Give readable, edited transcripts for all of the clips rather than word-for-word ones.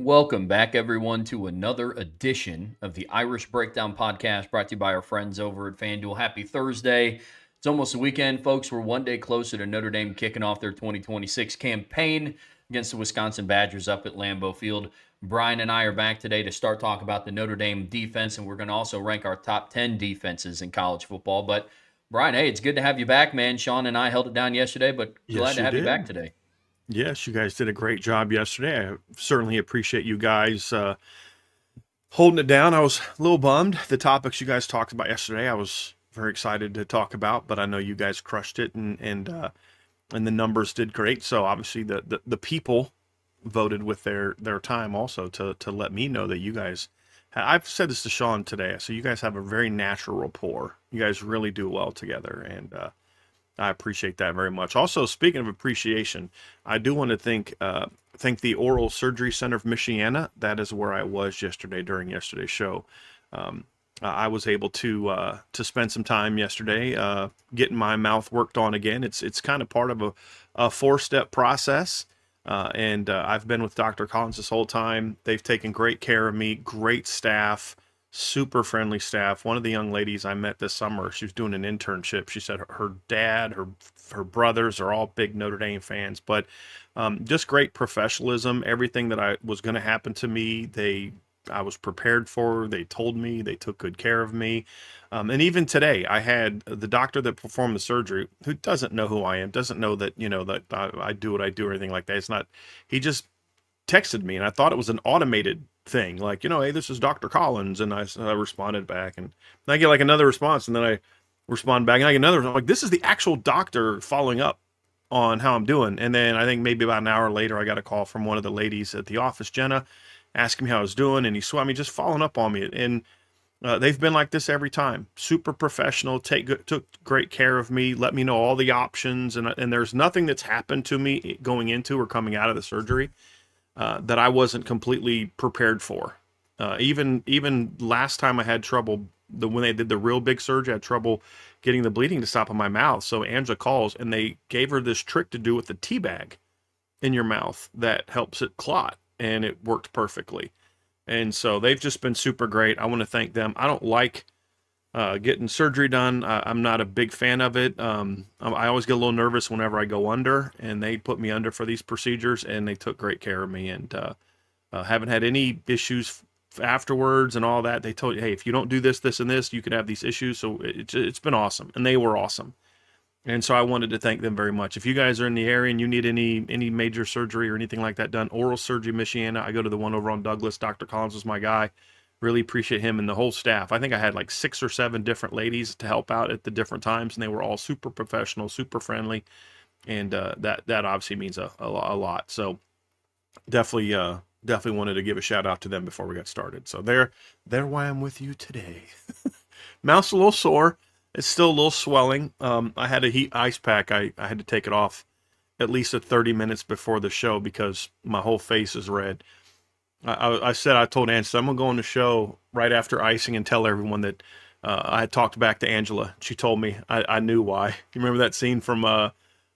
Welcome back, everyone, to another edition of the Irish Breakdown Podcast brought to you by our friends over at FanDuel. Happy Thursday. It's almost the weekend, folks. We're one day closer to Notre Dame kicking off their 2026 campaign against the Wisconsin Badgers up at Lambeau Field. Brian and I are back today to start talking about the Notre Dame defense, and we're going to also rank our top 10 defenses in college football. But, Brian, hey, it's good to have you back, man. Sean and I held it down yesterday, but glad Yes, to you have you back did. today. Yes, you guys did a great job yesterday. I certainly appreciate you guys holding it down. I was a little bummed. The topics you guys talked about yesterday, I was very excited to talk about, but I know you guys crushed it and the numbers did great. So obviously the people voted with their time also to let me know that you guys. I've said this to Sean today. So you guys have a very natural rapport. You guys really do well together, and I appreciate that very much. Also, speaking of appreciation, I do want to thank the Oral Surgery Center of Michiana. That is where I was yesterday during yesterday's show. Um, I was able to spend some time yesterday getting my mouth worked on again. It's kind of part of a four-step process. And I've been with Dr. Collins this whole time. They've taken great care of me, great staff, super friendly staff. One of the young ladies I met this summer, she was doing an internship. She said her dad, her brothers are all big Notre Dame fans, but just great professionalism. Everything that I was going to happen to me, I was prepared for. They told me, they took good care of me. And even today, I had the doctor that performed the surgery, who doesn't know who I am, doesn't know that, that I do what I do or anything like that. It's not, he just texted me and I thought it was an automated thing. Like, hey, this is Dr. Collins. And I responded back and I get like another response. And then I respond back and I get another, I'm like, this is the actual doctor following up on how I'm doing. And then I think maybe about an hour later, I got a call from one of the ladies at the office, Jenna, asking me how I was doing. And I mean, just following up on me. And they've been like this every time. Super professional, took great care of me, let me know all the options, and there's nothing that's happened to me going into or coming out of the surgery that I wasn't completely prepared for. Even last time I had trouble, when they did the real big surgery, I had trouble getting the bleeding to stop in my mouth. So Angela calls and they gave her this trick to do with the tea bag in your mouth that helps it clot, and it worked perfectly. And so they've just been super great. I want to thank them. I don't like getting surgery done. I'm not a big fan of it. I always get a little nervous whenever I go under, and they put me under for these procedures, and they took great care of me, and haven't had any issues afterwards and all that. They told you, hey, if you don't do this, this, and this, you could have these issues. So it's been awesome, and they were awesome. And so I wanted to thank them very much. If you guys are in the area and you need any major surgery or anything like that done, Oral Surgery Michiana, I go to the one over on Douglas. Dr. Collins was my guy. Really appreciate him and the whole staff. I think I had like 6 or 7 different ladies to help out at the different times, and they were all super professional, super friendly, and that obviously means a lot. So definitely wanted to give a shout out to them before we got started. So they're why I'm with you today. Mouth's a little sore. It's still a little swelling. I had a heat ice pack. I had to take it off at least at 30 minutes before the show because my whole face is red. I told Angela, I'm going to go on the show right after icing and tell everyone that I had talked back to Angela. She told me I knew why. You remember that scene from, what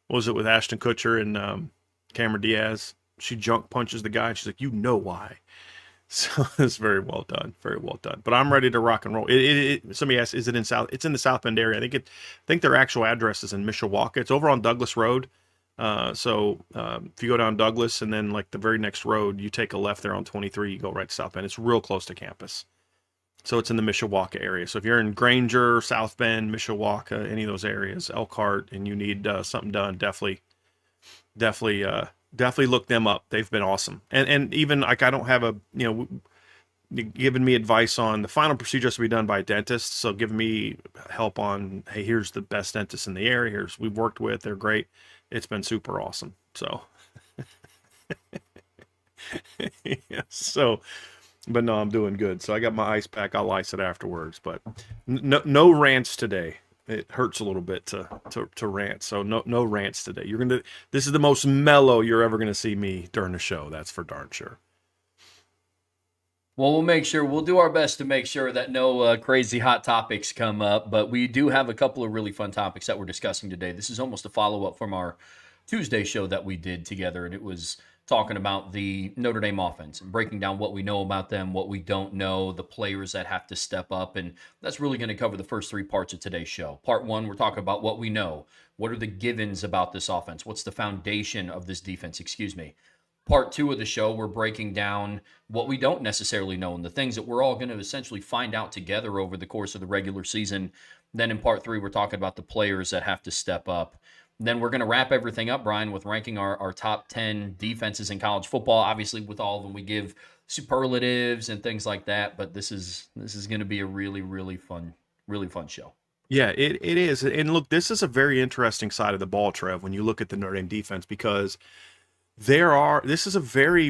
was it, with Ashton Kutcher and Cameron Diaz? She junk punches the guy and she's like, you know why. So it's very well done, very well done. But I'm ready to rock and roll. Somebody asked, is it in South? It's in the South Bend area. I think their actual address is in Mishawaka. It's over on Douglas Road. If you go down Douglas and then like the very next road, you take a left there on 23, you go right to South Bend. It's real close to campus. So it's in the Mishawaka area. So if you're in Granger, South Bend, Mishawaka, any of those areas, Elkhart, and you need something done, definitely definitely look them up. They've been awesome. And even like I don't have giving me advice on the final procedure has to be done by a dentist. So giving me help on, hey, here's the best dentist in the area. We've worked with, they're great. It's been super awesome. So yeah, but no, I'm doing good. So I got my ice pack. I'll ice it afterwards, but no rants today. It hurts a little bit to rant. So no rants today. This is the most mellow you're ever gonna see me during the show. That's for darn sure. Well, we'll do our best to make sure that no crazy hot topics come up, but we do have a couple of really fun topics that we're discussing today. This is almost a follow up from our Tuesday show that we did together, and it was talking about the Notre Dame offense and breaking down what we know about them, what we don't know, the players that have to step up. And that's really going to cover the first three parts of today's show. Part one, we're talking about what we know. What are the givens about this offense? What's the foundation of this defense? Excuse me. Part two of the show, we're breaking down what we don't necessarily know and the things that we're all going to essentially find out together over the course of the regular season. Then in part three, we're talking about the players that have to step up. Then we're going to wrap everything up, Brian, with ranking our top 10 defenses in college football. Obviously, with all of them, we give superlatives and things like that. But this is going to be a really fun show. Yeah, it is. And look, this is a very interesting side of the ball, Trev, when you look at the Notre Dame defense, because this is a very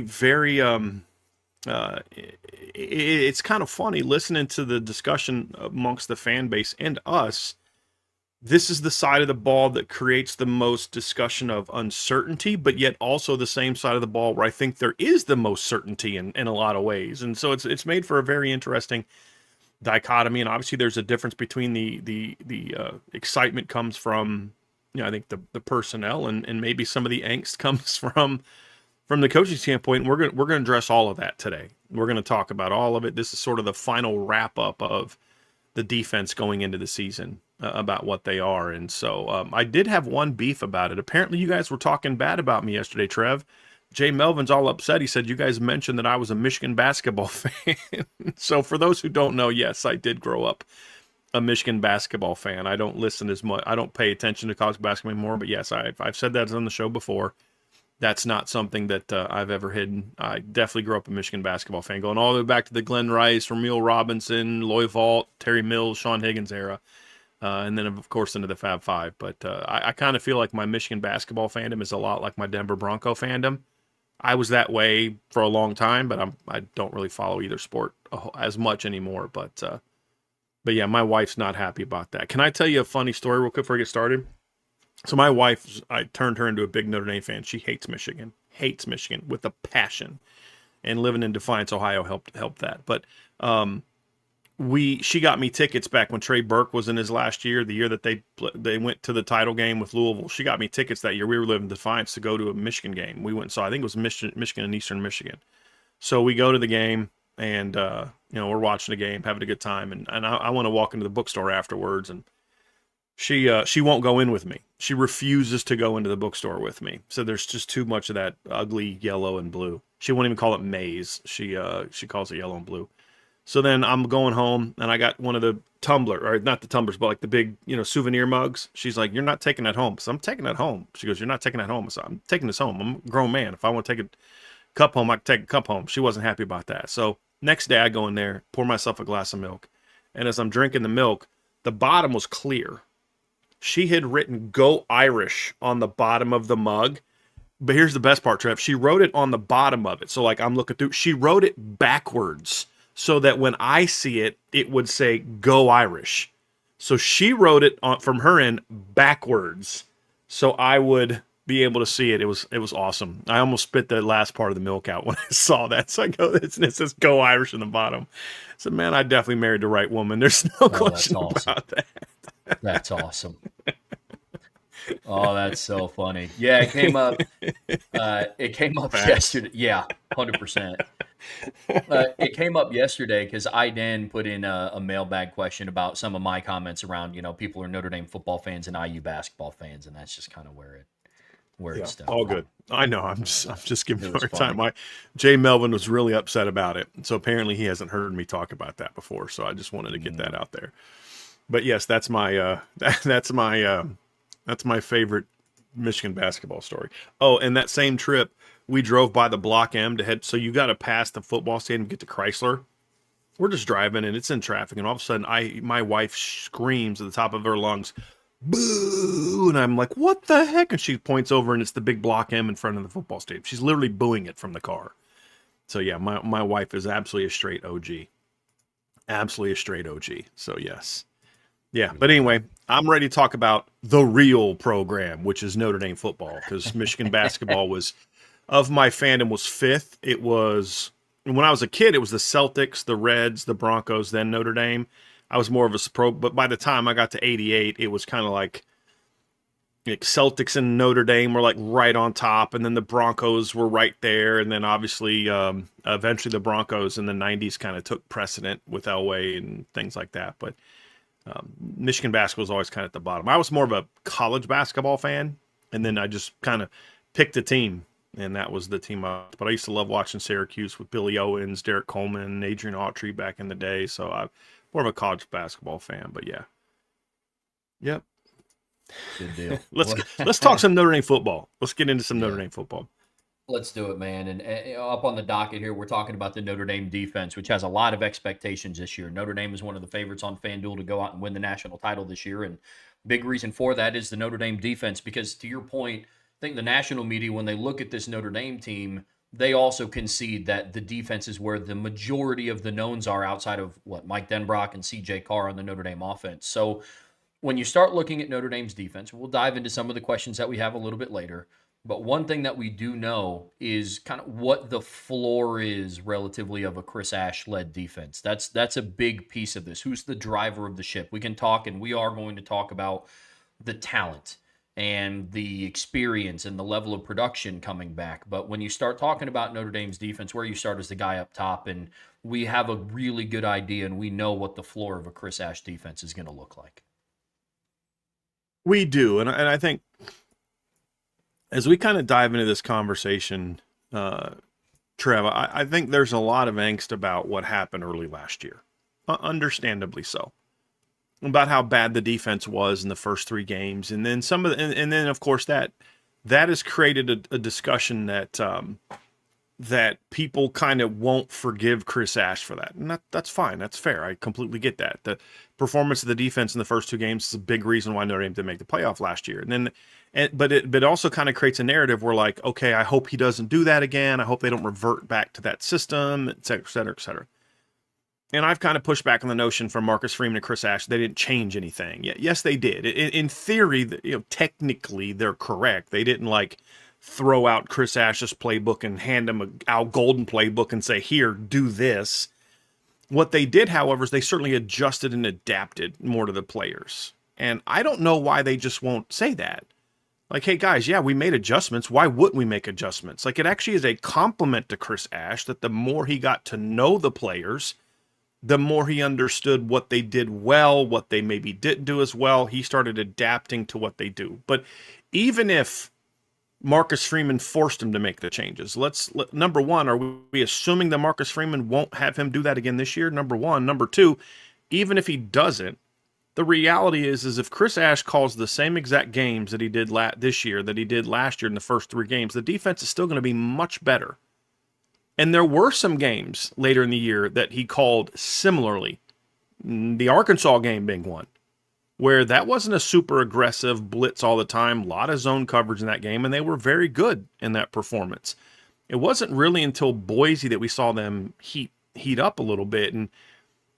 it's kind of funny listening to the discussion amongst the fan base and us. This is the side of the ball that creates the most discussion of uncertainty, but yet also the same side of the ball where I think there is the most certainty in a lot of ways. And so it's made for a very interesting dichotomy. And obviously there's a difference between the excitement comes from, I think the personnel and maybe some of the angst comes from the coaching standpoint. We're going to address all of that today. We're going to talk about all of it. This is sort of the final wrap up of the defense going into the season, about what they are. And so I did have one beef about it. Apparently you guys were talking bad about me yesterday, Trev. Jay Melvin's all upset. He said you guys mentioned that I was a Michigan basketball fan. So for those who don't know, yes, I did grow up a Michigan basketball fan. I don't listen as much. I don't pay attention to college basketball anymore. But yes, I've said that on the show before. That's not something that I've ever hidden. I definitely grew up a Michigan basketball fan, going all the way back to the Glenn Rice, Ramil Robinson, Loy Vaught, Terry Mills, Sean Higgins era. And then, of course, into the Fab Five. But I kind of feel like my Michigan basketball fandom is a lot like my Denver Bronco fandom. I was that way for a long time, but I don't really follow either sport as much anymore. But yeah, my wife's not happy about that. Can I tell you a funny story real quick before I get started? So my wife, I turned her into a big Notre Dame fan. She hates Michigan with a passion. And living in Defiance, Ohio helped that. But she got me tickets back when Trey Burke was in his last year, the year that they went to the title game with Louisville. She got me tickets that year. We were living in Defiance to go to a Michigan game. We went and saw, I think it was Michigan and Eastern Michigan. So we go to the game and, we're watching the game, having a good time. And I want to walk into the bookstore afterwards, and she won't go in with me. She refuses to go into the bookstore with me. So there's just too much of that ugly yellow and blue. She won't even call it maize. She calls it yellow and blue. So then I'm going home, and I got one of the tumbler, or not the tumblers, but like the big, souvenir mugs. She's like, "You're not taking that home." So I'm taking that home. She goes, "You're not taking that home." So I'm taking this home. I'm a grown man. If I want to take a cup home, I can take a cup home. She wasn't happy about that. So next day I go in there, pour myself a glass of milk. And as I'm drinking the milk, the bottom was clear. She had written "Go Irish" on the bottom of the mug. But here's the best part, Trev. She wrote it on the bottom of it. So like I'm looking through, she wrote it backwards so that when I see it, it would say "Go Irish." So she wrote it from her end backwards so I would be able to see it. It was awesome. I almost spit the last part of the milk out when I saw that. So I go, it says "Go Irish" in the bottom. So man, I definitely married the right woman. There's no question about that. That's awesome. Oh, that's so funny. Yeah, it came up. It came up yesterday. Yeah, 100%. It came up yesterday because I then put in a mailbag question about some of my comments around, people are Notre Dame football fans and IU basketball fans, and that's just kind of where it stems. All good. I know. I'm just giving you a hard time. Jay Melvin was really upset about it, so apparently he hasn't heard me talk about that before. So I just wanted to get that out there. But yes, that's my that's my favorite Michigan basketball story. Oh, and that same trip, we drove by the Block M to head. So you got to pass the football stadium to get to Chrysler. We're just driving and it's in traffic, and all of a sudden, my wife screams at the top of her lungs, "Boo!" And I'm like, "What the heck?" And she points over, and it's the big Block M in front of the football stadium. She's literally booing it from the car. So yeah, my wife is absolutely a straight OG. Absolutely a straight OG. So yes. Yeah, but anyway, I'm ready to talk about the real program, which is Notre Dame football, because Michigan basketball of my fandom was fifth. It was, when I was a kid, it was the Celtics, the Reds, the Broncos, then Notre Dame. I was more of a pro, but by the time I got to 88, it was kind of like like Celtics and Notre Dame were like right on top, and then the Broncos were right there, and then obviously eventually the Broncos in the 90s kind of took precedent with Elway and things like that. But Michigan basketball was always kind of at the bottom. I was more of a college basketball fan, and then I just kind of picked a team, and that was the team. But I used to love watching Syracuse with Billy Owens, Derek Coleman, Adrian Autry back in the day. So I'm more of a college basketball fan. But yeah, yep. Good deal. Let's talk some Notre Dame football. Let's get into some Notre Yeah. Dame football. Let's do it, man. And up on the docket here, we're talking about the Notre Dame defense, which has a lot of expectations this year. Notre Dame is one of the favorites on FanDuel to go out and win the national title this year. And big reason for that is the Notre Dame defense, because to your point, I think the national media, when they look at this Notre Dame team, they also concede that the defense is where the majority of the knowns are outside of Mike Denbrock and CJ Carr on the Notre Dame offense. So when you start looking at Notre Dame's defense, we'll dive into some of the questions that we have a little bit later. But one thing that we do know is kind of what the floor is relatively of a Chris Ash-led defense. That's a big piece of this. Who's the driver of the ship? We can talk, and we are going to talk about the talent and the experience and the level of production coming back. But when you start talking about Notre Dame's defense, where you start is the guy up top, and we have a really good idea, and we know what the floor of a Chris Ash defense is going to look like. We do, and I think as we kind of dive into this conversation, Trev, I think there's a lot of angst about what happened early last year, understandably so, about how bad the defense was in the first 3 games, and then and then of course that has created a discussion that that people kind of won't forgive Chris Ash for that, and that's fine, that's fair. I completely get that. The performance of the defense in the first 2 games is a big reason why Notre Dame didn't make the playoff last year, but it also kind of creates a narrative where, like, okay, I hope he doesn't do that again. I hope they don't revert back to that system, et cetera, et cetera, et cetera. And I've kind of pushed back on the notion from Marcus Freeman and Chris Ash they didn't change anything. Yes, they did. In theory, technically they're correct. They didn't like throw out Chris Ash's playbook and hand him a Al Golden playbook and say, here, do this. What they did, however, is they certainly adjusted and adapted more to the players. And I don't know why they just won't say that. Like, hey, guys, yeah, we made adjustments. Why wouldn't we make adjustments? Like, it actually is a compliment to Chris Ash that the more he got to know the players, the more he understood what they did well, what they maybe didn't do as well. He started adapting to what they do. But even if Marcus Freeman forced him to make the changes, number one, are we assuming that Marcus Freeman won't have him do that again this year? Number one. Number two, even if he doesn't, the reality is if Chris Ash calls the same exact games that he did this year that he did last year in the first 3 games, the defense is still going to be much better. And there were some games later in the year that he called similarly, the Arkansas game being one, where that wasn't a super aggressive blitz all the time, a lot of zone coverage in that game, and they were very good in that performance. It wasn't really until Boise that we saw them heat up a little bit, and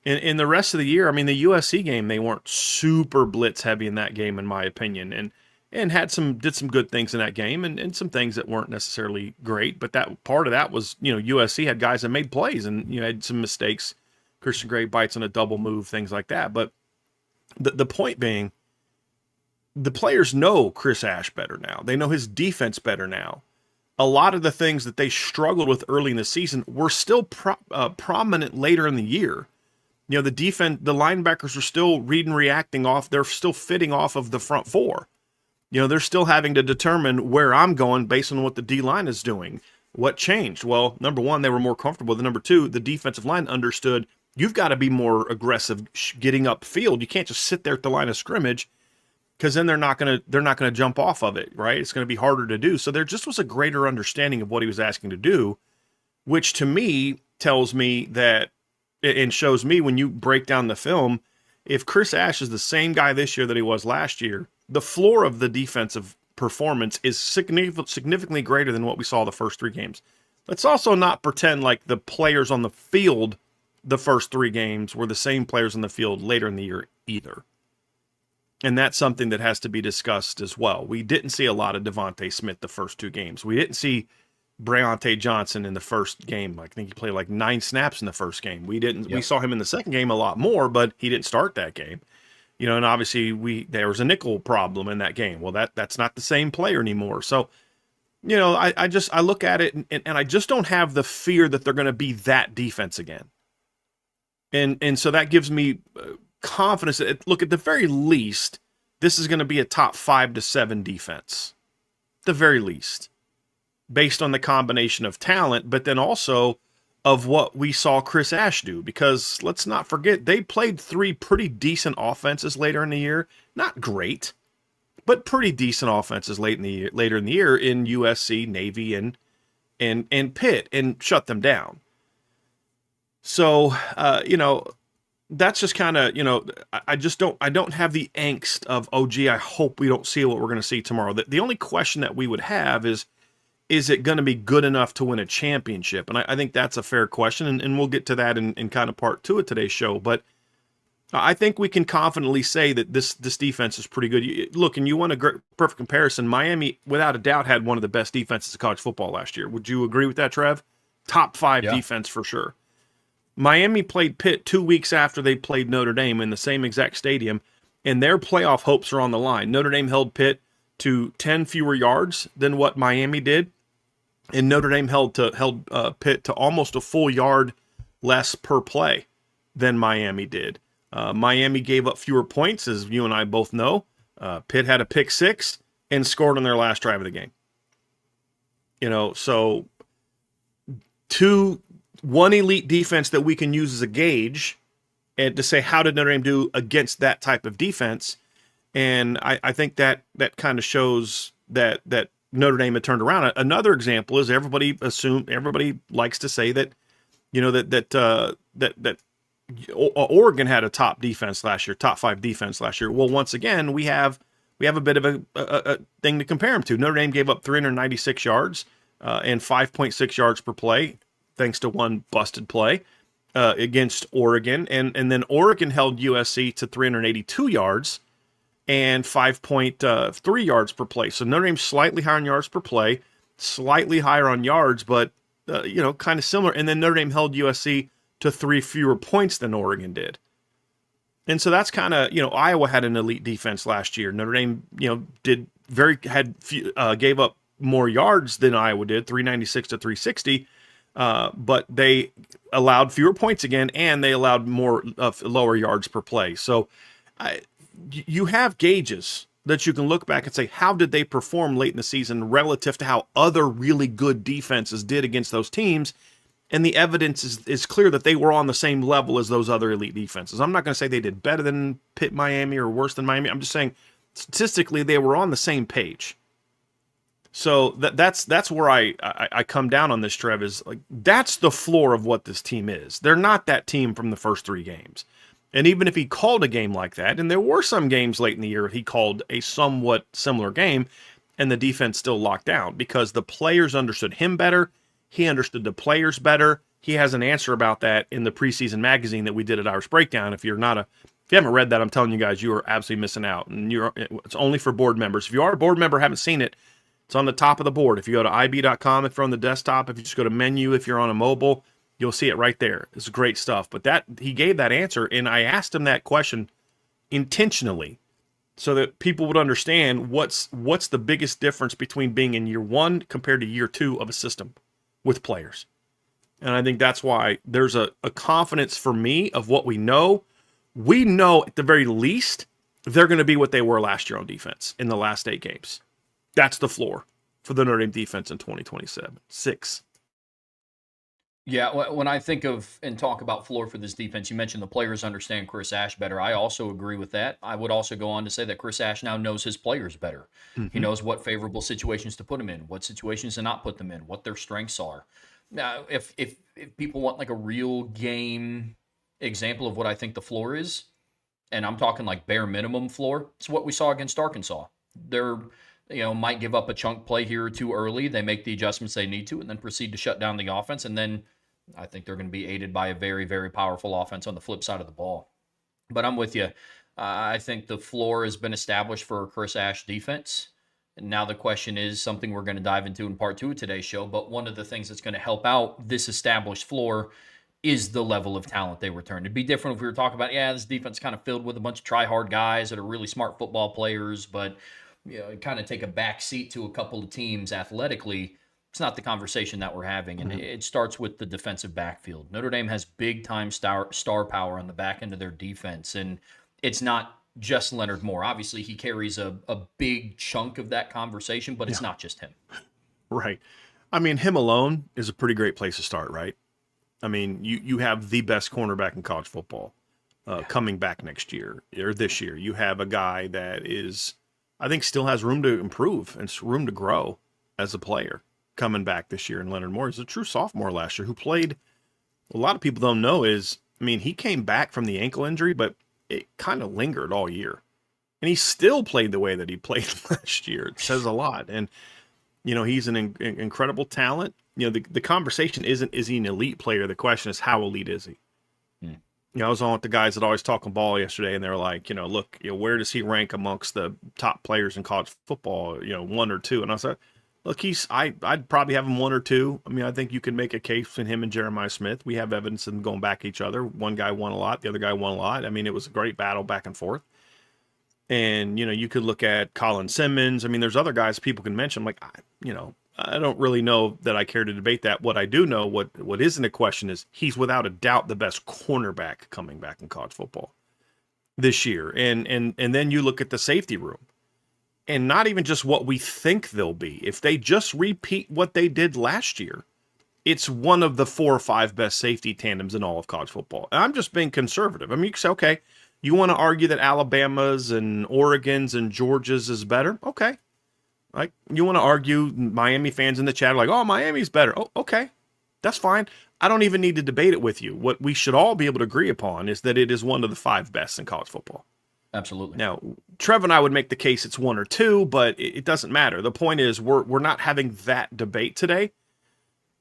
in the rest of the year, I mean, the USC game, they weren't super blitz heavy in that game, in my opinion, and did some good things in that game, and some things that weren't necessarily great. But that part of that was, USC had guys that made plays and had some mistakes. Christian Gray bites on a double move, things like that. But the point being, the players know Chris Ash better now. They know his defense better now. A lot of the things that they struggled with early in the season were still prominent later in the year. The defense, the linebackers are still reading, reacting off. They're still fitting off of the front 4. They're still having to determine where I'm going based on what the D-line is doing. What changed? Well, number one, they were more comfortable. Number two, the defensive line understood you've got to be more aggressive getting upfield. You can't just sit there at the line of scrimmage because then they're not going to jump off of it, right? It's going to be harder to do. So there just was a greater understanding of what he was asking to do, which to me tells me that, and shows me when you break down the film, if Chris Ash is the same guy this year that he was last year, the floor of the defensive performance is significantly greater than what we saw the first 3 games. Let's also not pretend like the players on the field the first 3 games were the same players on the field later in the year either. And that's something that has to be discussed as well. We didn't see a lot of Devontae Smith the first 2 games. We didn't see Breontae Johnson in the first game. I think he played like 9 snaps in the first game. We saw him in the second game a lot more, but he didn't start that game. And obviously there was a nickel problem in that game. Well, that's not the same player anymore. So, I look at it and I just don't have the fear that they're going to be that defense again. And so that gives me confidence that, look, at the very least, this is going to be a top 5 to 7 defense. The very least, based on the combination of talent, but then also of what we saw Chris Ash do. Because let's not forget, they played 3 pretty decent offenses later in the year. Not great, but pretty decent offenses later in the year in USC, Navy, and Pitt, and shut them down. So, that's just kind of, I don't have the angst of, oh, gee, I hope we don't see what we're going to see tomorrow. The only question that we would have is it going to be good enough to win a championship? And I think that's a fair question, and we'll get to that in kind of part 2 of today's show. But I think we can confidently say that this defense is pretty good. Look, and you want a perfect comparison. Miami, without a doubt, had one of the best defenses of college football last year. Would you agree with that, Trev? Top 5 defense for sure. Miami played Pitt 2 weeks after they played Notre Dame in the same exact stadium, and their playoff hopes are on the line. Notre Dame held Pitt to 10 fewer yards than what Miami did, and Notre Dame held Pitt to almost a full yard less per play than Miami did. Miami gave up fewer points, as you and I both know. Pitt had a pick 6 and scored on their last drive of the game. So one elite defense that we can use as a gauge and to say, how did Notre Dame do against that type of defense? And I think that kind of shows that Notre Dame had turned around. Another example is everybody likes to say that, that Oregon had a top defense last year, top 5 defense last year. Well, once again, we have a bit of a thing to compare them to. Notre Dame gave up 396 yards and 5.6 yards per play, thanks to one busted play against Oregon. And then Oregon held USC to 382 yards and 5.3 yards per play. So Notre Dame's slightly higher on yards per play, slightly higher on yards, but, kind of similar. And then Notre Dame held USC to 3 fewer points than Oregon did. And so that's kind of, Iowa had an elite defense last year. Notre Dame, gave up more yards than Iowa did, 396 to 360. But they allowed fewer points again, and they allowed more lower yards per play. So you have gauges that you can look back and say, how did they perform late in the season relative to how other really good defenses did against those teams? And the evidence is clear that they were on the same level as those other elite defenses. I'm not going to say they did better than Pitt, Miami, or worse than Miami. I'm just saying statistically they were on the same page. So that's where I come down on this, Trev, is like, that's the floor of what this team is. They're not that team from the first 3 games. And even if he called a game like that, and there were some games late in the year he called a somewhat similar game, and the defense still locked down because the players understood him better. He understood the players better. He has an answer about that in the preseason magazine that we did at Irish Breakdown. If you haven't read that, I'm telling you guys, you are absolutely missing out. And it's only for board members. If you are a board member, haven't seen it, it's on the top of the board. If you go to ib.com, if you're on the desktop, if you just go to menu, if you're on a mobile, you'll see it right there. It's great stuff. But he gave that answer, and I asked him that question intentionally so that people would understand what's the biggest difference between being in year 1 compared to year 2 of a system with players. And I think that's why there's a confidence for me of what we know. We know at the very least they're going to be what they were last year on defense in the last 8 games. That's the floor for the Notre Dame defense in 2027. 6. Yeah, when I think of and talk about floor for this defense, you mentioned the players understand Chris Ash better. I also agree with that. I would also go on to say that Chris Ash now knows his players better. Mm-hmm. He knows what favorable situations to put them in, what situations to not put them in, what their strengths are. Now, if people want like a real game example of what I think the floor is, and I'm talking like bare minimum floor, it's what we saw against Arkansas. They're might give up a chunk play here or two early. They make the adjustments they need to and then proceed to shut down the offense. And then I think they're going to be aided by a very, very powerful offense on the flip side of the ball. But I'm with you. I think the floor has been established for a Chris Ash defense. And now the question is something we're going to dive into in part 2 of today's show. But one of the things that's going to help out this established floor is the level of talent they return. It'd be different if we were talking about, yeah, this defense kind of filled with a bunch of try-hard guys that are really smart football players, but kind of take a back seat to a couple of teams athletically. It's not the conversation that we're having, and it starts with the defensive backfield. Notre Dame has big-time star power on the back end of their defense, and it's not just Leonard Moore. Obviously, he carries a big chunk of that conversation, but it's not just him. Right. I mean, him alone is a pretty great place to start, right? I mean, you have the best cornerback in college football coming back next year or this year. You have a guy that is, I think, still has room to improve and room to grow as a player coming back this year. And Leonard Moore is a true sophomore last year who played, a lot of people don't know is, I mean, he came back from the ankle injury, but it kind of lingered all year. And he still played the way that he played last year. It says a lot. And, he's an incredible talent. The conversation isn't, is he an elite player? The question is, how elite is he? I was on with the guys that always talking ball yesterday, and they were like, look, where does he rank amongst the top players in college football? 1 or 2. And I was like, look, I'd probably have him 1 or 2. I mean, I think you can make a case between him and Jeremiah Smith. We have evidence of them going back at each other. One guy won a lot, the other guy won a lot. I mean, it was a great battle back and forth. And, you could look at Colin Simmons. I mean, there's other guys people can mention. Like, I don't really know that I care to debate that. What I do know, what isn't a question is he's without a doubt the best cornerback coming back in college football this year. And then you look at the safety room and not even just what we think they'll be. If they just repeat what they did last year, it's one of the 4 or 5 best safety tandems in all of college football. And I'm just being conservative. I mean, you can say, okay, you want to argue that Alabama's and Oregon's and Georgia's is better? Okay. Like, you want to argue, Miami fans in the chat are like, oh, Miami's better. Oh, okay. That's fine. I don't even need to debate it with you. What we should all be able to agree upon is that it is one of the 5 best in college football. Absolutely. Now, Trev and I would make the case it's 1 or 2, but it doesn't matter. The point is we're not having that debate today.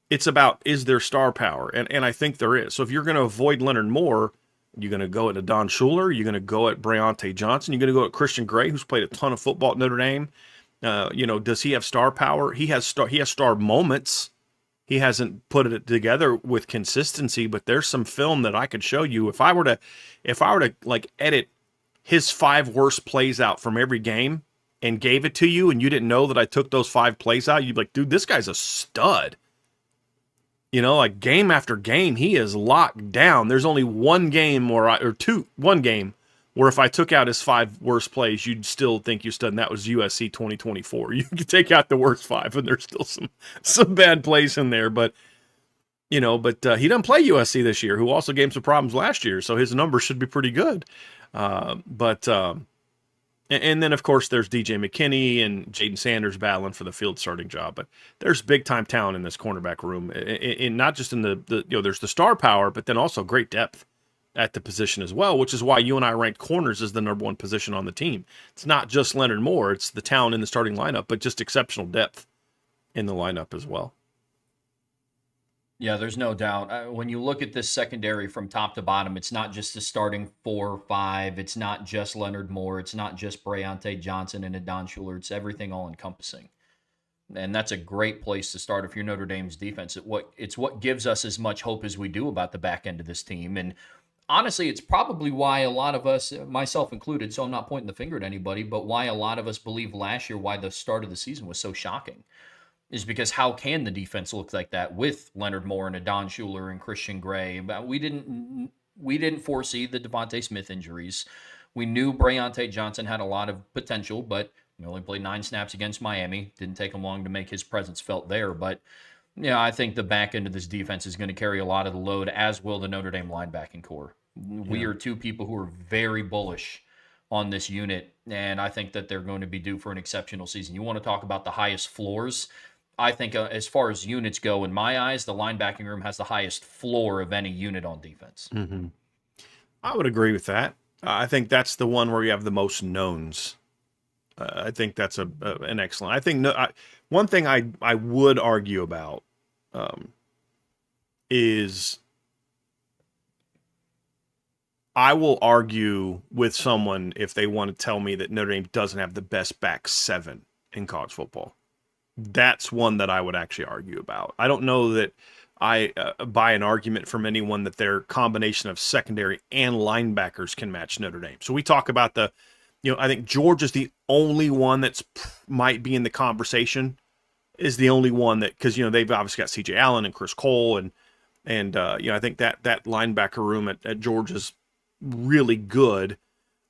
It's about, is there star power? And I think there is. So if you're going to avoid Leonard Moore, you're going to go at Don Schuler. You're going to go at Breonte Johnson. You're going to go at Christian Gray, who's played a ton of football at Notre Dame. Does he have star power? He has star moments. He hasn't put it together with consistency, but there's some film that I could show you. If I were to like edit his 5 worst plays out from every game and gave it to you and you didn't know that I took those 5 plays out, you'd be like, dude, this guy's a stud. Like game after game, he is locked down. There's only one game one game where if I took out his 5 worst plays, you'd still think you stud, and that was USC 2024. You could take out the worst 5, and there's still some bad plays in there. But he doesn't play USC this year, who also gave him some problems last year, so his numbers should be pretty good. And then, of course, there's DJ McKinney and Jaden Sanders battling for the field starting job. But there's big-time talent in this cornerback room, and not just in there's the star power, but then also great depth at the position as well, which is why you and I ranked corners as the number 1 position on the team. It's not just Leonard Moore. It's the talent in the starting lineup, but just exceptional depth in the lineup as well. Yeah, there's no doubt. When you look at this secondary from top to bottom, it's not just the starting 4 or 5. It's not just Leonard Moore. It's not just Breonte Johnson and Don Schuler. It's everything all encompassing. And that's a great place to start if you're Notre Dame's defense. It's what gives us as much hope as we do about the back end of this team. And honestly, it's probably why a lot of us, myself included, so I'm not pointing the finger at anybody, but why a lot of us believe last year why the start of the season was so shocking. Is because how can the defense look like that with Leonard Moore and Don Schuler and Christian Gray? We didn't foresee the Devontae Smith injuries. We knew Breonte Johnson had a lot of potential, but he only played 9 snaps against Miami. Didn't take him long to make his presence felt there. But I think the back end of this defense is going to carry a lot of the load, as will the Notre Dame linebacking core. We are 2 people who are very bullish on this unit, and I think that they're going to be due for an exceptional season. You want to talk about the highest floors? I think as far as units go, in my eyes, the linebacking room has the highest floor of any unit on defense. Mm-hmm. I would agree with that. I think that's the one where you have the most knowns. I think that's an excellent. I think one thing I would argue about is I will argue with someone if they want to tell me that Notre Dame doesn't have the best back 7 in college football. That's one that I would actually argue about. I don't know that I buy an argument from anyone that their combination of secondary and linebackers can match Notre Dame. So we talk about I think Georgia's the only one that's might be in the conversation, is the only one that, because they've obviously got C.J. Allen and Chris Cole, and I think that linebacker room at Georgia's really good,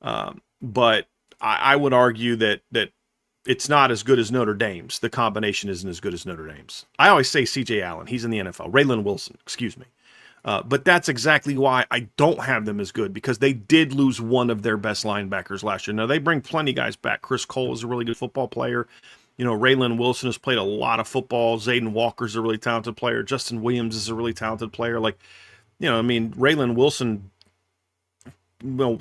but I would argue that it's not as good as Notre Dame's. The combination isn't as good as Notre Dame's. I always say C.J. Allen. He's in the NFL. Raylan Wilson, excuse me. But that's exactly why I don't have them as good, because they did lose one of their best linebackers last year. Now, they bring plenty of guys back. Chris Cole is a really good football player. Raylan Wilson has played a lot of football. Zayden Walker's a really talented player. Justin Williams is a really talented player. Raylan Wilson,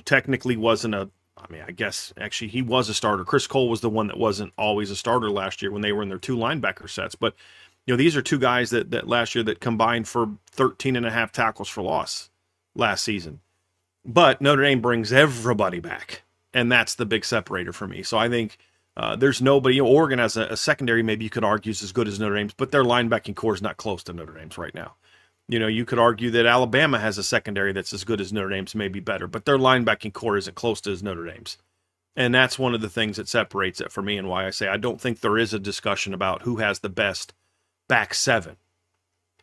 technically wasn't I guess actually he was a starter. Chris Cole was the one that wasn't always a starter last year when they were in their two linebacker sets. But, these are two guys that last year that combined for 13 and a half tackles for loss last season. But Notre Dame brings everybody back, and that's the big separator for me. So I think there's nobody. Oregon has a secondary maybe you could argue is as good as Notre Dame's, but their linebacking core is not close to Notre Dame's right now. You could argue that Alabama has a secondary that's as good as Notre Dame's, maybe better, but their linebacking core isn't close to as Notre Dame's. And that's one of the things that separates it for me, and why I say I don't think there is a discussion about who has the best back seven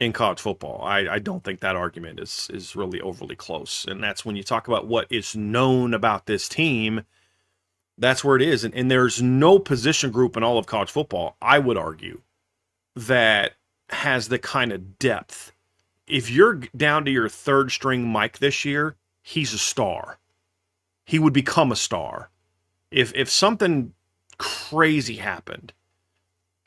in college football. I don't think that argument is really overly close. And that's when you talk about what is known about this team, that's where it is. And there's no position group in all of college football, I would argue, that has the kind of depth. If you're down to your third string Mike this year, he's a star. He would become a star. If something crazy happened,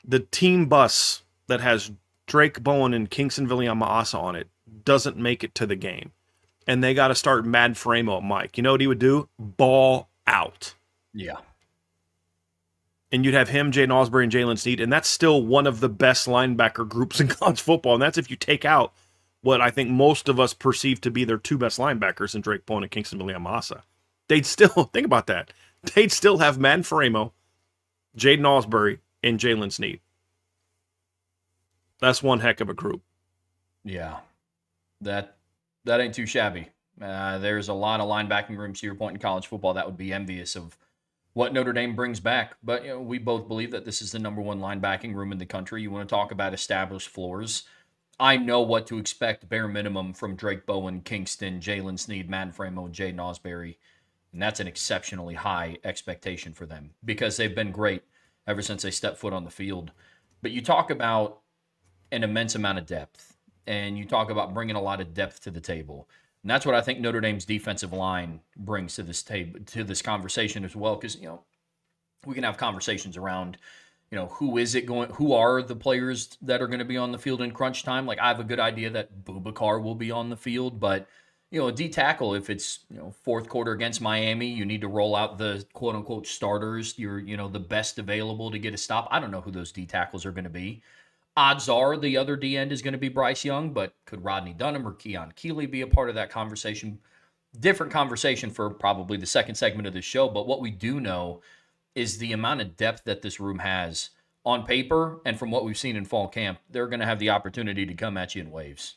the team bus that has Drake Bowen and Kingston Viliamu-Asa on it doesn't make it to the game, and they got to start Mad Faremo at Mike. You know what he would do? Ball out. Yeah. And you'd have him, Jaden Osbury, and Jalen Snead, and that's still one of the best linebacker groups in college football, and that's if you take out what I think most of us perceive to be their two best linebackers in Drake Bowen and Kingston Viliamu-Asa. They'd still, think about that, they'd still have Mad Faremo, Jaden Osbury, and Jalen Snead. That's one heck of a group. Yeah, that ain't too shabby. There's a lot of linebacking rooms, to your point, in college football that would be envious of what Notre Dame brings back. But we both believe that this is the number one linebacking room in the country. You want to talk about established floors. I know what to expect, bare minimum, from Drake Bowen, Kingston, Jalen Snead, Matt Framo, and Jaden Osbury. And that's an exceptionally high expectation for them, because they've been great ever since they stepped foot on the field. But you talk about an immense amount of depth, and you talk about bringing a lot of depth to the table. And that's what I think Notre Dame's defensive line brings to this table, to this conversation as well, because we can have conversations around who are the players that are going to be on the field in crunch time. Like, I have a good idea that Boubacar will be on the field, but a D tackle, if it's fourth quarter against Miami, you need to roll out the quote unquote starters, you're the best available to get a stop. I don't know who those D tackles are going to be. Odds are the other D end is going to be Bryce Young, but could Rodney Dunham or Keon Keeley be a part of that conversation? Different conversation for probably the second segment of the show. But what we do know is the amount of depth that this room has on paper, and from what we've seen in fall camp, they're going to have the opportunity to come at you in waves.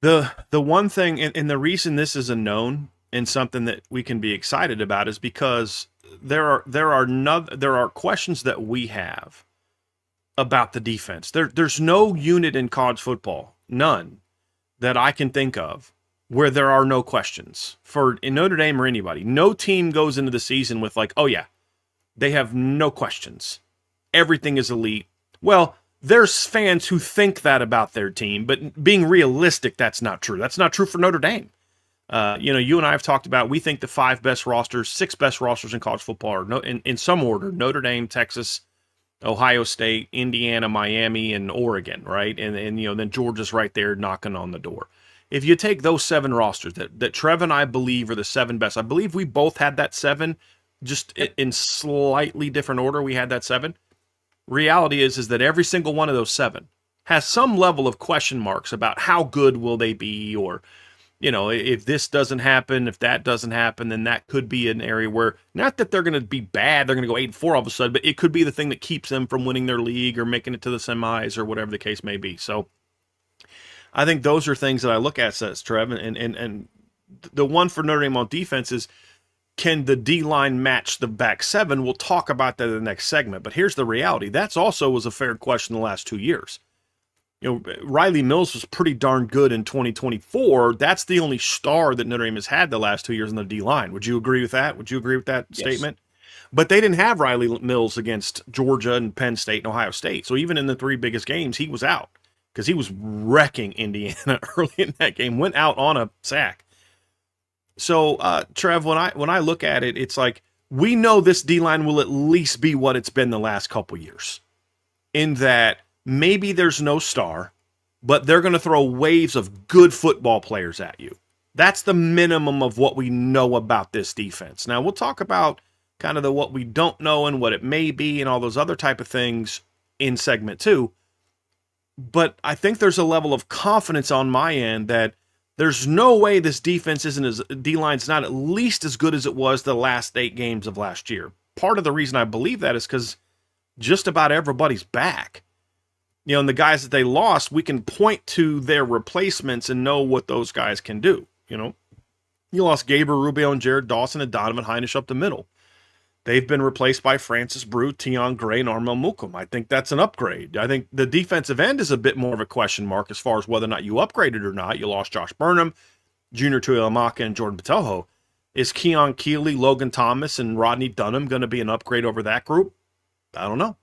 The one thing, and the reason this is a known and something that we can be excited about, is because there are questions that we have about the defense. There's no unit in college football, none, that I can think of, where there are no questions in Notre Dame or anybody. No team goes into the season with oh yeah, they have no questions. Everything is elite. Well, there's fans who think that about their team, but being realistic, that's not true. That's not true for Notre Dame. You and I have talked about, we think the six best rosters in college football are in some order: Notre Dame, Texas, Ohio State, Indiana, Miami, and Oregon, right? And then Georgia's right there knocking on the door. If you take those seven rosters that Trev and I believe are the seven best, I believe we both had that seven, just in slightly different order. We had that seven. Reality is that every single one of those seven has some level of question marks about how good will they be, or if this doesn't happen, if that doesn't happen, then that could be an area where, not that they're going to be bad, they're going to go 8-4 all of a sudden, but it could be the thing that keeps them from winning their league or making it to the semis or whatever the case may be. So I think those are things that I look at, says Trev, and the one for Notre Dame on defense is, can the D-line match the back seven? We'll talk about that in the next segment, but here's the reality. That's also was a fair question the last 2 years. Riley Mills was pretty darn good in 2024. That's the only star that Notre Dame has had the last 2 years in the D-line. Would you agree with that? Would you agree with that statement? But they didn't have Riley Mills against Georgia and Penn State and Ohio State. So even in the 3 biggest games, he was out because he was wrecking Indiana early in that game, went out on a sack. So, Trev, when I look at it, it's like we know this D-line will at least be what it's been the last couple years, in that maybe there's no star, but they're going to throw waves of good football players at you. That's the minimum of what we know about this defense. Now, we'll talk about kind of what we don't know and what it may be and all those other type of things in segment 2. But I think there's a level of confidence on my end that there's no way this defense D-line's not at least as good as it was the last 8 games of last year. Part of the reason I believe that is because just about everybody's back. And the guys that they lost, we can point to their replacements and know what those guys can do. You lost Gabriel Rubio and Jared Dawson and Donovan Heinisch up the middle. They've been replaced by Francis Brew, Tion Gray, and Armel Mukum. I think that's an upgrade. I think the defensive end is a bit more of a question mark as far as whether or not you upgraded or not. You lost Josh Burnham, Junior Tuilamaka, and Jordan Patojo. Is Keon Keeley, Logan Thomas, and Rodney Dunham going to be an upgrade over that group? I don't know.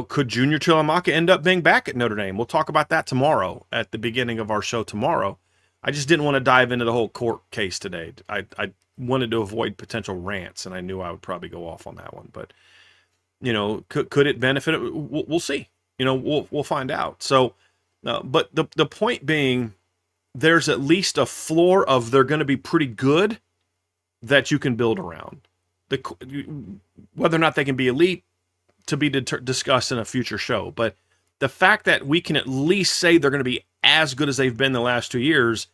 Could Junior Tuilamaka end up being back at Notre Dame? We'll talk about that tomorrow at the beginning of our show tomorrow. I just didn't want to dive into the whole court case today. I wanted to avoid potential rants, and I knew I would probably go off on that one. But, could it benefit? We'll see. We'll find out. So, but the point being, there's at least a floor of they're going to be pretty good that you can build around. Whether or not they can be elite, to be discussed in a future show. But the fact that we can at least say they're going to be as good as they've been the last 2 years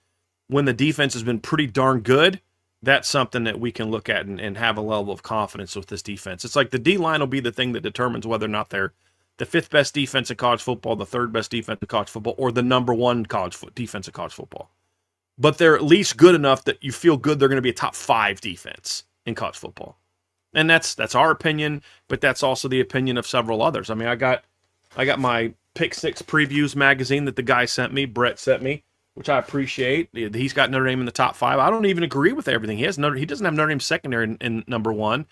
when the defense has been pretty darn good, that's something that we can look at and have a level of confidence with this defense. It's like the D-line will be the thing that determines whether or not they're the 5th best defense in college football, the 3rd best defense in college football, or the number 1 defense in college football. But they're at least good enough that you feel good they're going to be a top 5 defense in college football. And that's our opinion, but that's also the opinion of several others. I mean, I got my Pick 6 previews magazine that the guy sent me, Brett sent me, which I appreciate. He's got Notre Dame in the top 5. I don't even agree with everything. He doesn't have Notre Dame's secondary in number 1,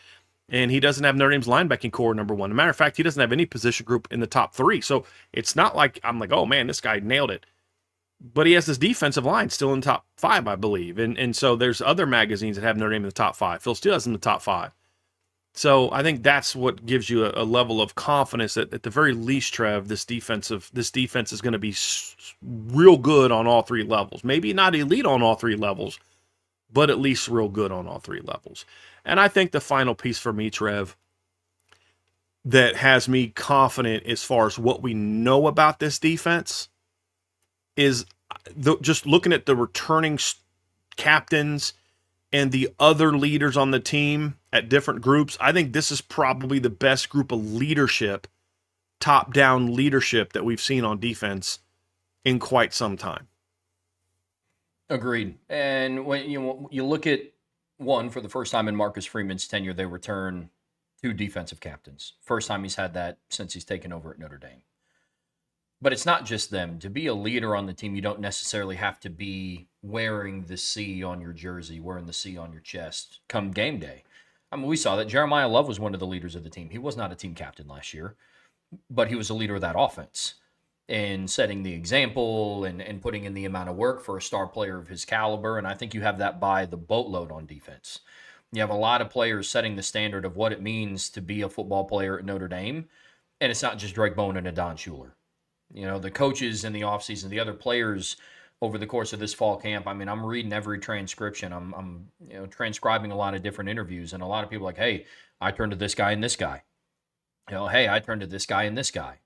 and he doesn't have Notre Dame's linebacking core number 1. As a matter of fact, he doesn't have any position group in the top 3. So it's not like I'm like, oh man, this guy nailed it. But he has this defensive line still in the top 5, I believe. And so there's other magazines that have Notre Dame in the top 5. Phil Steele has in the top 5. So I think that's what gives you a level of confidence that at the very least, Trev, this defense is going to be real good on all 3 levels. Maybe not elite on all 3 levels, but at least real good on all 3 levels. And I think the final piece for me, Trev, that has me confident as far as what we know about this defense is just looking at the returning captains and the other leaders on the team at different groups. I think this is probably the best group of leadership, top-down leadership that we've seen on defense in quite some time. Agreed. And when you look at one, for the first time in Marcus Freeman's tenure, they return 2 defensive captains. First time he's had that since he's taken over at Notre Dame. But it's not just them. To be a leader on the team, you don't necessarily have to be wearing the C on your jersey, wearing the C on your chest come game day. I mean, we saw that Jeremiah Love was one of the leaders of the team. He was not a team captain last year, but he was a leader of that offense and setting the example and putting in the amount of work for a star player of his caliber. And I think you have that by the boatload on defense. You have a lot of players setting the standard of what it means to be a football player at Notre Dame. And it's not just Drake Bowen and Adon Schuler. The coaches in the offseason, the other players over the course of this fall camp. I mean, I'm reading every transcription. I'm transcribing a lot of different interviews, and a lot of people are like, hey, I turned to this guy and this guy. Hey, I turned to this guy and this guy.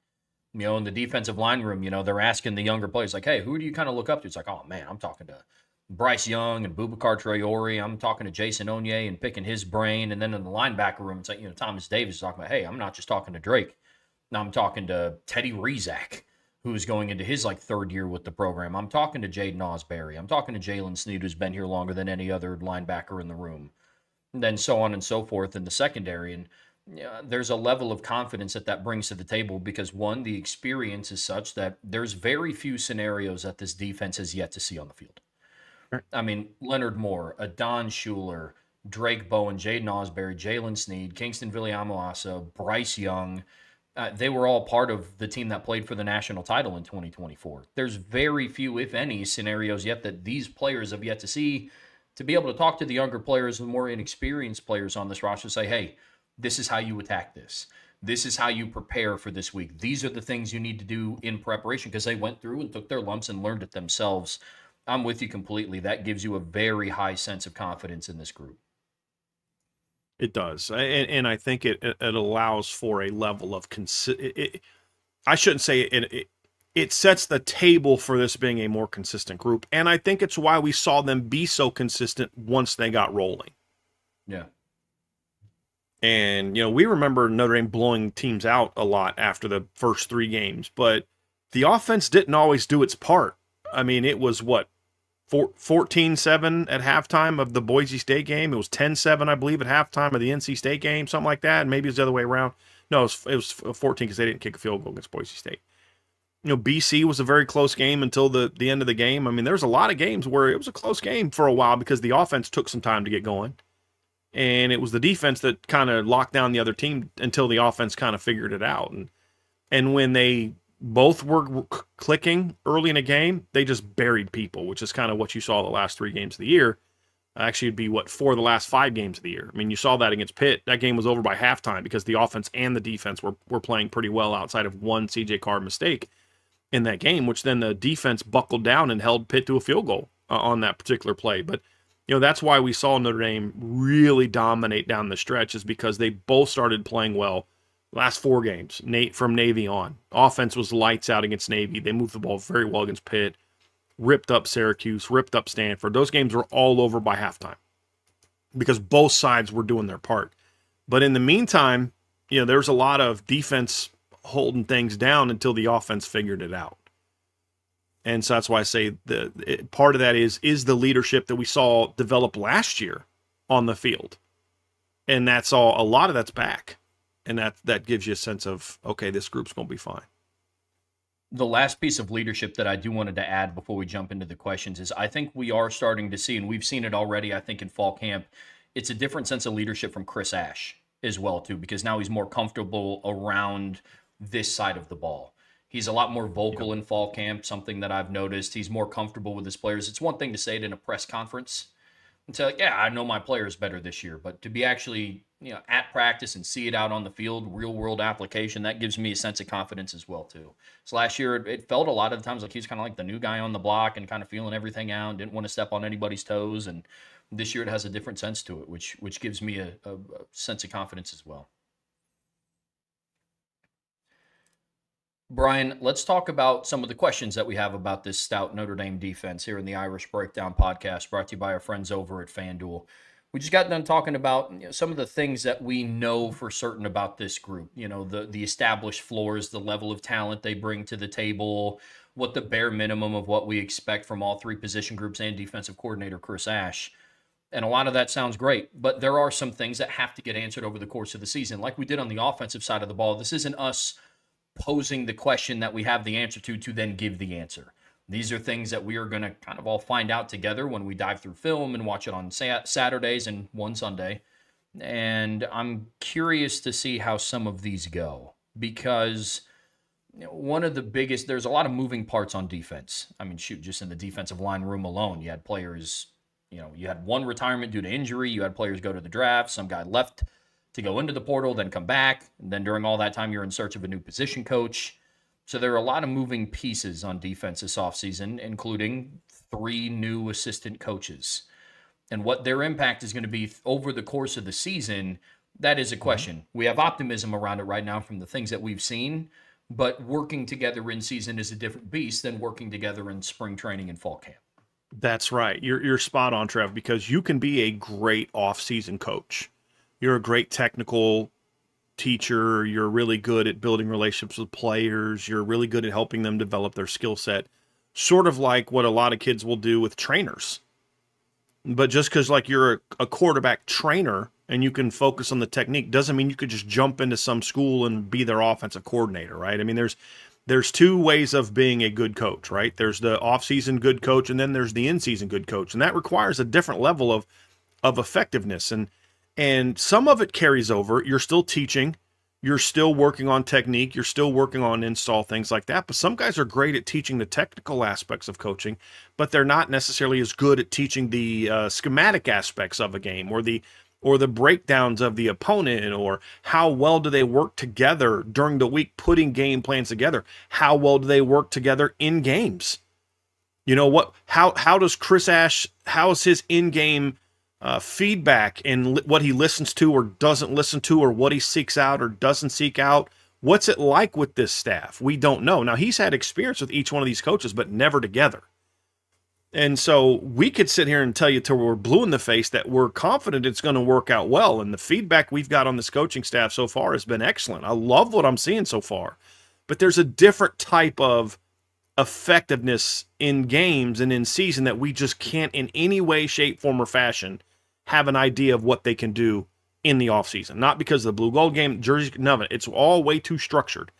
In the defensive line room, they're asking the younger players, like, hey, who do you kind of look up to? It's like, oh, man, I'm talking to Bryce Young and Boubacar Traore. I'm talking to Jason Onye and picking his brain. And then in the linebacker room, it's like, Thomas Davis is talking about, hey, I'm not just talking to Drake. Now I'm talking to Teddy Rizak, who's going into his third year with the program. I'm talking to Jaden Osbury. I'm talking to Jalen Sneed, who's been here longer than any other linebacker in the room. And then so on and so forth in the secondary. And there's a level of confidence that brings to the table because, one, the experience is such that there's very few scenarios that this defense has yet to see on the field. Right. I mean, Leonard Moore, Adon Schuler, Drake Bowen, Jaden Osbury, Jalen Sneed, Kingston Viliamoasa, Bryce Young. They were all part of the team that played for the national title in 2024. There's very few, if any, scenarios yet that these players have yet to see to be able to talk to the younger players and more inexperienced players on this roster and say, hey, this is how you attack this. This is how you prepare for this week. These are the things you need to do in preparation because they went through and took their lumps and learned it themselves. I'm with you completely. That gives you a very high sense of confidence in this group. It does. And I think it allows for a level of I shouldn't say it sets the table for this being a more consistent group. And I think it's why we saw them be so consistent once they got rolling. Yeah. And, we remember Notre Dame blowing teams out a lot after the first 3 games, but the offense didn't always do its part. I mean, it was 14-7 at halftime of the Boise State game. It was 10-7, I believe, at halftime of the NC State game, something like that. And maybe it's the other way around. No, it was 14 because they didn't kick a field goal against Boise State. BC was a very close game until the end of the game. I mean, there's a lot of games where it was a close game for a while because the offense took some time to get going. And it was the defense that kind of locked down the other team until the offense kind of figured it out. And when they both were clicking early in a game, they just buried people, which is kind of what you saw the last 3 games of the year. Actually, it'd be 4 of the last 5 games of the year. I mean, you saw that against Pitt. That game was over by halftime because the offense and the defense were playing pretty well outside of one C.J. Carr mistake in that game, which then the defense buckled down and held Pitt to a field goal on that particular play. But that's why we saw Notre Dame really dominate down the stretch, is because they both started playing well. Last 4 games, from Navy on. Offense was lights out against Navy. They moved the ball very well against Pitt, ripped up Syracuse, ripped up Stanford. Those games were all over by halftime because both sides were doing their part. But in the meantime, there's a lot of defense holding things down until the offense figured it out. And so that's why I say part of that is the leadership that we saw develop last year on the field. And that's all. A lot of that's back. And that gives you a sense of, okay, this group's going to be fine. The last piece of leadership that I do wanted to add before we jump into the questions is I think we are starting to see, and we've seen it already, I think, in fall camp, it's a different sense of leadership from Chris Ash as well, too, because now he's more comfortable around this side of the ball. He's a lot more vocal in fall camp, something that I've noticed. He's more comfortable with his players. It's one thing to say it in a press conference and say, yeah, I know my players better this year. But to be actually, at practice and see it out on the field, real world application, that gives me a sense of confidence as well, too. So last year, it felt a lot of the times like he was kind of like the new guy on the block and kind of feeling everything out, didn't want to step on anybody's toes. And this year it has a different sense to it, which gives me a sense of confidence as well. Brian, let's talk about some of the questions that we have about this stout Notre Dame defense here in the Irish Breakdown podcast, brought to you by our friends over at FanDuel. We just got done talking about some of the things that we know for certain about this group. The established floors, the level of talent they bring to the table, what the bare minimum of what we expect from all 3 position groups and defensive coordinator Chris Ash. And a lot of that sounds great, but there are some things that have to get answered over the course of the season. Like we did on the offensive side of the ball, this isn't us posing the question that we have the answer to then give the answer. These are things that we are going to kind of all find out together when we dive through film and watch it on Saturdays and one Sunday. And I'm curious to see how some of these go because one of the biggest, there's a lot of moving parts on defense. I mean, just in the defensive line room alone, you had players, you had one retirement due to injury. You had players go to the draft. Some guy left to go into the portal, then come back. And then during all that time, you're in search of a new position coach. So there are a lot of moving pieces on defense this offseason, including 3 new assistant coaches. And what their impact is going to be over the course of the season, that is a question. We have optimism around it right now from the things that we've seen, but working together in season is a different beast than working together in spring training and fall camp. That's right. You're spot on, Trev, because you can be a great off-season coach. You're a great technical teacher. You're really good at building relationships with players. You're really good at helping them develop their skill set, sort of like what a lot of kids will do with trainers. But just because like you're a quarterback trainer and you can focus on the technique doesn't mean you could just jump into some school and be their offensive coordinator, right? I mean, there's two ways of being a good coach, right? There's the off-season good coach, and then there's the in-season good coach, and that requires a different level of effectiveness. And some of it carries over. You're still teaching, you're still working on technique, you're still working on install, things like that. But some guys are great at teaching the technical aspects of coaching, but they're not necessarily as good at teaching the schematic aspects of a game or the breakdowns of the opponent, or how well do they work together during the week putting game plans together? How well do they work together in games? You know what? How does Chris Ash? How is his in-game feedback and what he listens to or doesn't listen to, or what he seeks out or doesn't seek out? What's it like with this staff? We don't know. Now, he's had experience with each one of these coaches, but never together. And so we could sit here and tell you till we're blue in the face that we're confident it's going to work out well. And the feedback we've got on this coaching staff so far has been excellent. I love what I'm seeing so far. But there's a different type of effectiveness in games and in season that we just can't in any way, shape, form, or fashion have an idea of what they can do in the offseason. Not because of the blue gold game, jerseys, none of it. It's all way too structured.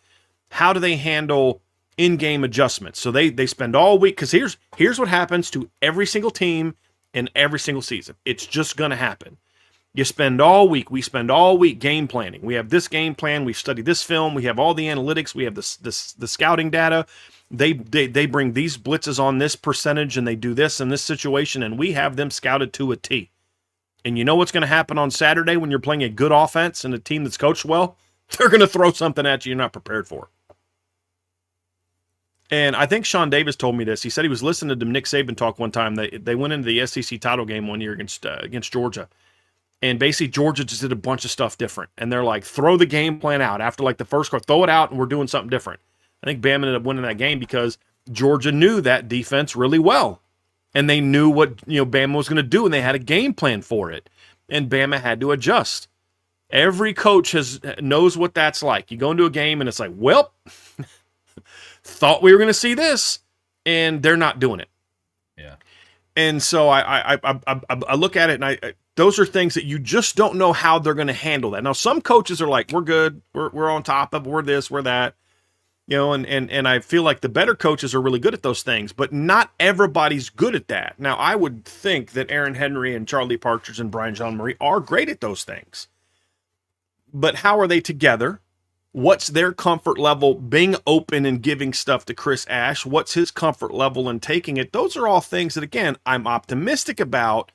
How do they handle in-game adjustments? So they spend all week, because here's what happens to every single team in every single season. It's just going to happen. You spend all week. We spend all week game planning. We have this game plan. We've studied this film. We have all the analytics. We have the scouting data. They bring these blitzes on this percentage, and they do this in this situation, and we have them scouted to a T. And you know what's going to happen on Saturday when you're playing a good offense and a team that's coached well? They're going to throw something at you you're not prepared for. And I think Sean Davis told me this. He said he was listening to Nick Saban talk one time. They went into the SEC title game one year against Georgia. And basically Georgia just did a bunch of stuff different. And they're like, throw the game plan out. After like the first quarter, throw it out and we're doing something different. I think Bama ended up winning that game because Georgia knew that defense really well. And they knew what Bama was going to do, and they had a game plan for it. And Bama had to adjust. Every coach knows what that's like. You go into a game and it's like, well, thought we were going to see this, and they're not doing it. Yeah. And so I look at it, and those are things that you just don't know how they're going to handle that. Now, some coaches are like, we're good, we're on top of it, we're this, we're that. And I feel like the better coaches are really good at those things, but not everybody's good at that. Now, I would think that Aaron Henry and Charlie Partridge and Brian Jean-Marie are great at those things. But how are they together? What's their comfort level being open and giving stuff to Chris Ash? What's his comfort level in taking it? Those are all things that, again, I'm optimistic about.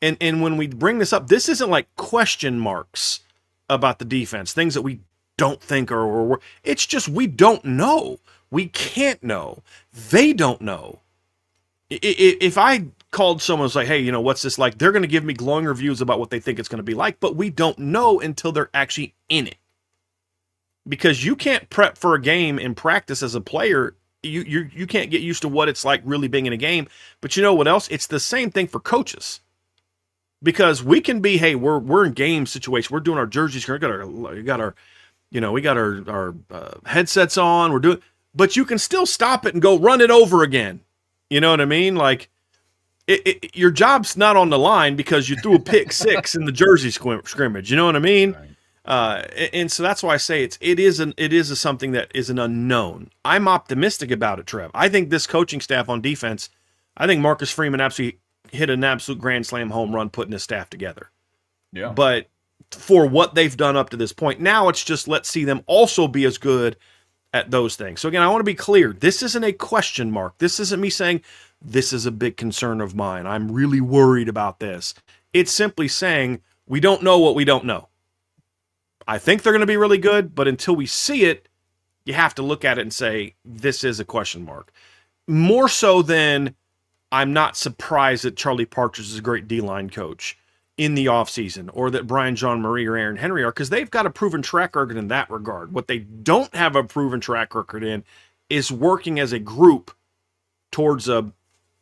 And when we bring this up, this isn't like question marks about the defense, things that we don't think or it's just we don't know. We can't know. They don't know. If I called someone and was like, hey, what's this like? They're going to give me glowing reviews about what they think it's going to be like, but we don't know until they're actually in it. Because you can't prep for a game in practice as a player. You can't get used to what it's like really being in a game. But you know what else? It's the same thing for coaches. Because we can be, hey, we're in game situation. We're doing our jerseys. We got our headsets on. But you can still stop it and go run it over again. You know what I mean? Like, your job's not on the line because you threw a pick six in the jersey scrimmage. You know what I mean? Right. And so that's why I say it is something that is an unknown. I'm optimistic about it, Trev. I think this coaching staff on defense, I think Marcus Freeman absolutely hit an absolute grand slam home run putting his staff together. Yeah. But for what they've done up to this point, now it's just let's see them also be as good at those things. So again, I want to be clear. This isn't a question mark. This isn't me saying this is a big concern of mine. I'm really worried about this. It's simply saying we don't know what we don't know. I think they're going to be really good, but until we see it, you have to look at it and say, this is a question mark. More so than I'm not surprised that Charlie Partridge is a great D-line coach in the offseason, or that Brian Jean-Marie or Aaron Henry are, because they've got a proven track record in that regard. What they don't have a proven track record in is working as a group towards a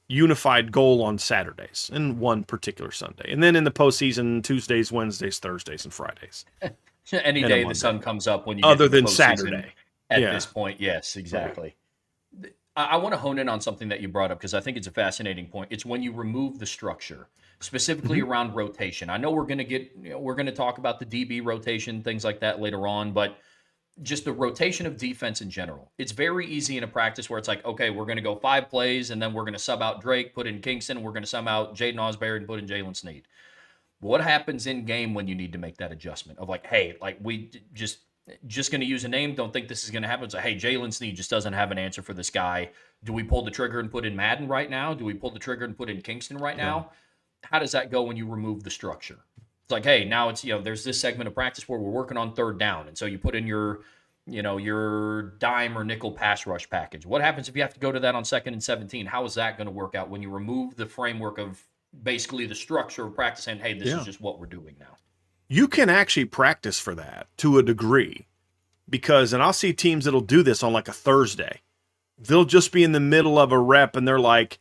unified goal on Saturdays and one particular Sunday. And then in the postseason, Tuesdays, Wednesdays, Thursdays, and Fridays. Any And a day the Monday. sun comes up when you get Other to the than postseason Saturday. at Yeah. this point. Yes, exactly. I want to hone in on something that you brought up because I think it's a fascinating point. It's when you remove the structure, specifically Mhm. around rotation. I know we're going to talk about the DB rotation, things like that later on, but just the rotation of defense in general. It's very easy in a practice where it's like, okay, we're going to go 5 plays and then we're going to sub out Drake, put in Kingston, we're going to sub out Jaden Osbury and put in Jalen Sneed. What happens in game when you need to make that adjustment of like, hey, like we just going to use a name, don't think this is going to happen. So, hey, Jalen Sneed just doesn't have an answer for this guy. Do we pull the trigger and put in Madden right now? Do we pull the trigger and put in Kingston right Yeah. now? How does that go when you remove the structure? It's like, hey, now it's, there's this segment of practice where we're working on third down. And so you put in your dime or nickel pass rush package. What happens if you have to go to that on 2nd and 17? How is that going to work out when you remove the framework of basically the structure of practice and, hey, this is just what we're doing now? You can actually practice for that to a degree because, and I'll see teams that'll do this on like a Thursday. They'll just be in the middle of a rep and they're like,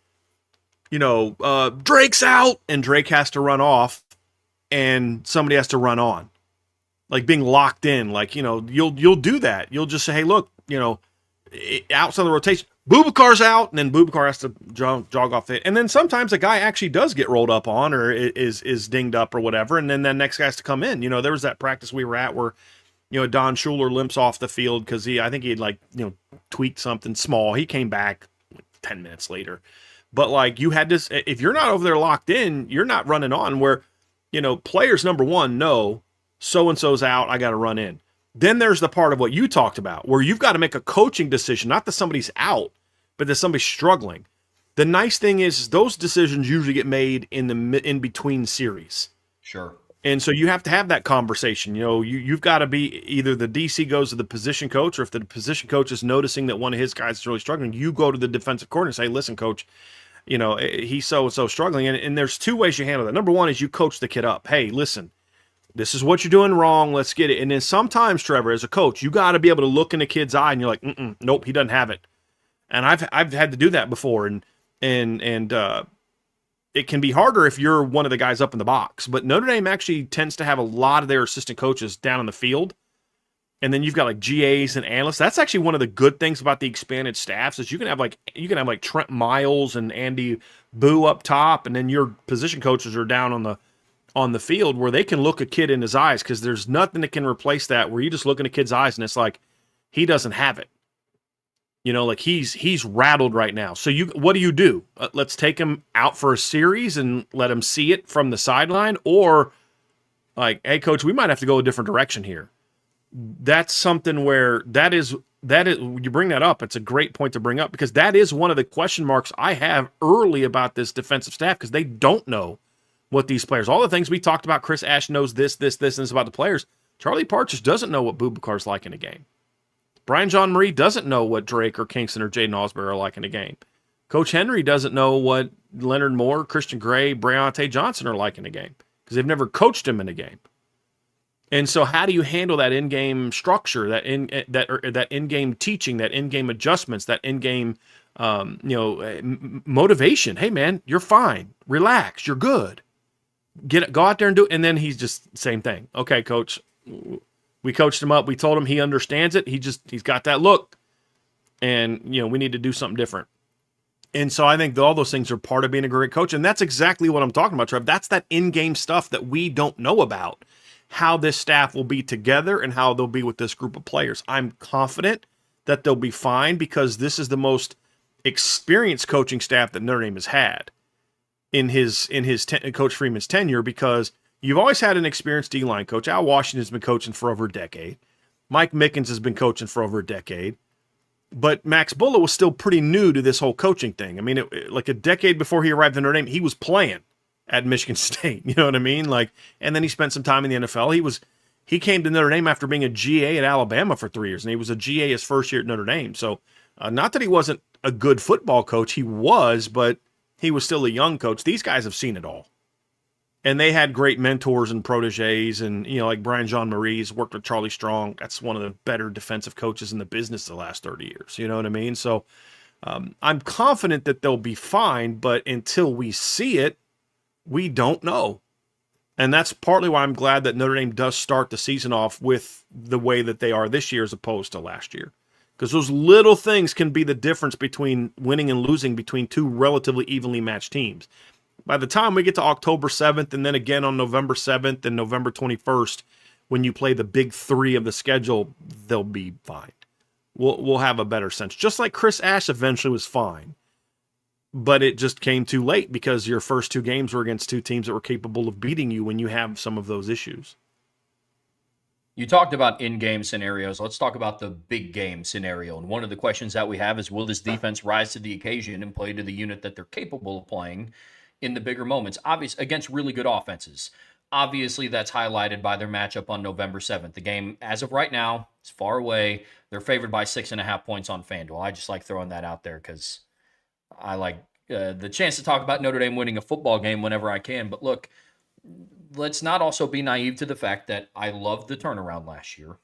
Drake's out, and Drake has to run off and somebody has to run on. Like being locked in, like, you'll do that. You'll just say, hey, look, outside the rotation, Boubacar's out, and then Boubacar has to jog off it. And then sometimes a guy actually does get rolled up on or is dinged up or whatever, and then that next guy has to come in. There was that practice we were at where, Don Schuler limps off the field because I think he had tweaked something small. He came back 10 minutes later. But like you had this, if you're not over there locked in, you're not running on where, players, number one, know so-and-so's out, I got to run in. Then there's the part of what you talked about where you've got to make a coaching decision, not that somebody's out, but that somebody's struggling. The nice thing is those decisions usually get made in between series. Sure. And so you have to have that conversation. You've got to be either the DC goes to the position coach, or if the position coach is noticing that one of his guys is really struggling, you go to the defensive coordinator and say, listen, coach, he's so struggling. And there's 2 ways you handle that. Number one is you coach the kid up. Hey, listen, this is what you're doing wrong. Let's get it. And then sometimes, Trevor, as a coach, you got to be able to look in a kid's eye and you're like, nope, he doesn't have it. And I've had to do that before. And it can be harder if you're one of the guys up in the box. But Notre Dame actually tends to have a lot of their assistant coaches down in the field. And then you've got like GAs and analysts. That's actually one of the good things about the expanded staffs is you can have like Trent Miles and Andy Boo up top, and then your position coaches are down on the field where they can look a kid in his eyes, because there's nothing that can replace that, where you just look in a kid's eyes and it's like he doesn't have it. Like he's rattled right now. So what do? Let's take him out for a series and let him see it from the sideline, or like, hey, coach, we might have to go a different direction here. That's something where that is you bring that up. It's a great point to bring up, because that is one of the question marks I have early about this defensive staff, because they don't know what these players, all the things we talked about. Chris Ash knows this, and this about the players. Charlie Partridge doesn't know what Boubacar's like in a game. Brian John Marie doesn't know what Drake or Kingston or Jaden Osbury are like in a game. Coach Henry doesn't know what Leonard Moore, Christian Gray, Breonte Johnson are like in a game, because they've never coached him in a game. And so how do you handle that in-game structure, that in-game teaching, that in-game adjustments, that in-game motivation? Hey, man, you're fine. Relax. You're good. Go out there and do it. And then he's just same thing. Okay, coach, we coached him up. We told him he understands it. He's got that look. And, we need to do something different. And so I think all those things are part of being a great coach. And that's exactly what I'm talking about, Trev. That's that in-game stuff that we don't know about, how this staff will be together and how they'll be with this group of players. I'm confident that they'll be fine, because this is the most experienced coaching staff that Notre Dame has had in Coach Freeman's tenure, because you've always had an experienced D-line coach. Al Washington's been coaching for over a decade. Mike Mickens has been coaching for over a decade. But Max Bulla was still pretty new to this whole coaching thing. I mean, like a decade before he arrived in Notre Dame, he was playing at Michigan State. You know what I mean? And then he spent some time in the NFL. He came to Notre Dame after being a GA at Alabama for 3 years, and he was a GA his first year at Notre Dame. So not that he wasn't a good football coach, he was, but he was still a young coach. These guys have seen it all. And they had great mentors and proteges, and like Brian Jean Marie's worked with Charlie Strong. That's one of the better defensive coaches in the business the last 30 years. You know what I mean? So I'm confident that they'll be fine, but until we see it, we don't know. And that's partly why I'm glad that Notre Dame does start the season off with the way that they are this year as opposed to last year. Because those little things can be the difference between winning and losing between two relatively evenly matched teams. By the time we get to October 7th and then again on November 7th and November 21st, when you play the big three of the schedule, they'll be fine. We'll have a better sense. Just like Chris Ash eventually was fine. But it just came too late because your first two games were against two teams that were capable of beating you when you have some of those issues. You talked about in-game scenarios. Let's talk about the big game scenario. And one of the questions that we have is, will this defense rise to the occasion and play to the unit that they're capable of playing in the bigger moments? Obviously, against really good offenses. Obviously, that's highlighted by their matchup on November 7th. The game, as of right now, is far away. They're favored by 6.5 points on FanDuel. I just like throwing that out there because I like the chance to talk about Notre Dame winning a football game whenever I can. But look, let's not also be naive to the fact that I loved the turnaround last year,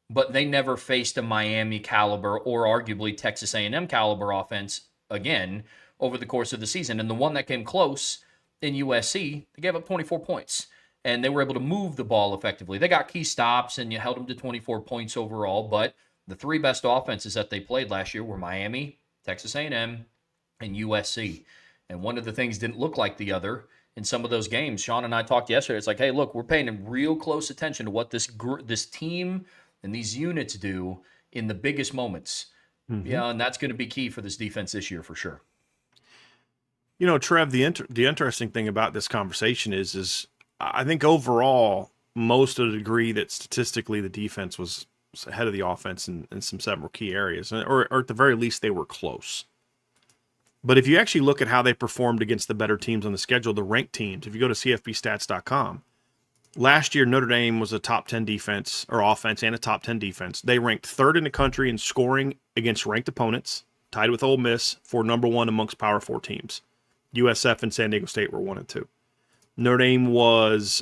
but they never faced a Miami caliber or arguably Texas A&M caliber offense again over the course of the season. And the one that came close in USC, they gave up 24 points. And they were able to move the ball effectively. They got key stops, and you held them to 24 points overall. But the three best offenses that they played last year were Miami, Texas A&M, and USC. And one of the things didn't look like the other in some of those games. Sean and I talked yesterday. It's like, hey, look, we're paying real close attention to what this team and these units do in the biggest moments. Mm-hmm. Yeah, and that's going to be key for this defense this year for sure. You know, Trev, the interesting thing about this conversation is I think overall, most would agree that statistically the defense was ahead of the offense in some several key areas, or at the very least they were close. But if you actually look at how they performed against the better teams on the schedule, the ranked teams, if you go to cfbstats.com, last year Notre Dame was a top 10 defense or offense and a top 10 defense. They ranked third in the country in scoring against ranked opponents, tied with Ole Miss for number one amongst Power 4 teams. USF and San Diego State were 1 and 2. Notre Dame was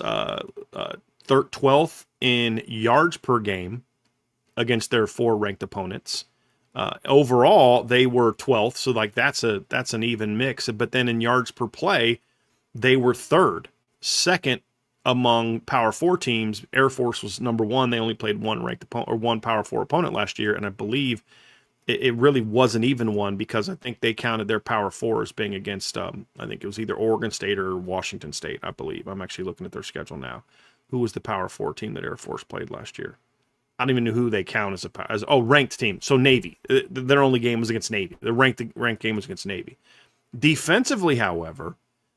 12th in yards per game against their 4 ranked opponents. Overall, they were 12th, so like that's an even mix. But then in yards per play, they were 3rd, 2nd among Power 4 teams. Air Force was number 1. They only played one ranked opponent or one Power 4 opponent last year, and I believe it really was an even one because I think they counted their Power 4 as being against, I think it was either Oregon State or Washington State, I believe. I'm actually looking at their schedule now. Who was the Power 4 team that Air Force played last year? I don't even know who they count as ranked team. So Navy. Their only game was against Navy. The ranked game was against Navy. Defensively, however,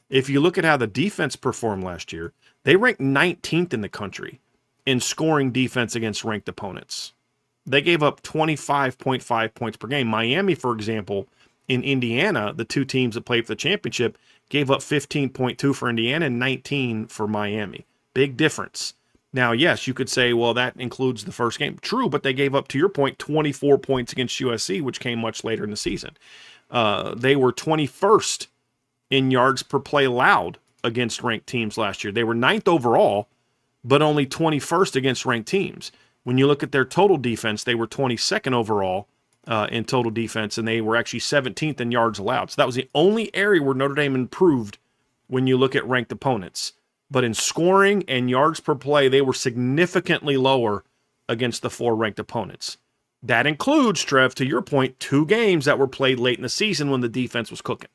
if you look at how the defense performed last year, they ranked 19th in the country in scoring defense against ranked opponents. They gave up 25.5 points per game. Miami, for example, in Indiana, the two teams that played for the championship, gave up 15.2 for Indiana and 19 for Miami. Big difference. Now, yes, you could say, well, that includes the first game. True, but they gave up, to your point, 24 points against USC, which came much later in the season. They were 21st in yards per play allowed against ranked teams last year. They were 9th overall, but only 21st against ranked teams. When you look at their total defense, they were 22nd overall in total defense, and they were actually 17th in yards allowed. So that was the only area where Notre Dame improved when you look at ranked opponents. But in scoring and yards per play, they were significantly lower against the 4 ranked opponents. That includes, Trev, to your point, 2 games that were played late in the season when the defense was cooking.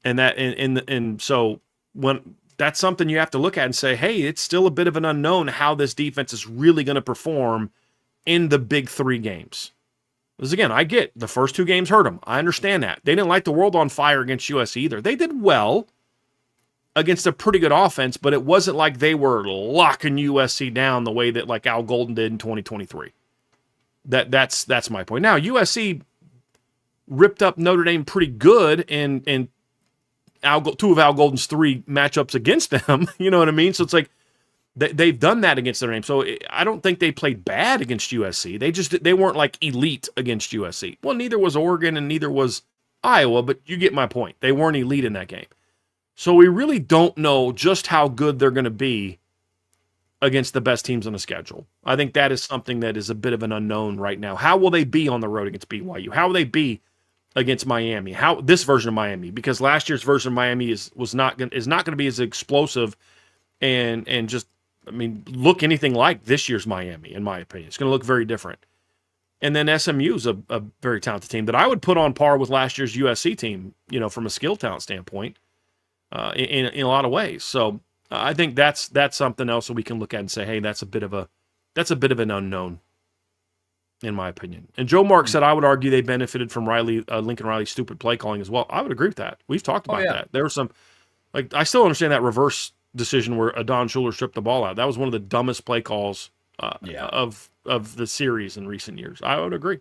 And so when that's something you have to look at and say, hey, it's still a bit of an unknown how this defense is really going to perform in the big 3 games. Because again, I get the first 2 games hurt them. I understand that. They didn't light the world on fire against USC either. They did well against a pretty good offense, but it wasn't like they were locking USC down the way that like Al Golden did in 2023. That's my point. Now, USC ripped up Notre Dame pretty good in 2 of Al Golden's 3 matchups against them. You know what I mean? So it's like they've done that against Notre Dame. So I don't think they played bad against USC. They weren't like elite against USC. Well, neither was Oregon and neither was Iowa, but you get my point. They weren't elite in that game. So we really don't know just how good they're going to be against the best teams on the schedule. I think that is something that is a bit of an unknown right now. How will they be on the road against BYU? How will they be against Miami? How this version of Miami? Because last year's version of Miami is not going to be as explosive and just, I mean, look anything like this year's Miami, in my opinion. It's going to look very different. And then SMU is a very talented team that I would put on par with last year's USC team, from a skill talent standpoint, in a lot of ways. So I think that's something else that we can look at and say, hey, that's a bit of an unknown, in my opinion. And Joe Mark said I would argue they benefited from Lincoln Riley's stupid play calling as well. I would agree with that. We've talked about that. There were some, I still understand that reverse decision where Adon Schuler stripped the ball out. That was one of the dumbest play calls of the series in recent years. I would agree.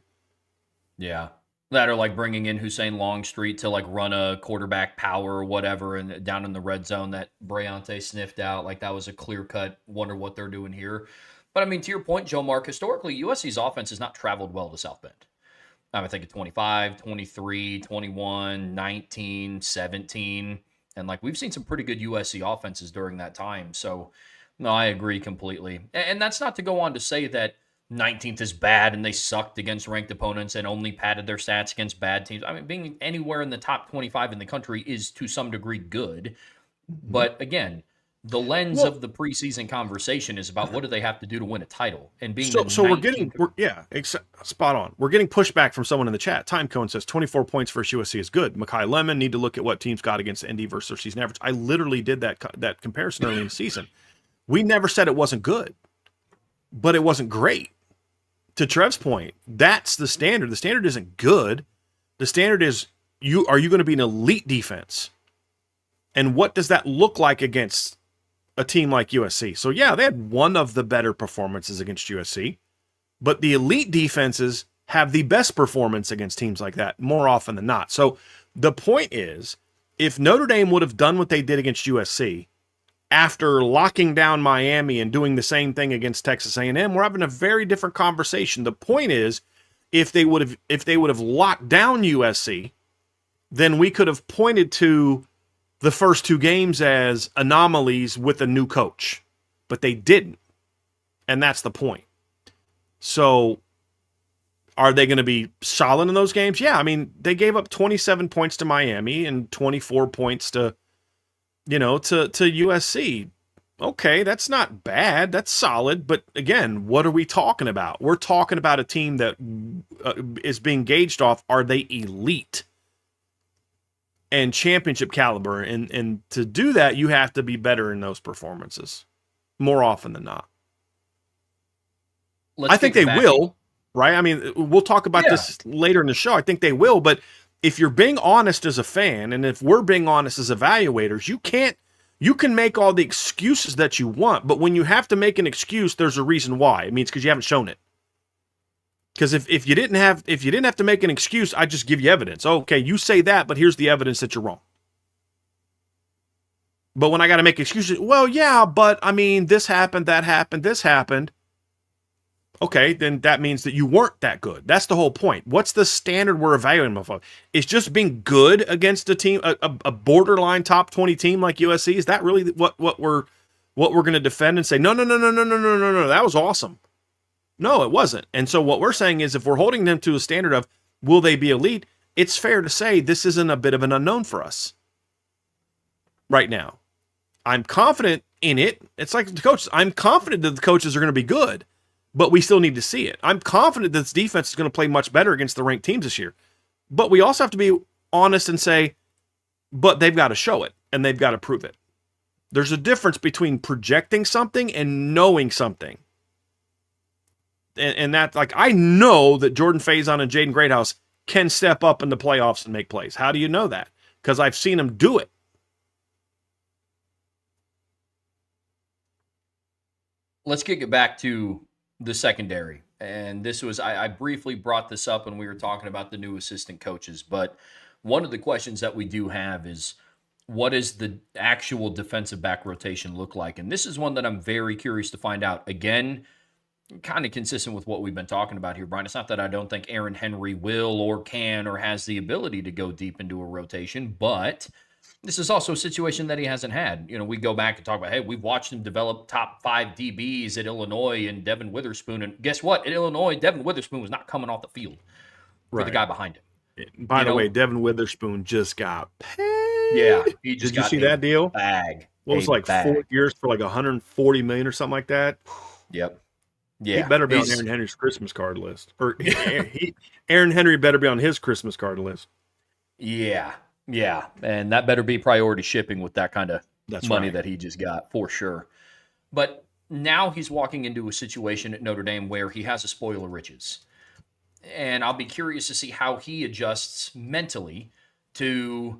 Yeah. That or like bringing in Hussein Longstreet to like run a quarterback power or whatever and down in the red zone that Brayante sniffed out. Like that was a clear cut, wonder what they're doing here. But I mean, to your point, Joe Mark, historically, USC's offense has not traveled well to South Bend. I think of 25, 23, 21, 19, 17. And like we've seen some pretty good USC offenses during that time. So no, I agree completely. And that's not to go on to say that 19th is bad and they sucked against ranked opponents and only padded their stats against bad teams. I mean, being anywhere in the top 25 in the country is to some degree good. But again, the lens of the preseason conversation is about what do they have to do to win a title, and being spot on. We're getting pushback from someone in the chat. Time Cone says 24 points versus USC is good. Makai Lemon need to look at what teams got against ND versus their season average. I literally did that comparison early in the season. We never said it wasn't good, but it wasn't great. To Trev's point, that's the standard. The standard isn't good. The standard is are you going to be an elite defense? And what does that look like against a team like USC? So yeah, they had one of the better performances against USC, but the elite defenses have the best performance against teams like that more often than not. So the point is, if Notre Dame would have done what they did against USC after locking down Miami and doing the same thing against Texas A&M, we're having a very different conversation. The point is, if they would have locked down USC, then we could have pointed to the first two games as anomalies with a new coach, but they didn't. And that's the point. So are they going to be solid in those games? Yeah. I mean, they gave up 27 points to Miami and 24 points to USC. Okay. That's not bad. That's solid. But again, what are we talking about? We're talking about a team that is being gauged off. Are they elite and championship caliber? And to do that, you have to be better in those performances more often than not. I think they will, right? I mean, we'll talk about this later in the show. I think they will, but if you're being honest as a fan, and if we're being honest as evaluators, you can make all the excuses that you want, but when you have to make an excuse, there's a reason why. It means because you haven't shown it. Because if you didn't have to make an excuse, I'd just give you evidence. Okay, you say that, but here's the evidence that you're wrong. But when I got to make excuses, well, yeah, but I mean, this happened, that happened, this happened. Okay, then that means that you weren't that good. That's the whole point. What's the standard we're evaluating them for? It's just being good against a team, a borderline top 20 team like USC. Is that really what we're going to defend and say, no, that was awesome? No, it wasn't. And so what we're saying is if we're holding them to a standard of will they be elite, it's fair to say this isn't a bit of an unknown for us right now. I'm confident in it. It's like the coaches. I'm confident that the coaches are going to be good, but we still need to see it. I'm confident that this defense is going to play much better against the ranked teams this year. But we also have to be honest and say, but they've got to show it and they've got to prove it. There's a difference between projecting something and knowing something. And that, like, I know that Jordan Faison and Jaden Greathouse can step up in the playoffs and make plays. How do you know that? Because I've seen them do it. Let's kick it back to the secondary. And this was, I briefly brought this up when we were talking about the new assistant coaches. But one of the questions that we do have is, what does the actual defensive back rotation look like? And this is one that I'm very curious to find out. Again, kind of consistent with what we've been talking about here, Brian. It's not that I don't think Aaron Henry will or can or has the ability to go deep into a rotation, but This is also a situation that he hasn't had. We go back and talk about, hey, we've watched him develop top 5 DBs at Illinois and Devin Witherspoon. And guess what? At Illinois, Devin Witherspoon was not coming off the field for the Right. guy behind him. By the way, Devin Witherspoon just got Yeah, paid. he just Did you got see a that deal? bag. What was like 4 years for like 140 million or something like that? Yep. He Yeah. better be on Aaron Henry's Christmas card list, or Aaron Henry better be on his Christmas card list. Yeah. Yeah. And that better be priority shipping with that kind of money right. that he just got, for sure. But now he's walking into a situation at Notre Dame where he has a spoil of riches. And I'll be curious to see how he adjusts mentally to,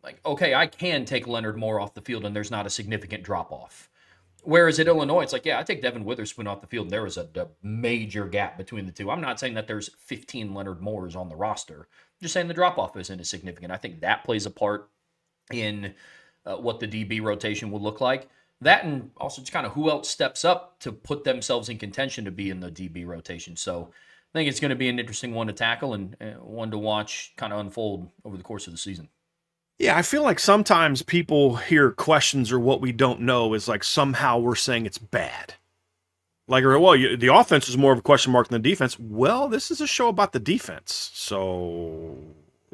like, okay, I can take Leonard Moore off the field and there's not a significant drop off. Whereas at Illinois, it's like, yeah, I take Devin Witherspoon off the field and there was a major gap between the two. I'm not saying that there's 15 Leonard Moores on the roster. I'm just saying the drop off isn't as significant. I think that plays a part in what the DB rotation will look like. That, and also just kind of who else steps up to put themselves in contention to be in the DB rotation. So I think it's going to be an interesting one to tackle and one to watch kind of unfold over the course of the season. Yeah, I feel like sometimes people hear questions or what we don't know is like somehow we're saying it's bad. Like, well, the offense is more of a question mark than the defense. Well, this is a show about the defense. So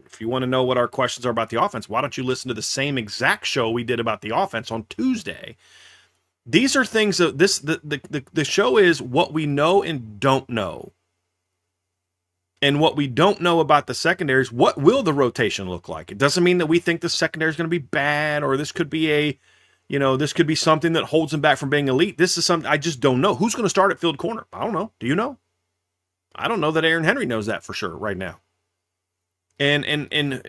if you want to know what our questions are about the offense, why don't you listen to the same exact show we did about the offense on Tuesday? These are things that the show is what we know and don't know. And what we don't know about the secondaries, what will the rotation look like? It doesn't mean that we think the secondary is going to be bad, or this could be this could be something that holds them back from being elite. This is something I just don't know. Who's going to start at field corner? I don't know. Do you know? I don't know that Aaron Henry knows that for sure right now. And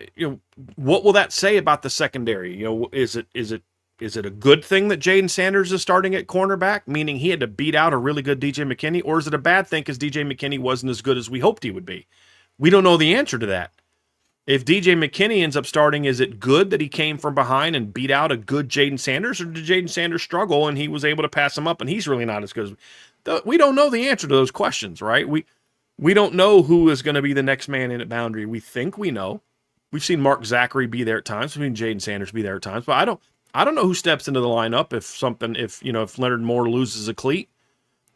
what will that say about the secondary? Is it a good thing that Jaden Sanders is starting at cornerback, meaning he had to beat out a really good DJ McKinney, or is it a bad thing because DJ McKinney wasn't as good as we hoped he would be? We don't know the answer to that. If DJ McKinney ends up starting, is it good that he came from behind and beat out a good Jaden Sanders, or did Jaden Sanders struggle and he was able to pass him up and he's really not as good as we don't know the answer to those questions, right? We don't know who is going to be the next man in at boundary. We think we know. We've seen Mark Zachary be there at times. We've seen Jaden Sanders be there at times, but I don't know who steps into the lineup if Leonard Moore loses a cleat,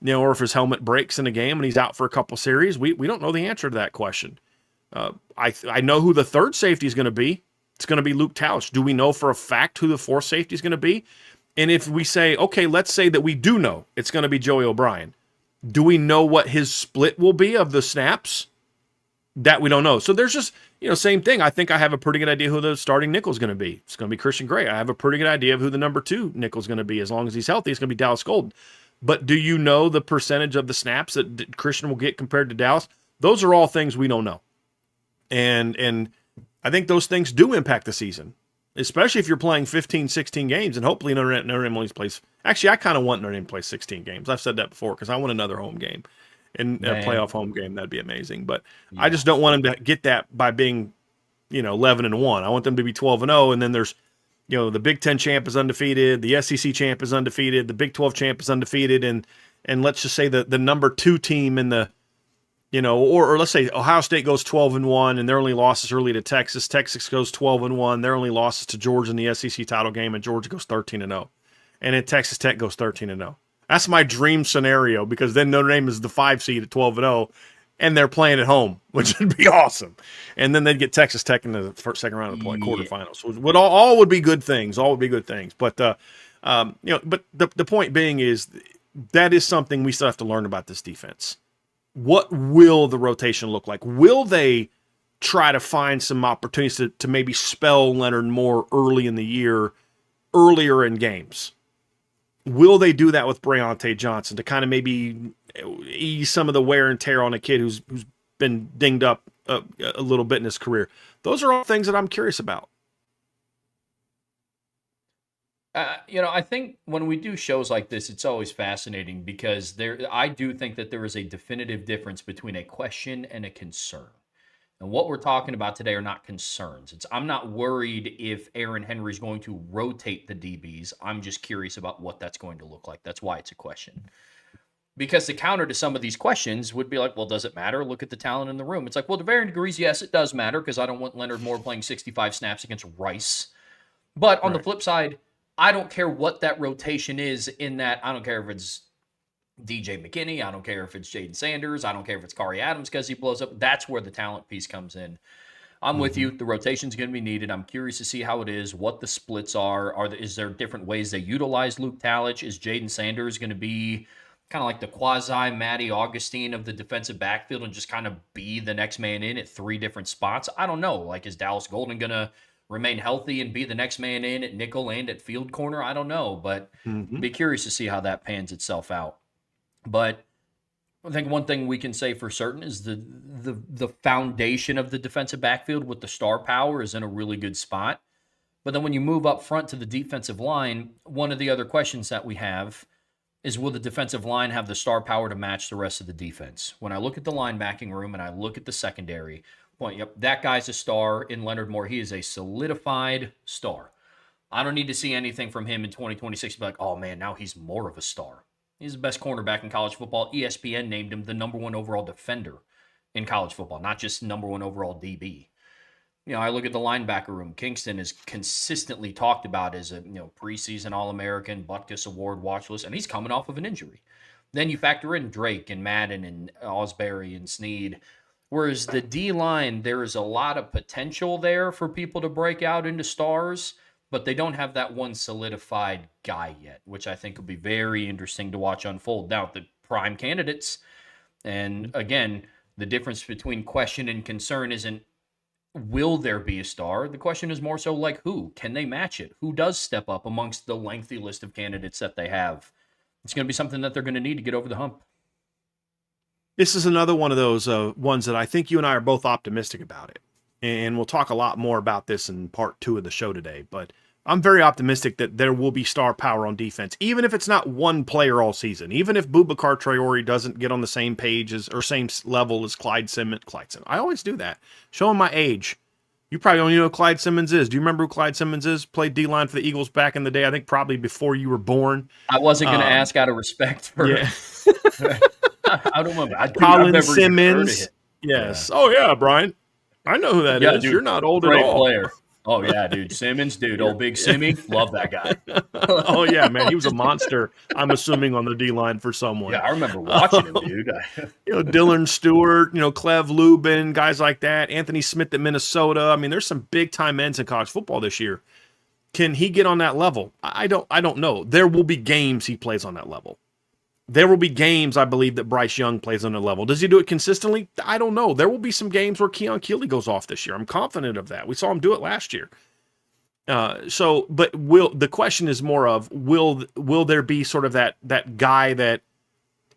or if his helmet breaks in a game and he's out for a couple series. We don't know the answer to that question. I know who the third safety is going to be. It's going to be Luke Tausch. Do we know for a fact who the fourth safety is going to be? And if we say, okay, let's say that we do know it's going to be Joey O'Brien, do we know what his split will be of the snaps? That we don't know. So there's just, same thing. I think I have a pretty good idea who the starting nickel is going to be. It's going to be Christian Gray. I have a pretty good idea of who the number 2 nickel is going to be. As long as he's healthy, it's going to be Dallas Golden. But do you know the percentage of the snaps that Christian will get compared to Dallas? Those are all things we don't know. And I think those things do impact the season, especially if you're playing 15, 16 games, and hopefully Notre Dame only plays. Actually, I kind of want Notre Dame to play 16 games. I've said that before because I want another home game. And a playoff home game, that'd be amazing. But yeah. I just don't want them to get that by being, 11-1. I want them to be 12-0, and then there's, the Big Ten champ is undefeated, the SEC champ is undefeated, the Big 12 champ is undefeated, and let's just say the number 2 team in the, or let's say Ohio State goes 12-1, and their only losses early to Texas. Texas goes 12-1, their only losses to Georgia in the SEC title game, and Georgia goes 13-0, and then Texas Tech goes 13-0. That's my dream scenario, because then Notre Dame is the 5 seed at 12-0, and they're playing at home, which would be awesome. And then they'd get Texas Tech in the second round of the quarterfinals. All would be good things. All would be good things. But but the point being is that is something we still have to learn about this defense. What will the rotation look like? Will they try to find some opportunities to maybe spell Leonard Moore early in the year, earlier in games? Will they do that with Breontae Johnson to kind of maybe ease some of the wear and tear on a kid who's been dinged up a little bit in his career? Those are all things that I'm curious about. I think when we do shows like this, it's always fascinating because I do think that there is a definitive difference between a question and a concern. And what we're talking about today are not concerns. I'm not worried if Aaron Henry is going to rotate the DBs. I'm just curious about what that's going to look like. That's why it's a question. Because the counter to some of these questions would be like, well, does it matter? Look at the talent in the room. It's like, well, to varying degrees, yes, it does matter, because I don't want Leonard Moore playing 65 snaps against Rice. But on the Right. flip side, I don't care what that rotation is in that. I don't care if it's DJ McKinney. I don't care if it's Jaden Sanders. I don't care if it's Kari Adams because he blows up. That's where the talent piece comes in. I'm with Mm-hmm. you. The rotation's going to be needed. I'm curious to see how it is, what the splits are. Is there different ways they utilize Luke Talich? Is Jaden Sanders going to be kind of like the quasi Matty Augustine of the defensive backfield and just kind of be the next man in at three different spots? I don't know. Like, is Dallas Golden going to remain healthy and be the next man in at nickel and at field corner? I don't know, but Mm-hmm. be curious to see how that pans itself out. But I think one thing we can say for certain is the foundation of the defensive backfield with the star power is in a really good spot. But then when you move up front to the defensive line, one of the other questions that we have is, will the defensive line have the star power to match the rest of the defense? When I look at the linebacking room and I look at the secondary, point, yep, that guy's a star in Leonard Moore. He is a solidified star. I don't need to see anything from him in 2026 to be like, oh man, now he's more of a star. He's the best cornerback in college football. ESPN named him the number one overall defender in college football, not just number one overall DB. I look at the linebacker room. Kingston is consistently talked about as a preseason All-American, Butkus Award watch list, and he's coming off of an injury. Then you factor in Drake and Madden and Osbury and Snead. Whereas the D-line, there is a lot of potential there for people to break out into stars, but they don't have that one solidified guy yet, which I think will be very interesting to watch unfold. Now, the prime candidates, and again, the difference between question and concern isn't will there be a star? The question is more so like who? Can they match it? Who does step up amongst the lengthy list of candidates that they have? It's going to be something that they're going to need to get over the hump. This is another one of those ones that I think you and I are both optimistic about it. And we'll talk a lot more about this in part 2 of the show today. But I'm very optimistic that there will be star power on defense, even if it's not one player all season. Even if Boubacar Traore doesn't get on the same page as, or same level as Clyde Simmons. I always do that. Showing my age. You probably don't even know who Clyde Simmons is. Do you remember who Clyde Simmons is? Played D-line for the Eagles back in the day. I think probably before you were born. I wasn't going to ask out of respect for Yeah. I don't remember. Colin Simmons. Yes. Yeah. Oh, yeah, Brian. I know who that is. Dude, you're not old at all. Player. Oh, yeah, dude. Simmons, dude. Old Big Simmy. Love that guy. Oh, yeah, man. He was a monster, I'm assuming, on the D-line for someone. Yeah, I remember watching him, dude. Dylan Stewart, Clev Lubin, guys like that. Anthony Smith at Minnesota. I mean, there's some big-time ends in college football this year. Can he get on that level? I don't know. There will be games he plays on that level. There will be games, I believe, that Bryce Young plays on a level. Does he do it consistently? I don't know. There will be some games where Keon Keeley goes off this year. I'm confident of that. We saw him do it last year. But the question is more of, will there be sort of that guy that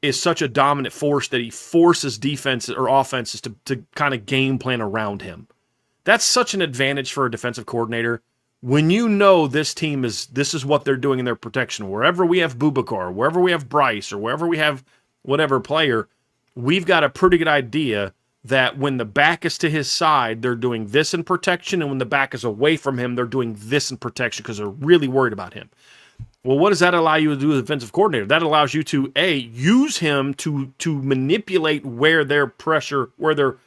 is such a dominant force that he forces defenses or offenses to kind of game plan around him? That's such an advantage for a defensive coordinator. When you know this is what they're doing in their protection, wherever we have Boubacar, wherever we have Bryce, or wherever we have whatever player, we've got a pretty good idea that when the back is to his side, they're doing this in protection, and when the back is away from him, they're doing this in protection because they're really worried about him. Well, what does that allow you to do as a defensive coordinator? That allows you to, use him to manipulate where their pressure, where their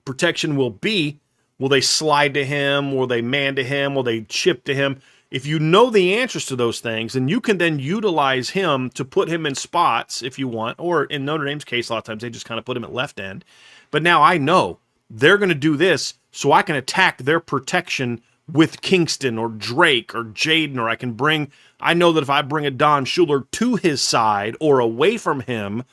protection will be. Will they slide to him? Will they man to him? Will they chip to him? If you know the answers to those things, then you can then utilize him to put him in spots if you want, or in Notre Dame's case, a lot of times they just kind of put him at left end. But now I know they're going to do this, so I can attack their protection with Kingston or Drake or Jaden, or I know that if I bring a Don Schuler to his side or away from him,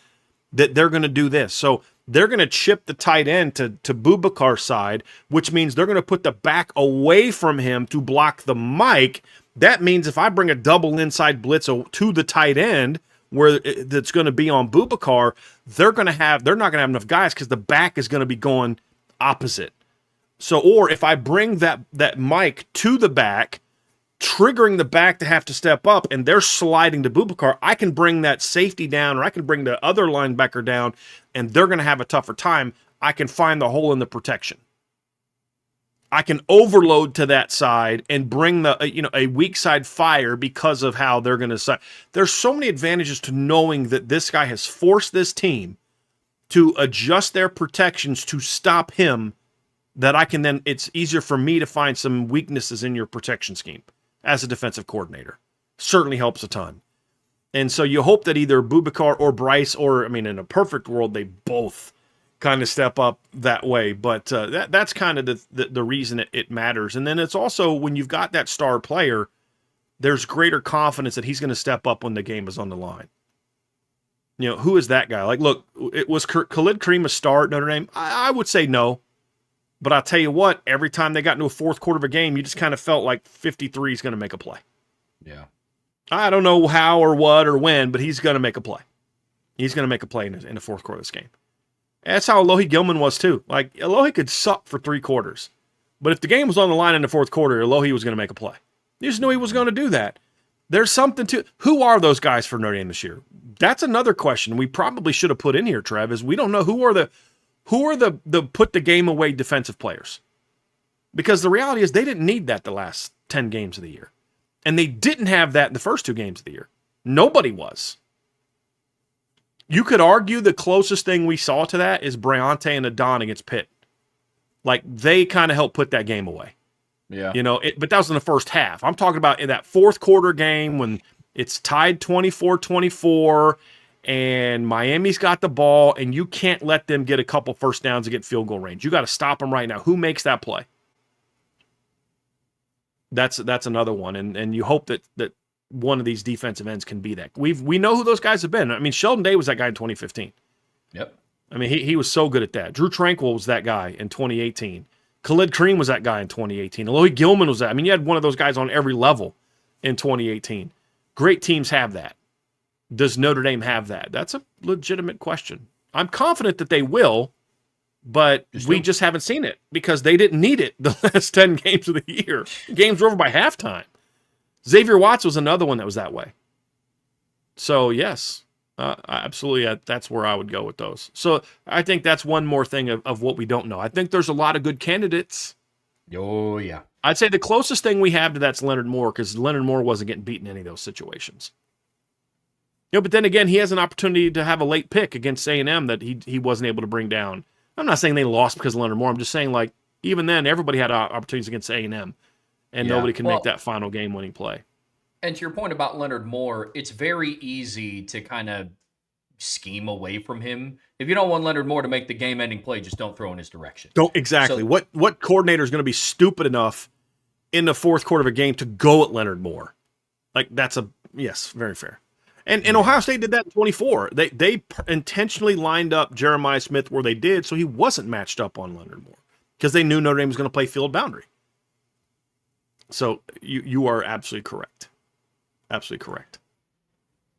that they're going to do this. So they're going to chip the tight end to Boubacar's side, which means they're going to put the back away from him to block the mic. That means if I bring a double inside blitz to the tight end, where that's going to be on Boubacar, they're not going to have enough guys because the back is going to be going opposite. So, or if I bring that mic to the back, triggering the back to have to step up, and they're sliding to Boubacar, I can bring that safety down, or I can bring the other linebacker down, and they're going to have a tougher time. I can find the hole in the protection. I can overload to that side and bring a weak side fire because of how they're going to side. There's so many advantages to knowing that this guy has forced this team to adjust their protections to stop him that I can then, it's easier for me to find some weaknesses in your protection scheme as a defensive coordinator. Certainly helps a ton. And so you hope that either Bubakar or Bryce, or, I mean, in a perfect world, they both kind of step up that way. But that's kind of the reason it matters. And then it's also when you've got that star player, there's greater confidence that he's going to step up when the game is on the line. You know, who is that guy? Like, look, it was Khalid Kareem a star at Notre Dame? I would say no. But I'll tell you what, every time they got into a fourth quarter of a game, you just kind of felt like 53 is going to make a play. Yeah. I don't know how or what or when, but he's going to make a play. He's going to make a play in the fourth quarter of this game. And that's how Alohi Gilman was too. Like, Alohi could suck for 3 quarters. But if the game was on the line in the fourth quarter, Alohi was going to make a play. You just knew he was going to do that. There's something to, who are those guys for Notre Dame this year? That's another question we probably should have put in here, Trev, is we don't know who are the put the game away defensive players. Because the reality is they didn't need that the last 10 games of the year. And they didn't have that in the first 2 games of the year. Nobody was. You could argue the closest thing we saw to that is Briante and Adon against Pitt. Like, they kind of helped put that game away. Yeah. You know, but that was in the first half. I'm talking about in that fourth quarter game when it's tied 24-24 and Miami's got the ball and you can't let them get a couple first downs to get field goal range. You got to stop them right now. Who makes that play? That's another one. And you hope that one of these defensive ends can be that. We know who those guys have been. I mean, Sheldon Day was that guy in 2015. Yep. I mean, he was so good at that. Drew Tranquil was that guy in 2018. Khalid Kareem was that guy in 2018. Alohi Gilman was that. I mean, you had one of those guys on every level in 2018. Great teams have that. Does Notre Dame have that? That's a legitimate question. I'm confident that they will, but we just haven't seen it because they didn't need it the last 10 games of the year. Games were over by halftime. Xavier Watts was another one that was that way. So, yes, absolutely, that's where I would go with those. So I think that's one more thing of what we don't know. I think there's a lot of good candidates. Oh, yeah. I'd say the closest thing we have to that's Leonard Moore, because Leonard Moore wasn't getting beaten in any of those situations. You know, but then again, he has an opportunity to have a late pick against A&M that he wasn't able to bring down. I'm not saying they lost because of Leonard Moore. I'm just saying, like, even then, everybody had opportunities against A&M, and nobody can make that final game-winning play. And to your point about Leonard Moore, it's very easy to kind of scheme away from him. If you don't want Leonard Moore to make the game-ending play, just don't throw in his direction. Don't exactly. So, what coordinator is going to be stupid enough in the fourth quarter of a game to go at Leonard Moore? Like, that's yes, very fair. And Ohio State did that in 24. They intentionally lined up Jeremiah Smith where they did, so he wasn't matched up on Leonard Moore because they knew Notre Dame was going to play field boundary. So you are absolutely correct. Absolutely correct.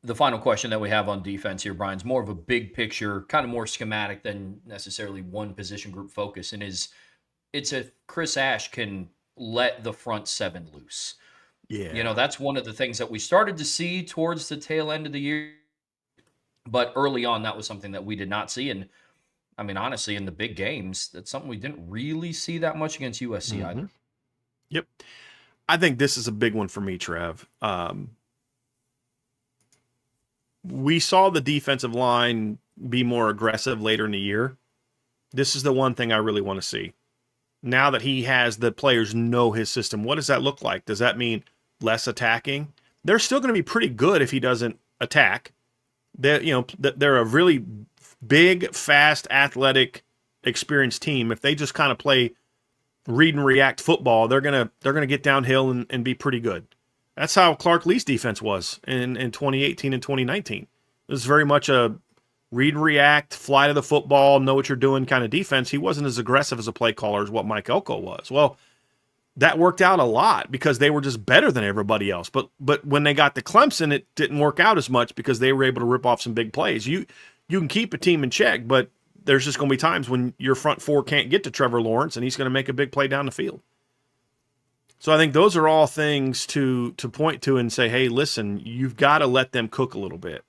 The final question that we have on defense here, Brian, is more of a big picture, kind of more schematic than necessarily one position group focus, and it's if Chris Ash can let the front 7 loose. Yeah. You know, that's one of the things that we started to see towards the tail end of the year. But early on, that was something that we did not see. And I mean, honestly, in the big games, that's something we didn't really see that much against USC either. Yep. I think this is a big one for me, Trev. We saw the defensive line be more aggressive later in the year. This is the one thing I really want to see. Now that he has the players know his system, what does that look like? Does that mean less attacking? They're still going to be pretty good if he doesn't attack. They're a really big, fast, athletic, experienced team. If they just kind of play read and react football, they're gonna get downhill and be pretty good. That's how Clark Lee's defense was in 2018 and 2019. It was very much a read and react, fly to the football, know what you're doing kind of defense. He wasn't as aggressive as a play caller as what Mike Elko was. Well, that worked out a lot because they were just better than everybody else. But when they got to Clemson, it didn't work out as much because they were able to rip off some big plays. You can keep a team in check, but there's just going to be times when your front 4 can't get to Trevor Lawrence and he's going to make a big play down the field. So I think those are all things to point to and say, hey, listen, you've got to let them cook a little bit.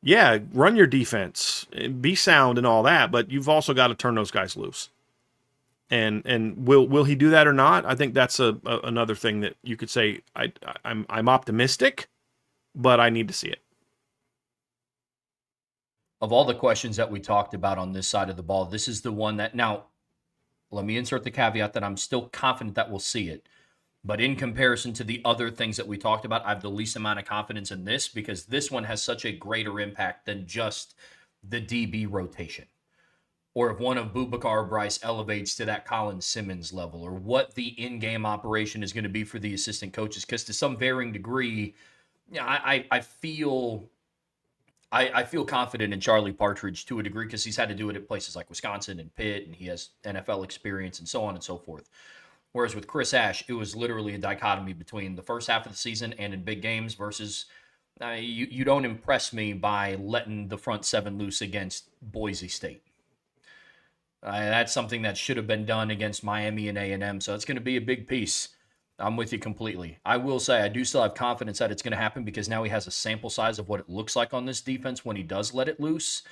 Yeah, run your defense, be sound and all that, but you've also got to turn those guys loose. And will he do that or not? I think that's another thing that you could say. I'm optimistic, but I need to see it. Of all the questions that we talked about on this side of the ball, this is the one that now Let me insert the caveat that I'm still confident that we'll see it. But in comparison to the other things that we talked about, I have the least amount of confidence in this because this one has such a greater impact than just the DB rotation. Or if one of Bubakar or Bryce elevates to that Colin Simmons level, or what the in-game operation is going to be for the assistant coaches. Because to some varying degree, I feel confident in Charlie Partridge to a degree because he's had to do it at places like Wisconsin and Pitt, and he has NFL experience and so on and so forth. Whereas with Chris Ash, it was literally a dichotomy between the first half of the season and in big games versus you don't impress me by letting the front seven loose against Boise State. That's something that should have been done against Miami and A&M, so it's going to be a big piece. I'm with you completely. I will say I do still have confidence that it's going to happen because now he has a sample size of what it looks like on this defense when he does let it loose,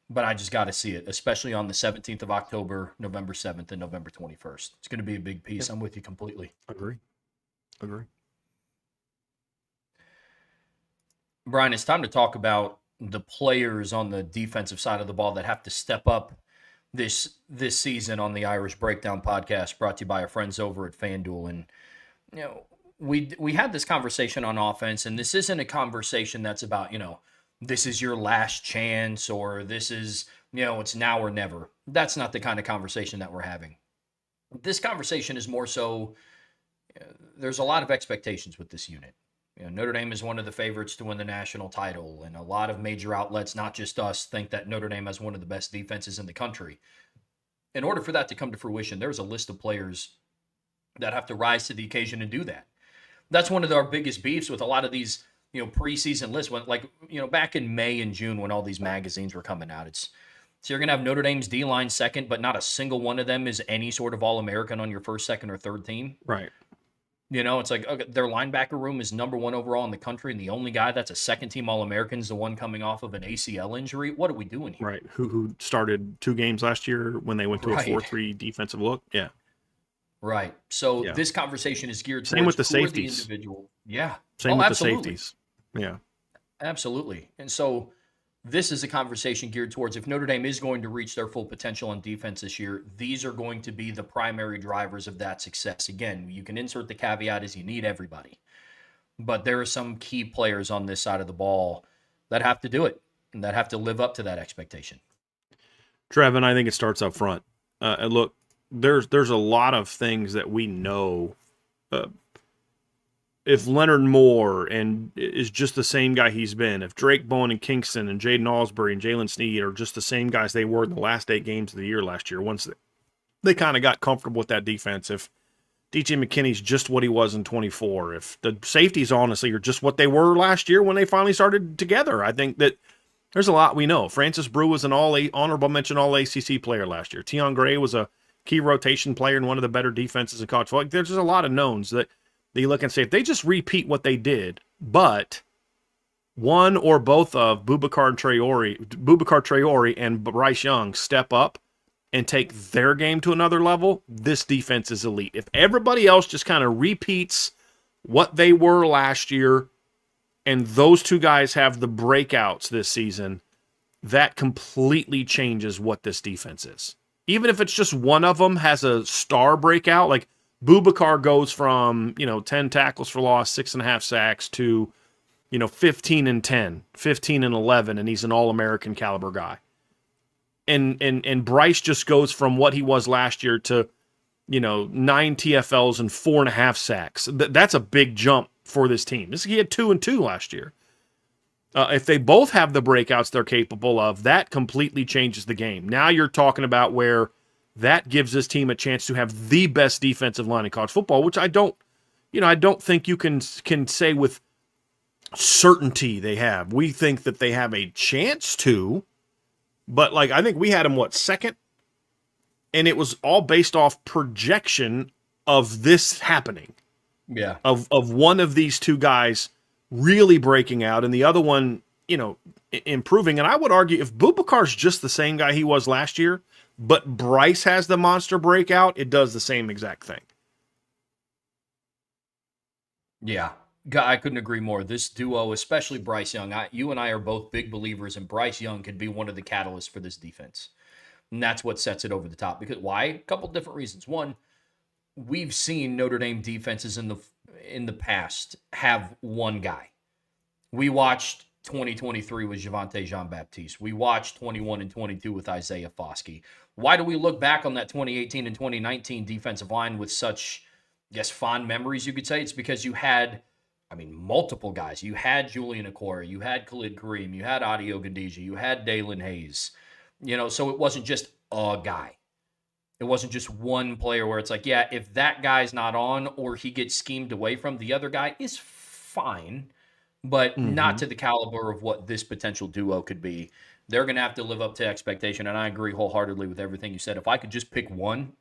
but I just got to see it, especially on the 17th of October, November 7th, and November 21st. It's going to be a big piece. I'm with you completely. Agree. Brian, it's time to talk about the players on the defensive side of the ball that have to step up this season on the Irish Breakdown podcast, brought to you by our friends over at FanDuel. And we had this conversation on offense, and this isn't a conversation that's about this is your last chance or this is it's now or never. That's not the kind of conversation that we're having. This conversation is more so there's a lot of expectations with this unit. Notre Dame is one of the favorites to win the national title, and a lot of major outlets, not just us, think that Notre Dame has one of the best defenses in the country. In order for that to come to fruition, there's a list of players that have to rise to the occasion and do that. That's one of our biggest beefs with a lot of these, preseason lists. When, back in May and June when all these magazines were coming out, so you're going to have Notre Dame's D-line second, but not a single one of them is any sort of All-American on your first, second, or third team. Right. It's like, okay, their linebacker room is number one overall in the country, and the only guy that's a second-team All-American is the one coming off of an ACL injury. What are we doing here? Right. Who started 2 games last year when they went to a 4-3 defensive look? Yeah. Right. So this conversation is geared towards same with the safeties. Individual. Yeah. Same with absolutely. The safeties. Yeah. Absolutely. And so this is a conversation geared towards if Notre Dame is going to reach their full potential on defense this year, these are going to be the primary drivers of that success. Again, you can insert the caveat as you need everybody, but there are some key players on this side of the ball that have to do it and that have to live up to that expectation. Trevin, I think it starts up front. Look, there's a lot of things that we know. If Leonard Moore and is just the same guy he's been, if Drake Bowen and Kingston and Jaden Alsbury and Jalen Sneed are just the same guys they were in the last 8 games of the year last year, once they kind of got comfortable with that defense, if DJ McKinney's just what he was in 24, if the safeties honestly are just what they were last year when they finally started together, I think that there's a lot we know. Francis Brew was an honorable mention All-ACC player last year. Tion Gray was a key rotation player in one of the better defenses in college football. There's just a lot of knowns that you look and say, if they just repeat what they did, but one or both of Bubakar Traore and Bryce Young step up and take their game to another level, this defense is elite. If everybody else just kind of repeats what they were last year and those 2 guys have the breakouts this season, that completely changes what this defense is. Even if it's just one of them has a star breakout, like Bubakar goes from, 10 tackles for loss, 6.5 sacks to, 15 and 10, 15 and 11, and he's an All-American caliber guy. And Bryce just goes from what he was last year to, 9 TFLs and 4.5 sacks. That's a big jump for this team. He had 2 and 2 last year. If they both have the breakouts they're capable of, that completely changes the game. Now you're talking about where that gives this team a chance to have the best defensive line in college football, which I don't think you can say with certainty they have. We think that they have a chance to, but I think we had them, second? And it was all based off projection of this happening. Yeah. Of one of these 2 guys really breaking out and the other one, improving. And I would argue if Bubakar's just the same guy he was last year, but Bryce has the monster breakout, it does the same exact thing. Yeah, I couldn't agree more. This duo, especially Bryce Young, you and I are both big believers in Bryce Young could be one of the catalysts for this defense. And that's what sets it over the top. Because why? A couple different reasons. One, we've seen Notre Dame defenses in the past have one guy. We watched 2023 with Javonte Jean-Baptiste. We watched 21 and 22 with Isaiah Foskey. Why do we look back on that 2018 and 2019 defensive line with such, I guess, fond memories, you could say? It's because you had, multiple guys. You had Julian Okwara, you had Khalid Kareem, you had Adio Gandija, you had Dalen Hayes. So it wasn't just a guy. It wasn't just one player where it's like, yeah, if that guy's not on or he gets schemed away from, the other guy is fine, but not to the caliber of what this potential duo could be. They're going to have to live up to expectation, and I agree wholeheartedly with everything you said. If I could just pick one,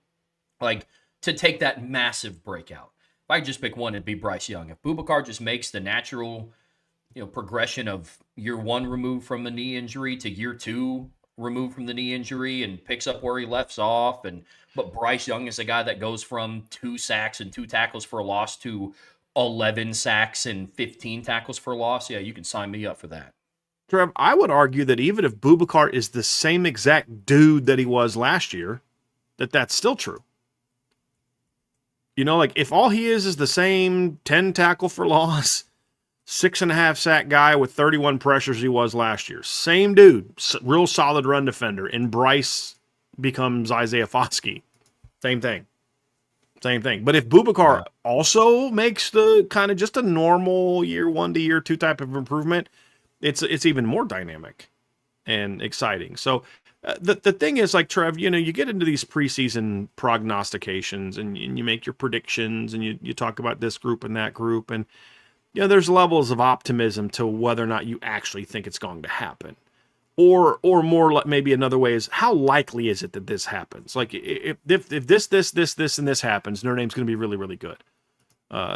to take that massive breakout, if I could just pick one, it'd be Bryce Young. If Boubacar just makes the natural, progression of year one removed from a knee injury to year two removed from the knee injury and picks up where he left off, but Bryce Young is a guy that goes from 2 sacks and 2 tackles for a loss to 11 sacks and 15 tackles for a loss, yeah, you can sign me up for that. Trev, I would argue that even if Boubacar is the same exact dude that he was last year, that's still true. If all he is the same 10 tackle for loss, 6.5 sack guy with 31 pressures he was last year. Same dude, real solid run defender. And Bryce becomes Isaiah Foskey. Same thing. But if Boubacar also makes the kind of just a normal year 1 to year 2 type of improvement, it's even more dynamic and exciting. So the thing is, Trev, you get into these preseason prognostications and you make your predictions and you talk about this group and that group, and there's levels of optimism to whether or not you actually think it's going to happen. Or more, maybe another way is, how likely is it that this happens? If this, and this happens, Notre Dame's going to be really, really good.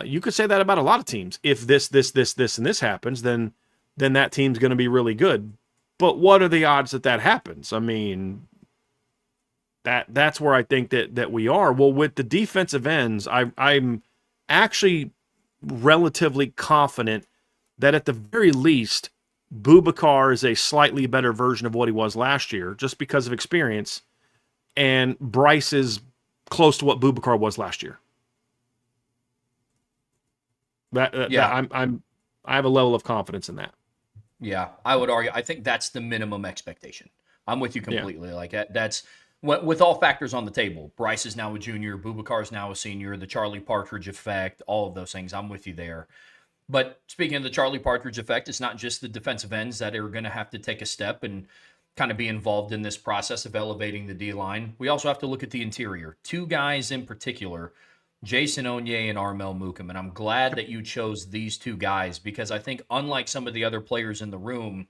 You could say that about a lot of teams. If this, and this happens, then that team's going to be really good. But what are the odds that happens? That's where I think that we are. Well, with the defensive ends, I'm actually relatively confident that at the very least, Boubacar is a slightly better version of what he was last year, just because of experience, and Bryce is close to what Boubacar was last year. I have a level of confidence in that. Yeah, I would argue. I think that's the minimum expectation. I'm with you completely. Yeah. That's with all factors on the table. Bryce is now a junior. Boubacar is now a senior. The Charlie Partridge effect, all of those things. I'm with you there. But speaking of the Charlie Partridge effect, it's not just the defensive ends that are going to have to take a step and kind of be involved in this process of elevating the D-line. We also have to look at the interior. 2 guys in particular, Jason Onye and Armel Mukam. And I'm glad that you chose these 2 guys, because I think unlike some of the other players in the room,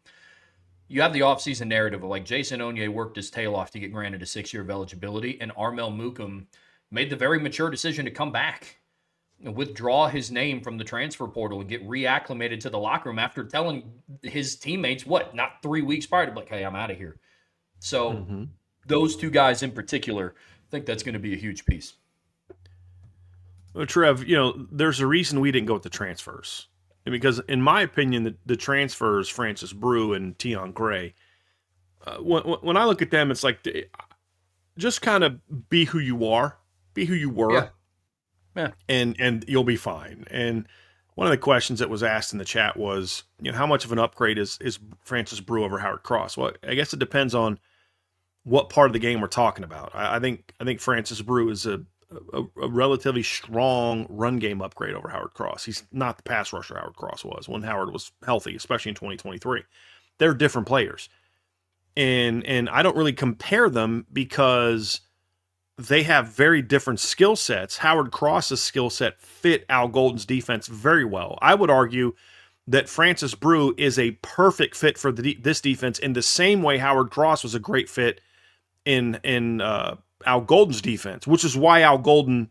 you have the offseason narrative of Jason Onye worked his tail off to get granted a 6-year of eligibility, and Armel Mukam made the very mature decision to come back and withdraw his name from the transfer portal and get reacclimated to the locker room after telling his teammates, not 3 weeks prior, to be like, hey, I'm out of here. So those 2 guys in particular, I think that's going to be a huge piece. Well, Trev, there's a reason we didn't go with the transfers. Because in my opinion, the transfers, Francis Brew and Tion Gray, when I look at them, it's just kind of be who you are, be who you were, and you'll be fine. And one of the questions that was asked in the chat was, how much of an upgrade is Francis Brew over Howard Cross? Well, I guess it depends on what part of the game we're talking about. I think Francis Brew is a relatively strong run game upgrade over Howard Cross. He's not the pass rusher Howard Cross was when Howard was healthy, especially in 2023. They're different players. And I don't really compare them because they have very different skill sets. Howard Cross's skill set fit Al Golden's defense very well. I would argue that Francis Brew is a perfect fit for this defense in the same way Howard Cross was a great fit in Al Golden's defense, which is why Al Golden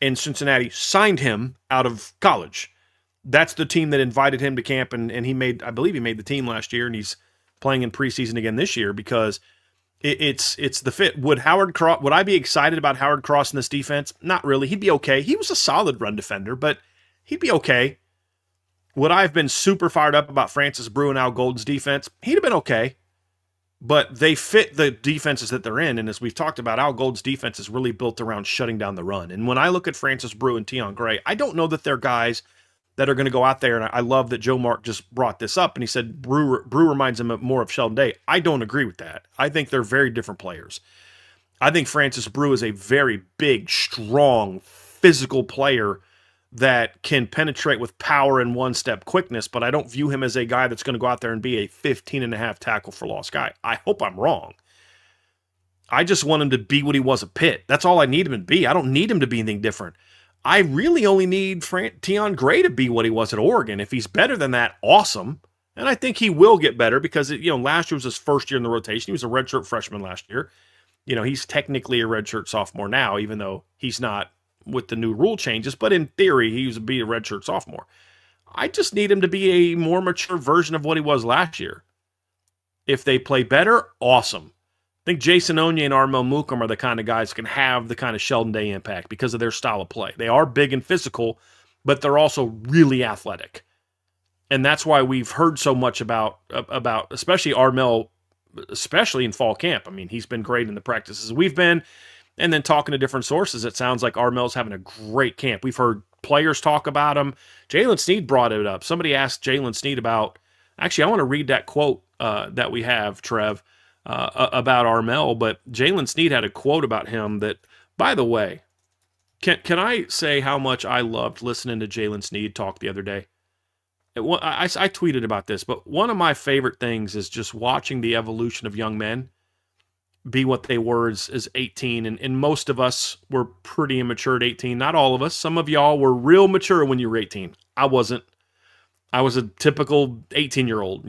and Cincinnati signed him out of college. That's the team that invited him to camp, and I believe he made the team last year, and he's playing in preseason again this year because it's the fit. Would I be excited about Howard Cross in this defense? Not really. He'd be okay. He was a solid run defender, but he'd be okay. Would I have been super fired up about Francis Brew and Al Golden's defense? He'd have been okay. but they fit the defenses that they're in. And as we've talked about, Al Gold's defense is really built around shutting down the run. And when I look at Francis Brew and Tion Gray, I don't know that they're guys that are going to go out there. And I love that Joe Mark just brought this up and he said Brew reminds him more of Sheldon Day. I don't agree with that. I think they're very different players. I think Francis Brew is a very big, strong, physical player that can penetrate with power and one-step quickness, but I don't view him as a guy that's going to go out there and be a 15.5 tackle for loss guy. I hope I'm wrong. I just want him to be what he was at Pitt. That's all I need him to be. I don't need him to be anything different. I really only need Tion Gray to be what he was at Oregon. If he's better than that, awesome. And I think he will get better because, last year was his first year in the rotation. He was a redshirt freshman last year. He's technically a redshirt sophomore now, even though he's not with the new rule changes, but in theory, he used to be a redshirt sophomore. I just need him to be a more mature version of what he was last year. If they play better, awesome. I think Jason Onye and Armel Mukam are the kind of guys that can have the kind of Sheldon Day impact because of their style of play. They are big and physical, but they're also really athletic. And that's why we've heard so much about especially Armel, especially in fall camp. I mean, he's been great in the practices we've been. And then talking to different sources, it sounds like Armel's having a great camp. We've heard players talk about him. Jalen Sneed brought it up. Somebody asked Jalen Sneed about, actually, I want to read that quote that we have, Trev, about Armel, but Jalen Sneed had a quote about him that, by the way, can I say how much I loved listening to Jalen Sneed talk the other day? I tweeted about this, but one of my favorite things is just watching the evolution of young men be what they were as 18. And most of us were pretty immature at 18. Not all of us. Some of y'all were real mature when you were 18. I wasn't. I was a typical 18-year-old.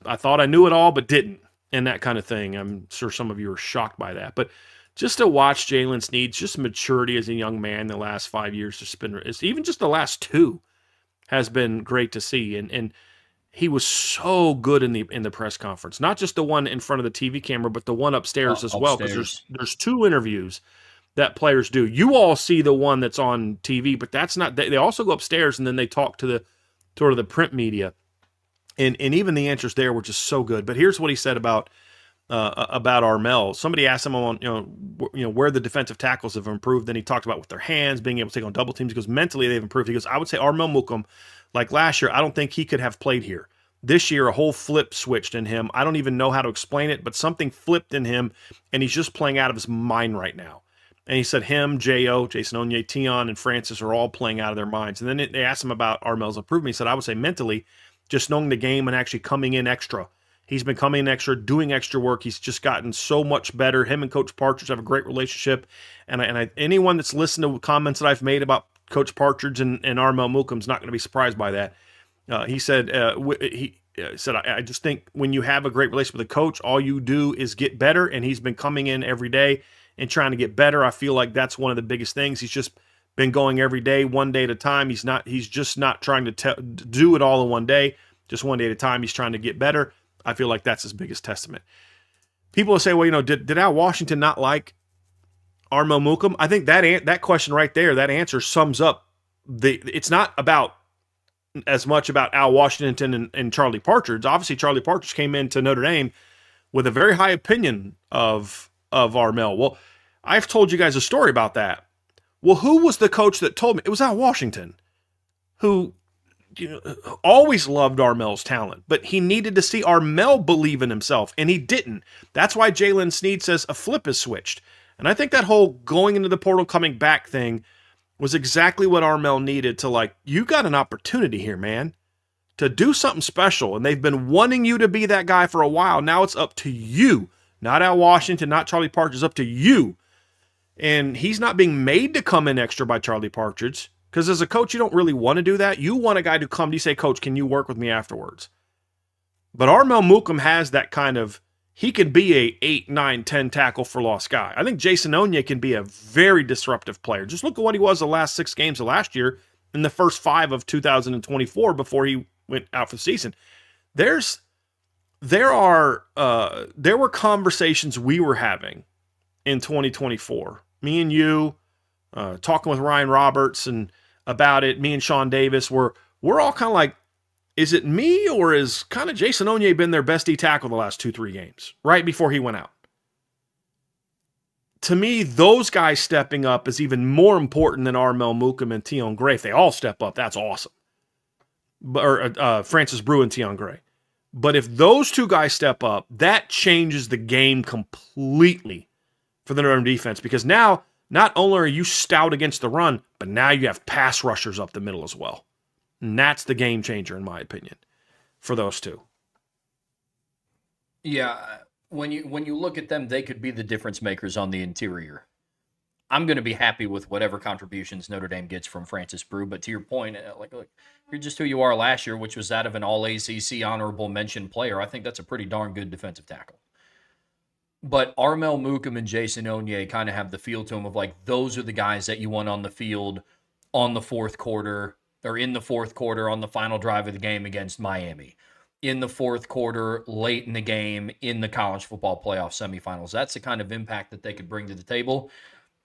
I thought I knew it all, but didn't. And that kind of thing. I'm sure some of you are shocked by that. But just to watch Jalen Sneed's just maturity as a young man the last 5 years, even just the last 2, has been great to see. And he was so good in the press conference, not just the one in front of the TV camera, but the one upstairs as well. Because there's 2 interviews that players do. You all see the one that's on TV, but that's not. They also go upstairs and then they talk to the sort of the print media, and even the answers there were just so good. But here's what he said about Armel. Somebody asked him on where the defensive tackles have improved. Then he talked about with their hands being able to take on double teams. He goes, mentally they've improved. He goes, I would say Armel Mukam, like last year, I don't think he could have played here. This year, a whole flip switched in him. I don't even know how to explain it, but something flipped in him, and he's just playing out of his mind right now. And he said him, J.O., Jason Onye, Tion, and Francis are all playing out of their minds. And then they asked him about Armel's improvement. He said, I would say mentally, just knowing the game and actually coming in extra. He's been coming in extra, doing extra work. He's just gotten so much better. Him and Coach Partridge have a great relationship. And anyone that's listened to comments that I've made about Coach Partridge and Armel Mukam is not going to be surprised by that. He said, I just think when you have a great relationship with a coach, all you do is get better. And he's been coming in every day and trying to get better. I feel like that's one of the biggest things. He's just been going every day, one day at a time. He's just not trying to do it all in one day, just one day at a time. He's trying to get better. I feel like that's his biggest testament. People will say, well, did Al Washington not like Armel Mukam? I think that question right there, that answer sums up it's not about as much about Al Washington and Charlie Partridge. Obviously, Charlie Partridge came into Notre Dame with a very high opinion of Armel. Well, I've told you guys a story about that. Well, who was the coach that told me? It was Al Washington, who always loved Armel's talent, but he needed to see Armel believe in himself, and he didn't. That's why Jalen Sneed says a flip is switched. And I think that whole going into the portal, coming back thing was exactly what Armel needed to, you got an opportunity here, man, to do something special. And they've been wanting you to be that guy for a while. Now it's up to you, not Al Washington, not Charlie Partridge. It's up to you. And he's not being made to come in extra by Charlie Partridge, because as a coach, you don't really want to do that. You want a guy to come to you, say, Coach, can you work with me afterwards? But Armel Mukam has that kind of, he can be a 8, 9, 10 tackle for loss guy. I think Jason Onye can be a very disruptive player. Just look at what he was the last 6 games of last year in the first 5 of 2024 before he went out for the season. There were conversations we were having in 2024. Me and you, talking with Ryan Roberts and about it. Me and Sean Davis we're all kind of like, Is it me, or is kind of Jason Onye been their best D tackle the last 2-3 games, right before he went out? To me, those guys stepping up is even more important than Armel Mukam and Tion Gray. If they all step up, that's awesome. Or Francis Brew and Tion Gray. But if those two guys step up, that changes the game completely for the Notre Dame defense, because now not only are you stout against the run, but now you have pass rushers up the middle as well. And that's the game changer, in my opinion, for those two. Yeah, when you look at them, they could be the difference makers on the interior. I'm going to be happy with whatever contributions Notre Dame gets from Francis Brew. But to your point, look, you're just who you are last year, which was that of an all-ACC honorable mention player. I think that's a pretty darn good defensive tackle. But Armel Mukam and Jason Onye kind of have the feel to them of like, those are the guys that you want on the field on the fourth quarter, or in the fourth quarter on the final drive of the game against Miami, in the fourth quarter, late in the game, in the college football playoff semifinals. That's the kind of impact that they could bring to the table.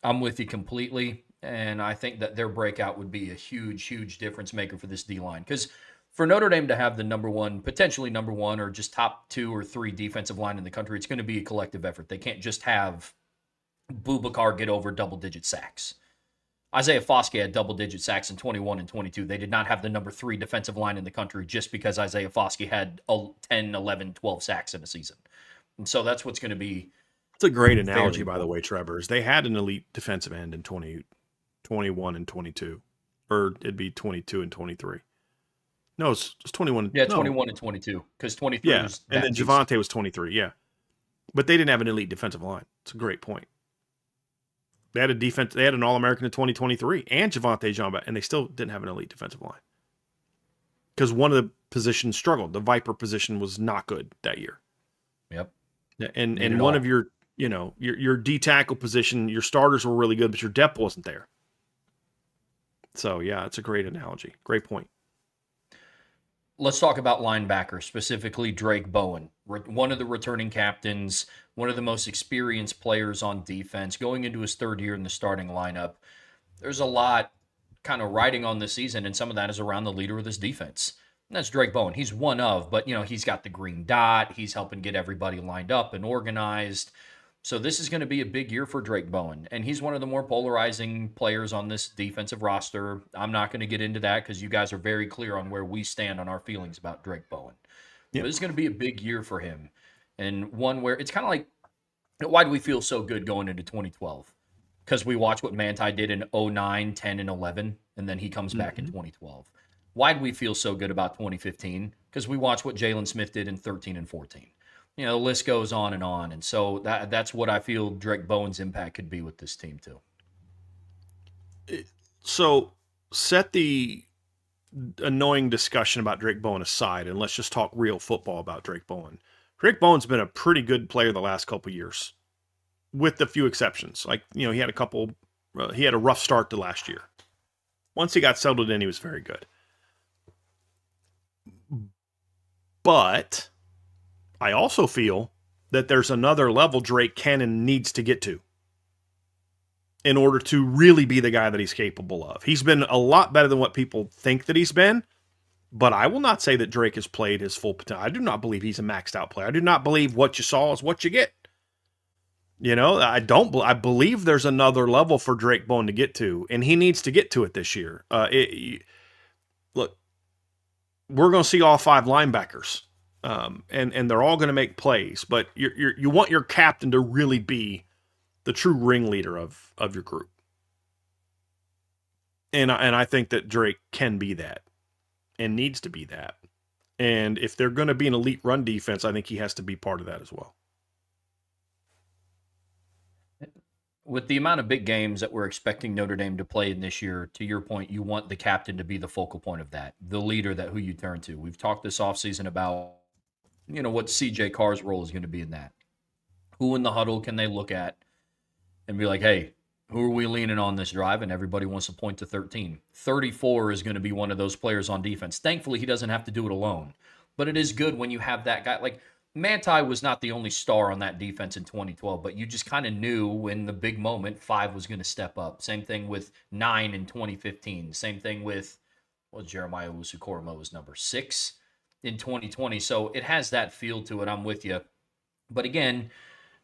I'm with you completely, and I think that their breakout would be a huge, huge difference maker for this D-line. Because for Notre Dame to have the number one, potentially number one, or just top 2 or 3 defensive line in the country, it's going to be a collective effort. They can't just have Boubacar get over double-digit sacks. Isaiah Foskey had double-digit sacks in 21 and 22. They did not have the number 3 defensive line in the country just because Isaiah Foskey had 10, 11, 12 sacks in a season. And so that's what's going to be. It's a great analogy, by the way, Trevor. Is they had an elite defensive end in 21 and 22. Or it'd be 22 and 23. No, it's 21. Yeah, no. 21 and 22. Because 23 yeah, was and then Javonte was 23, yeah. But they didn't have an elite defensive line. It's a great point. They had a defense. They had an All-American in 2023 and Javonte Jean-Baptiste, and they still didn't have an elite defensive line. Because one of the positions struggled. The Viper position was not good that year. Yep. And one of your, your D tackle position, your starters were really good, but your depth wasn't there. So, yeah, it's a great analogy. Great point. Let's talk about linebacker, specifically Drake Bowen, one of the returning captains, one of the most experienced players on defense, going into his 3rd year in the starting lineup. There's a lot kind of riding on this season, and some of that is around the leader of this defense. And that's Drake Bowen. He's one of, but, he's got the green dot. He's helping get everybody lined up and organized. So this is going to be a big year for Drake Bowen, and he's one of the more polarizing players on this defensive roster. I'm not going to get into that because you guys are very clear on where we stand on our feelings about Drake Bowen. Yep. But this is going to be a big year for him, and one where it's kind of like, why do we feel so good going into 2012? Because we watched what Manti did in 09, 10, and 11, and then he comes back in 2012. Why do we feel so good about 2015? Because we watched what Jalen Smith did in 13 and 14. The list goes on. And so that's what I feel Drake Bowen's impact could be with this team too. So set the annoying discussion about Drake Bowen aside, and let's just talk real football about Drake Bowen. Drake Bowen's been a pretty good player the last couple of years, with a few exceptions. Like, he had he had a rough start to last year. Once he got settled in, he was very good. But I also feel that there's another level Drake can and needs to get to in order to really be the guy that he's capable of. He's been a lot better than what people think that he's been, but I will not say that Drake has played his full potential. I do not believe he's a maxed out player. I do not believe what you saw is what you get. I believe there's another level for Drake Bowen to get to, and he needs to get to it this year. Look, we're going to see all 5 linebackers. And they're all going to make plays, but you want your captain to really be the true ringleader of your group. And I think that Drake can be that and needs to be that. And if they're going to be an elite run defense, I think he has to be part of that as well. With the amount of big games that we're expecting Notre Dame to play in this year, to your point, you want the captain to be the focal point of that, the leader who you turn to. We've talked this offseason about what CJ Carr's role is going to be in that. Who in the huddle can they look at and be like, hey, who are we leaning on this drive? And everybody wants to point to 13. 34 is going to be one of those players on defense. Thankfully, he doesn't have to do it alone. But it is good when you have that guy. Like, Manti was not the only star on that defense in 2012, but you just kind of knew when the big moment, 5 was going to step up. Same thing with 9 in 2015. Same thing with, Jeremiah Owusu-Koramoah's number 6. in 2020. So it has that feel to it. I'm with you. But again,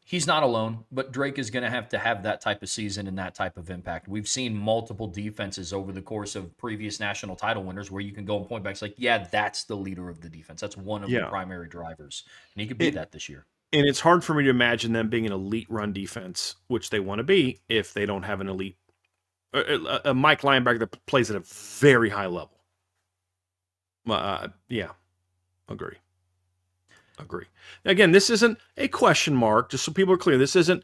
he's not alone, but Drake is going to have that type of season and that type of impact. We've seen multiple defenses over the course of previous national title winners where you can go and point back. It's like, yeah, that's the leader of the defense. That's one of the Yeah. primary drivers. And he could be that this year. And it's hard for me to imagine them being an elite run defense, which they want to be, if they don't have an elite, a Mike linebacker that plays at a very high level. Yeah, agree. Again, this isn't a question mark, just so people are clear. This isn't,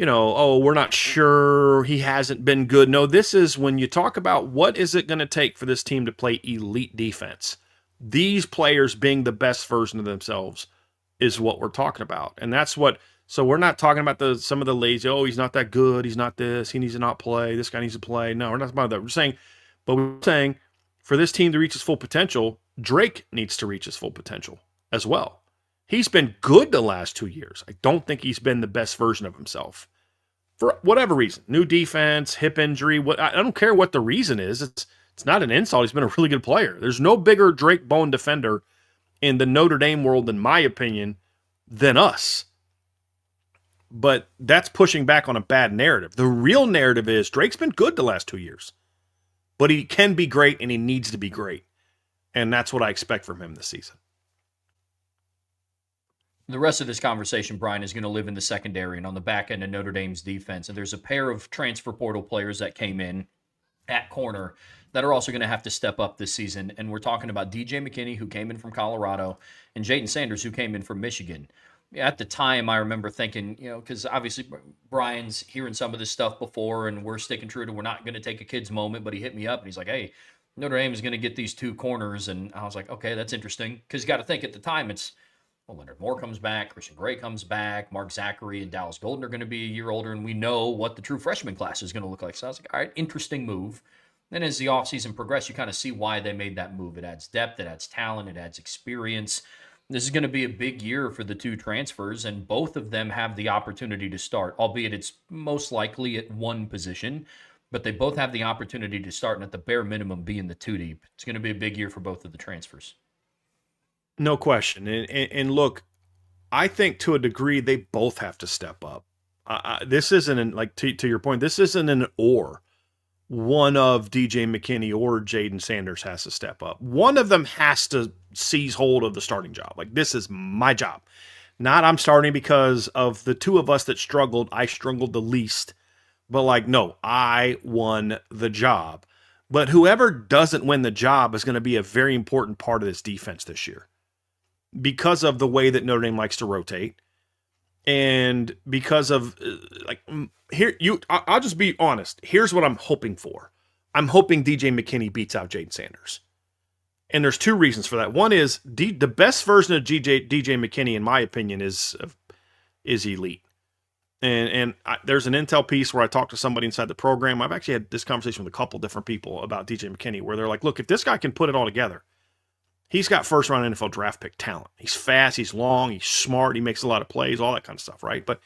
oh, we're not sure, he hasn't been good. No, this is when you talk about what is it going to take for this team to play elite defense. These players being the best version of themselves is what we're talking about. And that's what, so we're not talking about some of the lazy, oh, he's not that good, he's not this, he needs to not play, this guy needs to play. No, we're not talking about that. We're saying for this team to reach its full potential, Drake needs to reach his full potential as well. He's been good the last 2 years. I don't think he's been the best version of himself. For whatever reason, new defense, hip injury, I don't care what the reason is. It's not an insult. He's been a really good player. There's no bigger Drake Bone defender in the Notre Dame world, in my opinion, than us. But that's pushing back on a bad narrative. The real narrative is Drake's been good the last 2 years, but he can be great and he needs to be great. And that's what I expect from him this season. The rest of this conversation, Brian, is going to live in the secondary and on the back end of Notre Dame's defense. And there's a pair of transfer portal players that came in at corner that are also going to have to step up this season. And we're talking about DJ McKinney, who came in from Colorado, and Jaden Sanders, who came in from Michigan. At the time, I remember thinking, because obviously Brian's hearing some of this stuff before, and we're sticking true to we're not going to take a kid's moment, but he hit me up, and he's like, hey, Notre Dame is going to get these two corners. And I was like, okay, that's interesting. Because you got to think at the time, Leonard Moore comes back, Christian Gray comes back, Mark Zachary and Dallas Golden are going to be a year older, and we know what the true freshman class is going to look like. So I was like, all right, interesting move. Then as the offseason progressed, you kind of see why they made that move. It adds depth, it adds talent, it adds experience. This is going to be a big year for the two transfers, and both of them have the opportunity to start, albeit it's most likely at one position, but they both have the opportunity to start, and at the bare minimum, be in the two deep. It's going to be a big year for both of the transfers. No question. And look, I think to a degree they both have to step up. This isn't to your point, this isn't an or. One of DJ McKinney or Jaden Sanders has to step up. One of them has to seize hold of the starting job. Like, this is my job. Not I'm starting because of the two of us that struggled. I struggled the least. But no, I won the job. But whoever doesn't win the job is going to be a very important part of this defense this year, because of the way that Notre Dame likes to rotate, and because of I'll just be honest. Here's what I'm hoping for. I'm hoping DJ McKinney beats out Jaden Sanders. And there's two reasons for that. One is the best version of DJ McKinney, in my opinion, is elite. And there's an intel piece where I talked to somebody inside the program. I've actually had this conversation with a couple different people about DJ McKinney, where they're like, look, if this guy can put it all together, he's got first-round NFL draft pick talent. He's fast, he's long, he's smart, he makes a lot of plays, all that kind of stuff, right? But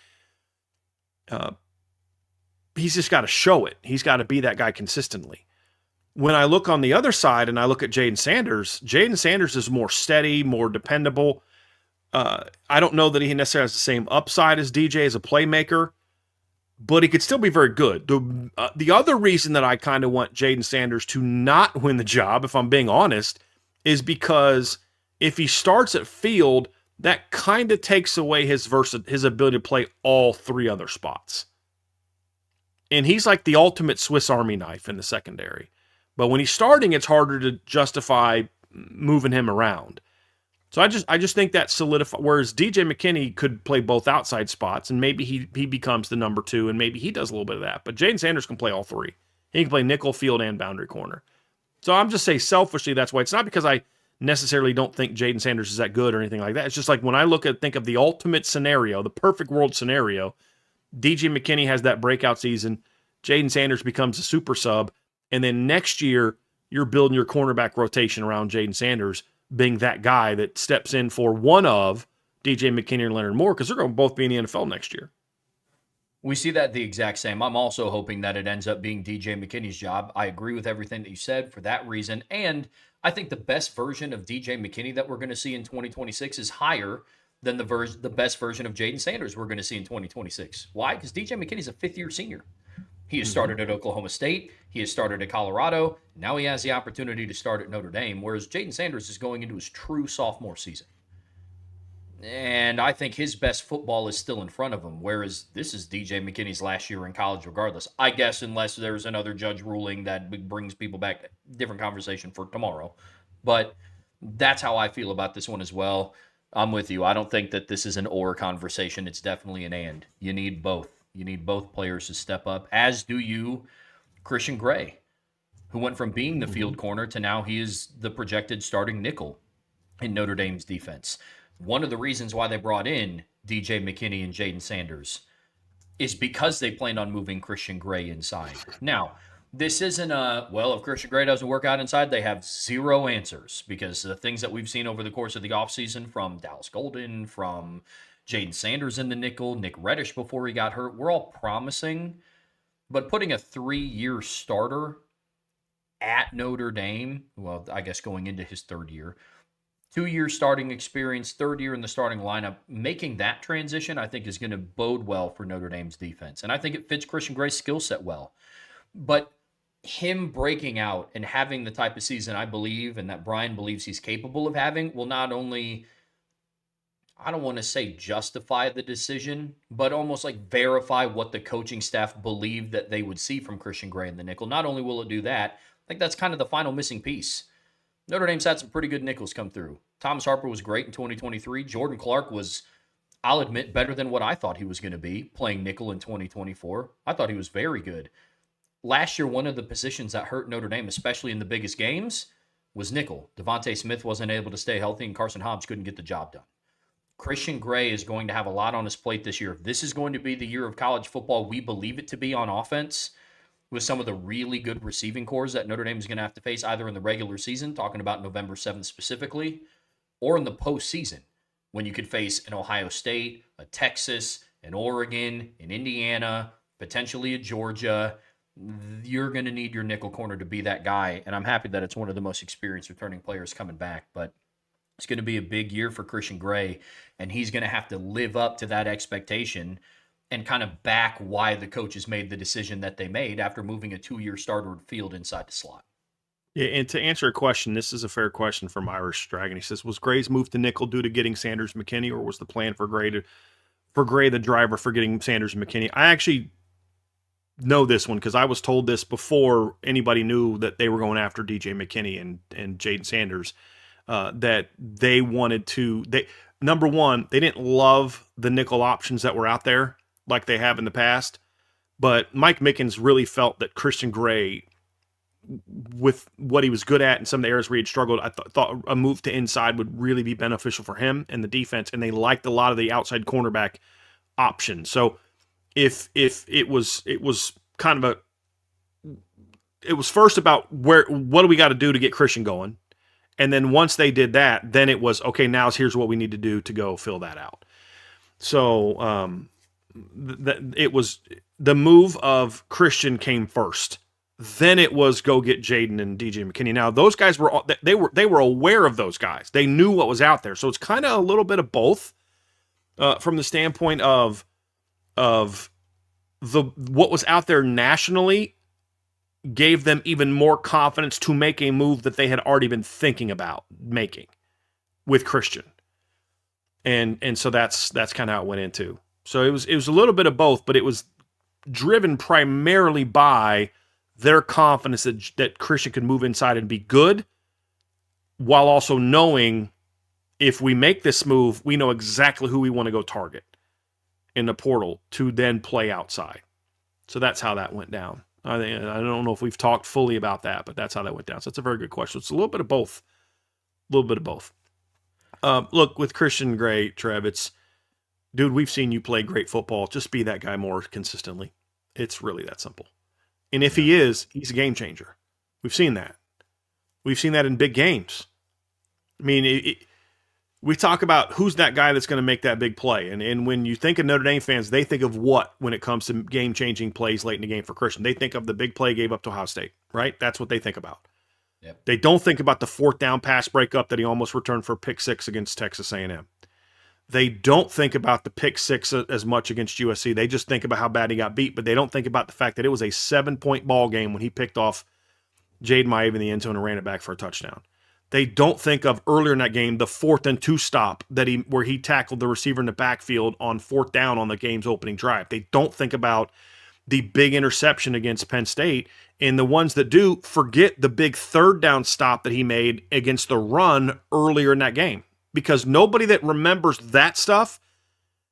he's just got to show it. He's got to be that guy consistently. When I look on the other side and I look at Jaden Sanders is more steady, more dependable. I don't know that he necessarily has the same upside as DJ as a playmaker, but he could still be very good. The other reason that I kind of want Jaden Sanders to not win the job, if I'm being honest, is because if he starts at field, that kind of takes away his ability to play all three other spots. And he's like the ultimate Swiss Army knife in the secondary. But when he's starting, it's harder to justify moving him around. So I just think that solidifies. Whereas DJ McKinney could play both outside spots, and maybe he becomes the number two, and maybe he does a little bit of that. But Jaden Sanders can play all three. He can play nickel, field, and boundary corner. So I'm just saying selfishly, that's why. It's not because I necessarily don't think Jaden Sanders is that good or anything like that. It's just like when I think of the ultimate scenario, the perfect world scenario, DJ McKinney has that breakout season, Jaden Sanders becomes a super sub, and then next year you're building your cornerback rotation around Jaden Sanders being that guy that steps in for one of DJ McKinney or Leonard Moore, because they're going to both be in the NFL next year. We see that the exact same. I'm also hoping that it ends up being DJ McKinney's job. I agree with everything that you said for that reason. And I think the best version of DJ McKinney that we're going to see in 2026 is higher than the best version of Jaden Sanders we're going to see in 2026. Why? Because DJ McKinney's a fifth-year senior. He has Mm-hmm. started at Oklahoma State. He has started at Colorado. Now he has the opportunity to start at Notre Dame, whereas Jaden Sanders is going into his true sophomore season. And I think his best football is still in front of him, whereas this is DJ McKinney's last year in college, regardless. I guess, unless there's another judge ruling that brings people back, different conversation for tomorrow. But that's how I feel about this one as well. I'm with you. I don't think that this is an or conversation. It's definitely an and. You need both. You need both players to step up, as do you, Christian Gray, who went from being the Mm-hmm. field corner to now he is the projected starting nickel in Notre Dame's defense. One of the reasons why they brought in DJ McKinney and Jaden Sanders is because they planned on moving Christian Gray inside. Now, this isn't well, if Christian Gray doesn't work out inside, they have zero answers because the things that we've seen over the course of the offseason from Dallas Golden, from Jaden Sanders in the nickel, Nick Reddish before he got hurt, we're all promising. But putting a 3-year starter at Notre Dame, well, I guess going into his third year, 2 year starting experience, third year in the starting lineup, making that transition, I think, is going to bode well for Notre Dame's defense. And I think it fits Christian Gray's skill set well. But him breaking out and having the type of season I believe and that Brian believes he's capable of having will not only, I don't want to say justify the decision, but almost like verify what the coaching staff believed that they would see from Christian Gray in the nickel. Not only will it do that, I think that's kind of the final missing piece. Notre Dame's had some pretty good nickels come through. Thomas Harper was great in 2023. Jordan Clark was, I'll admit, better than what I thought he was going to be playing nickel in 2024. I thought he was very good. Last year, one of the positions that hurt Notre Dame, especially in the biggest games, was nickel. Devontae Smith wasn't able to stay healthy, and Carson Hobbs couldn't get the job done. Christian Gray is going to have a lot on his plate this year. If this is going to be the year of college football we believe it to be on offense, with some of the really good receiving cores that Notre Dame is going to have to face either in the regular season, talking about November 7th specifically, or in the postseason when you could face an Ohio State, a Texas, an Oregon, an Indiana, potentially a Georgia. You're going to need your nickel corner to be that guy. And I'm happy that it's one of the most experienced returning players coming back. But it's going to be a big year for Christian Gray, and he's going to have to live up to that expectation and kind of back why the coaches made the decision that they made after moving a 2-year starter field inside the slot. Yeah, and to answer a question, this is a fair question from Irish Dragon. He says, "Was Gray's move to nickel due to getting Sanders McKinney, or was the plan for Gray the driver for getting Sanders and McKinney?" I actually know this one because I was told this before anybody knew that they were going after DJ McKinney and Jaden Sanders. That they wanted to. They number one, they didn't love the nickel options that were out there like they have in the past, but Mike Mickens really felt that Christian Gray, with what he was good at and some of the areas where he'd struggled, I thought a move to inside would really be beneficial for him and the defense, and they liked a lot of the outside cornerback options. So if it was kind of it was first about what do we got to do to get Christian going, and then once they did that, then it was okay. Now here's what we need to do to go fill that out. So it was the move of Christian came first. Then it was go get Jaden and DJ McKinney. Now those guys they were aware of those guys. They knew what was out there. So it's kind of a little bit of both from the standpoint of what was out there nationally gave them even more confidence to make a move that they had already been thinking about making with Christian. And so that's kind of how it went into. So it was a little bit of both, but it was driven primarily by their confidence that Christian could move inside and be good, while also knowing if we make this move, we know exactly who we want to go target in the portal to then play outside. So that's how that went down. I don't know if we've talked fully about that, but that's how that went down. So it's a very good question. It's a little bit of both. A little bit of both. Look, with Christian Gray, Trev, dude, we've seen you play great football. Just be that guy more consistently. It's really that simple. And if he is, he's a game changer. We've seen that. We've seen that in big games. I mean, we talk about who's that guy that's going to make that big play. And when you think of Notre Dame fans, they think of what when it comes to game-changing plays late in the game for Christian? They think of the big play gave up to Ohio State, right? That's what they think about. Yep. They don't think about the fourth down pass breakup that he almost returned for pick six against Texas A&M. They don't think about the pick six as much against USC. They just think about how bad he got beat, but they don't think about the fact that it was a 7-point ball game when he picked off Jaden Maeve in the end zone and ran it back for a touchdown. They don't think of earlier in that game the 4th and 2 stop where he tackled the receiver in the backfield on 4th down on the game's opening drive. They don't think about the big interception against Penn State, and the ones that do forget the big 3rd down stop that he made against the run earlier in that game, because nobody that remembers that stuff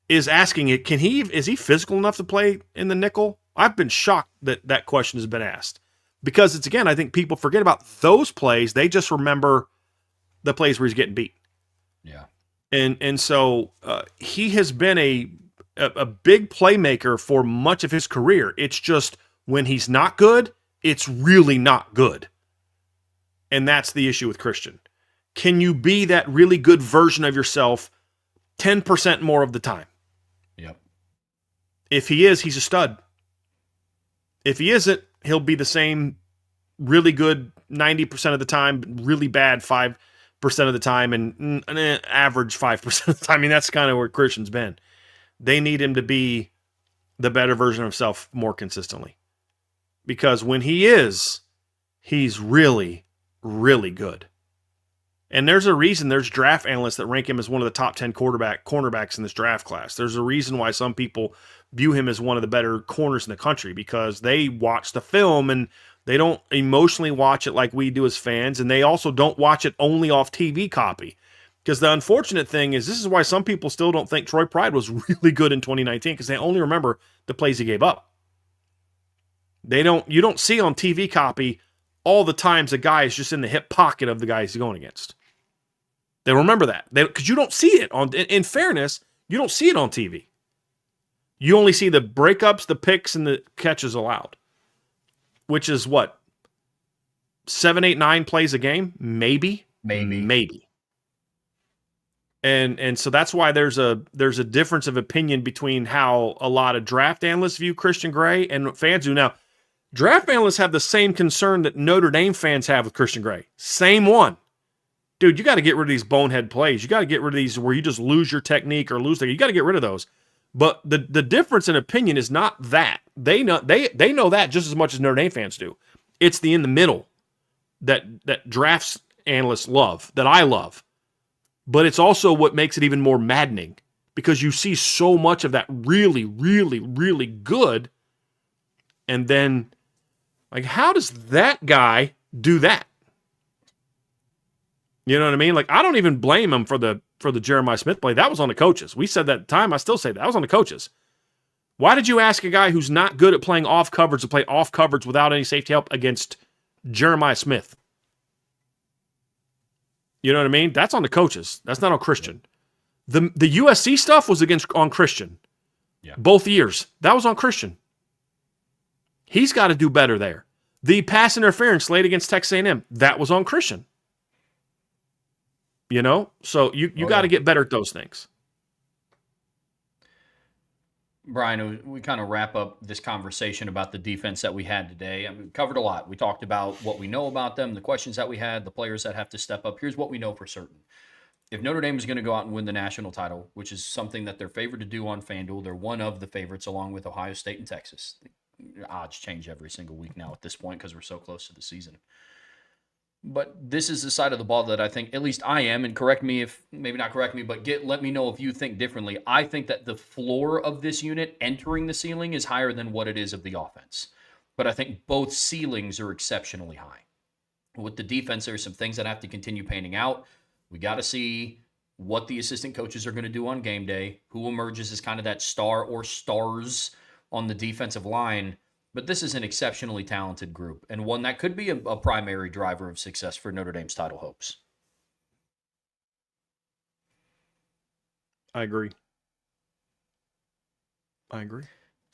is asking it. Is he physical enough to play in the nickel? I've been shocked that that question has been asked. Because it's, again, I think people forget about those plays. They just remember the plays where he's getting beat. Yeah. And so he has been a big playmaker for much of his career. It's just when he's not good, it's really not good. And that's the issue with Christian. Can you be that really good version of yourself 10% more of the time? Yep. If he is, he's a stud. If he isn't, he'll be the same really good 90% of the time, really bad 5% of the time, and an average 5% of the time. I mean, that's kind of where Christian's been. They need him to be the better version of himself more consistently. Because when he is, he's really, really good. And there's a reason there's draft analysts that rank him as one of the top 10 cornerbacks in this draft class. There's a reason why some people view him as one of the better corners in the country, because they watch the film and they don't emotionally watch it like we do as fans, and they also don't watch it only off TV copy. Because the unfortunate thing is, this is why some people still don't think Troy Pride was really good in 2019, because they only remember the plays he gave up. You don't see on TV copy all the times a guy is just in the hip pocket of the guy he's going against. They remember that. Because you don't see it on, in fairness, you don't see it on TV. You only see the breakups, the picks, and the catches allowed. Which is what? 7, 8, 9 plays a game? Maybe. And so that's why there's a difference of opinion between how a lot of draft analysts view Christian Gray and fans do. Now, draft analysts have the same concern that Notre Dame fans have with Christian Gray. Same one. Dude, you got to get rid of these bonehead plays. You got to get rid of these where you just lose your technique or lose. You got to get rid of those. But the difference in opinion is not that. They know that just as much as Notre Dame fans do. It's the in the middle that drafts analysts love, that I love. But it's also what makes it even more maddening, because you see so much of that really, really, really good. And then, like, how does that guy do that? You know what I mean? Like, I don't even blame him for the Jeremiah Smith play. That was on the coaches. We said that at the time. I still say that was on the coaches. Why did you ask a guy who's not good at playing off coverage to play off coverage without any safety help against Jeremiah Smith? You know what I mean? That's on the coaches. That's not on Christian. The USC stuff was on Christian. Yeah. Both years. That was on Christian. He's got to do better there. The pass interference late against Texas A&M, that was on Christian. You know? So you got to get better at those things. Brian, we kind of wrap up this conversation about the defense that we had today. I mean, we covered a lot. We talked about what we know about them, the questions that we had, the players that have to step up. Here's what we know for certain. If Notre Dame is going to go out and win the national title, which is something that they're favored to do on FanDuel, they're one of the favorites along with Ohio State and Texas. The odds change every single week now at this point because we're so close to the season. But this is the side of the ball that I think, at least I am, and correct me if, maybe not correct me, but let me know if you think differently. I think that the floor of this unit entering the ceiling is higher than what it is of the offense. But I think both ceilings are exceptionally high. With the defense, there's some things that have to continue panning out. We got to see what the assistant coaches are going to do on game day, who emerges as kind of that star or stars on the defensive line. But this is an exceptionally talented group, and one that could be a primary driver of success for Notre Dame's title hopes. I agree. You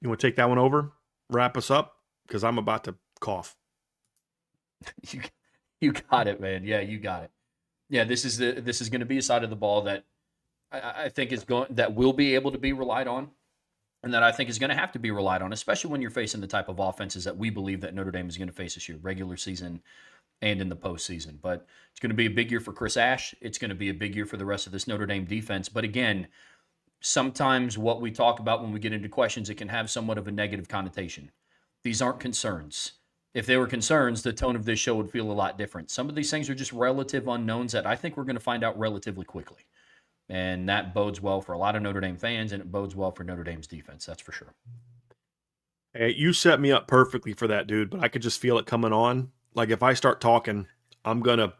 want to take that one over? Wrap us up? Because I'm about to cough. You got it, man. Yeah, you got it. Yeah, this is going to be a side of the ball that I think that will be able to be relied on, and that I think is going to have to be relied on, especially when you're facing the type of offenses that we believe that Notre Dame is going to face this year, regular season and in the postseason. But it's going to be a big year for Chris Ash. It's going to be a big year for the rest of this Notre Dame defense. But again, sometimes what we talk about when we get into questions, it can have somewhat of a negative connotation. These aren't concerns. If they were concerns, the tone of this show would feel a lot different. Some of these things are just relative unknowns that I think we're going to find out relatively quickly. And that bodes well for a lot of Notre Dame fans, and it bodes well for Notre Dame's defense, that's for sure. Hey, you set me up perfectly for that, dude, but I could just feel it coming on. Like if I start talking, I'm gonna.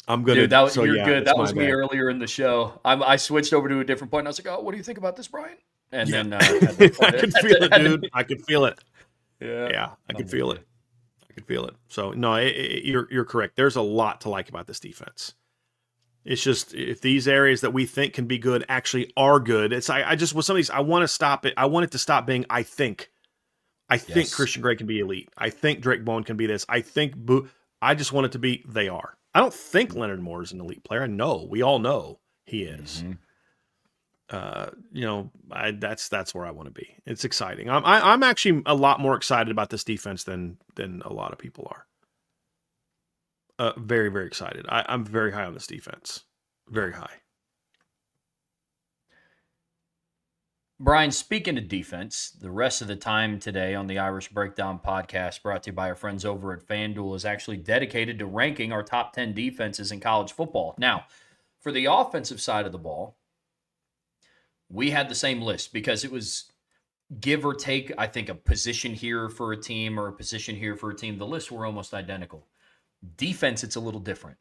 Dude, you're yeah, good. That was me bad. earlier in the show. I switched over to a different point. And I was like, "Oh, what do you think about this, Brian?" And Yeah. then I could feel it, dude. I could feel it. Yeah, I could feel it. I could feel it. So no, you're correct. There's a lot to like about this defense. It's just if these areas that we think can be good actually are good. It's I just with some of these I want to stop it. I want it to stop being I think. I think Yes. Christian Gray can be elite. I think Drake Bowen can be this. I think I just want it to be they are. I don't think Leonard Moore is an elite player. I know. We all know he is. That's where I want to be. It's exciting. I'm actually a lot more excited about this defense than a lot of people are. Very, very excited. I'm very high on this defense. Very high. Brian, speaking of defense, the rest of the time today on the Irish Breakdown podcast, brought to you by our friends over at FanDuel, is actually dedicated to ranking our top 10 defenses in college football. Now, for the offensive side of the ball, we had the same list because it was give or take, I think, a position here for a team or a position here for a team. The lists were almost identical. Defense, it's a little different.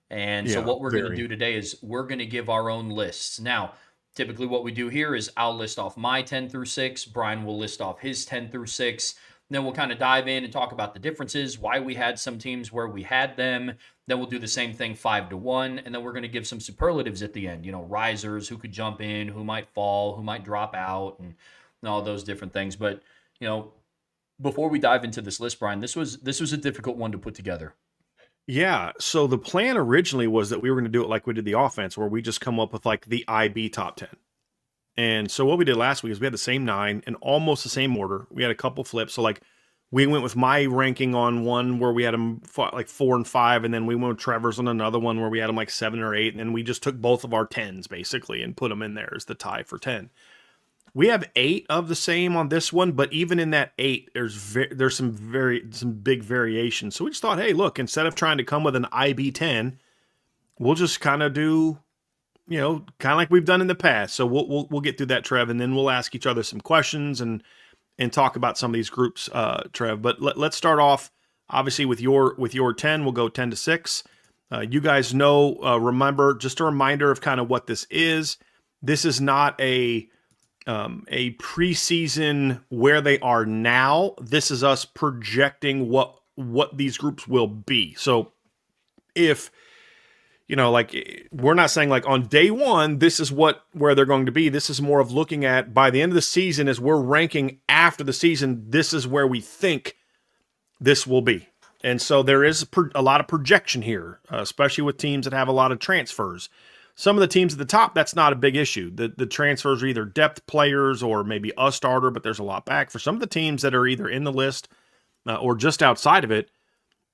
And so what we're going to do today is we're going to give our own lists. Now, typically what we do here is I'll list off my 10 through 6. Brian will list off his 10 through 6. Then we'll kind of dive in and talk about the differences, why we had some teams where we had them. Then we'll do the same thing 5 to 1. And then we're going to give some superlatives at the end, risers, who could jump in, who might fall, who might drop out, and all those different things. But, before we dive into this list, Brian, this was a difficult one to put together. Yeah. So the plan originally was that we were going to do it like we did the offense, where we just come up with like the IB top 10. And so what we did last week is we had the same 9 in almost the same order. We had a couple flips. So like we went with my ranking on one where we had them like 4 and 5. And then we went with Trevor's on another one where we had them like 7 or 8. And then we just took both of our 10s basically and put them in there as the tie for 10. We have 8 of the same on this one, but even in that 8, there's some big variations. So we just thought, hey, look, instead of trying to come with an IB 10, we'll just kind of do, kind of like we've done in the past. So we'll get through that, Trev, and then we'll ask each other some questions and talk about some of these groups, Trev. But let's start off, obviously, with your 10. We'll go 10 to 6. You guys know, remember, just a reminder of kind of what this is. This is not a preseason where they are now. This is us projecting what these groups will be. So if, like we're not saying like on day one, this is where they're going to be. This is more of looking at by the end of the season as we're ranking after the season, this is where we think this will be. And so there is a lot of projection here, especially with teams that have a lot of transfers. Some of the teams at the top, that's not a big issue. The transfers are either depth players or maybe a starter, but there's a lot back. For some of the teams that are either in the list or just outside of it,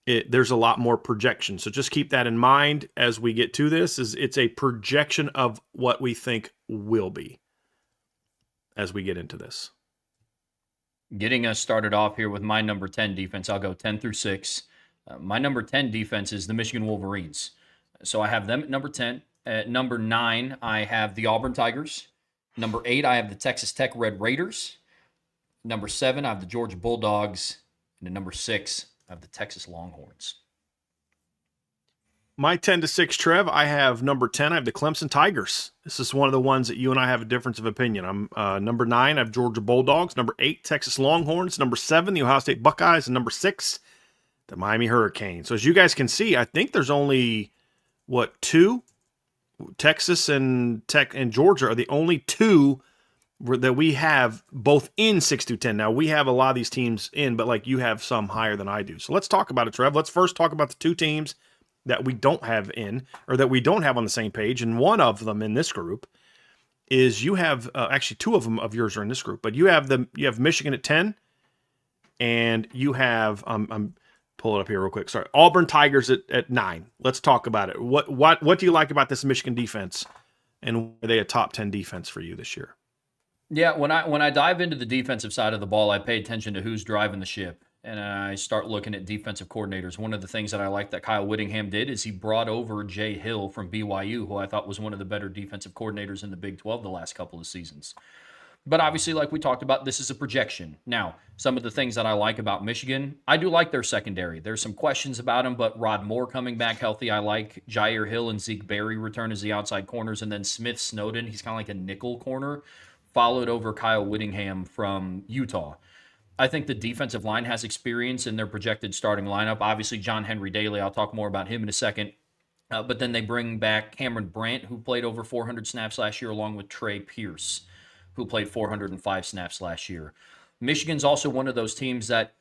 there's a lot more projection. So just keep that in mind as we get to this. It's a projection of what we think will be as we get into this. Getting us started off here with my number 10 defense, I'll go 10 through 6. My number 10 defense is the Michigan Wolverines. So I have them at number 10. At number 9, I have the Auburn Tigers. Number 8, I have the Texas Tech Red Raiders. Number 7, I have the Georgia Bulldogs. And at number 6, I have the Texas Longhorns. My 10 to 6, Trev, I have number 10, I have the Clemson Tigers. This is one of the ones that you and I have a difference of opinion. I'm number 9, I have Georgia Bulldogs. Number 8, Texas Longhorns. Number 7, the Ohio State Buckeyes. And number 6, the Miami Hurricanes. So as you guys can see, I think there's only, 2? Texas and Tech and Georgia are the only 2 that we have both in 6 to 10. Now, we have a lot of these teams in, but like you have some higher than I do. So let's talk about it, Trev. Let's first talk about the 2 teams that we don't have in, or that we don't have on the same page, and one of them in this group is you have actually two of them of yours are in this group, but you have Michigan at 10, and you have I'm pull it up here real quick. Sorry, Auburn Tigers at 9. Let's talk about it. What do you like about this Michigan defense, and are they a top 10 defense for you this year? Yeah, when I dive into the defensive side of the ball, I pay attention to who's driving the ship, and I start looking at defensive coordinators. One of the things that I like that Kyle Whittingham did is he brought over Jay Hill from BYU, who I thought was one of the better defensive coordinators in the Big 12 the last couple of seasons. But obviously, like we talked about, this is a projection. Now, some of the things that I like about Michigan, I do like their secondary. There's some questions about them, but Rod Moore coming back healthy, I like. Jair Hill and Zeke Berry return as the outside corners, and then Smith Snowden, he's kind of like a nickel corner, followed over Kyle Whittingham from Utah. I think the defensive line has experience in their projected starting lineup. Obviously, John Henry Daly, I'll talk more about him in a second. But then they bring back Cameron Brandt, who played over 400 snaps last year, along with Trey Pierce, who played 405 snaps last year. Michigan's also one of those teams that,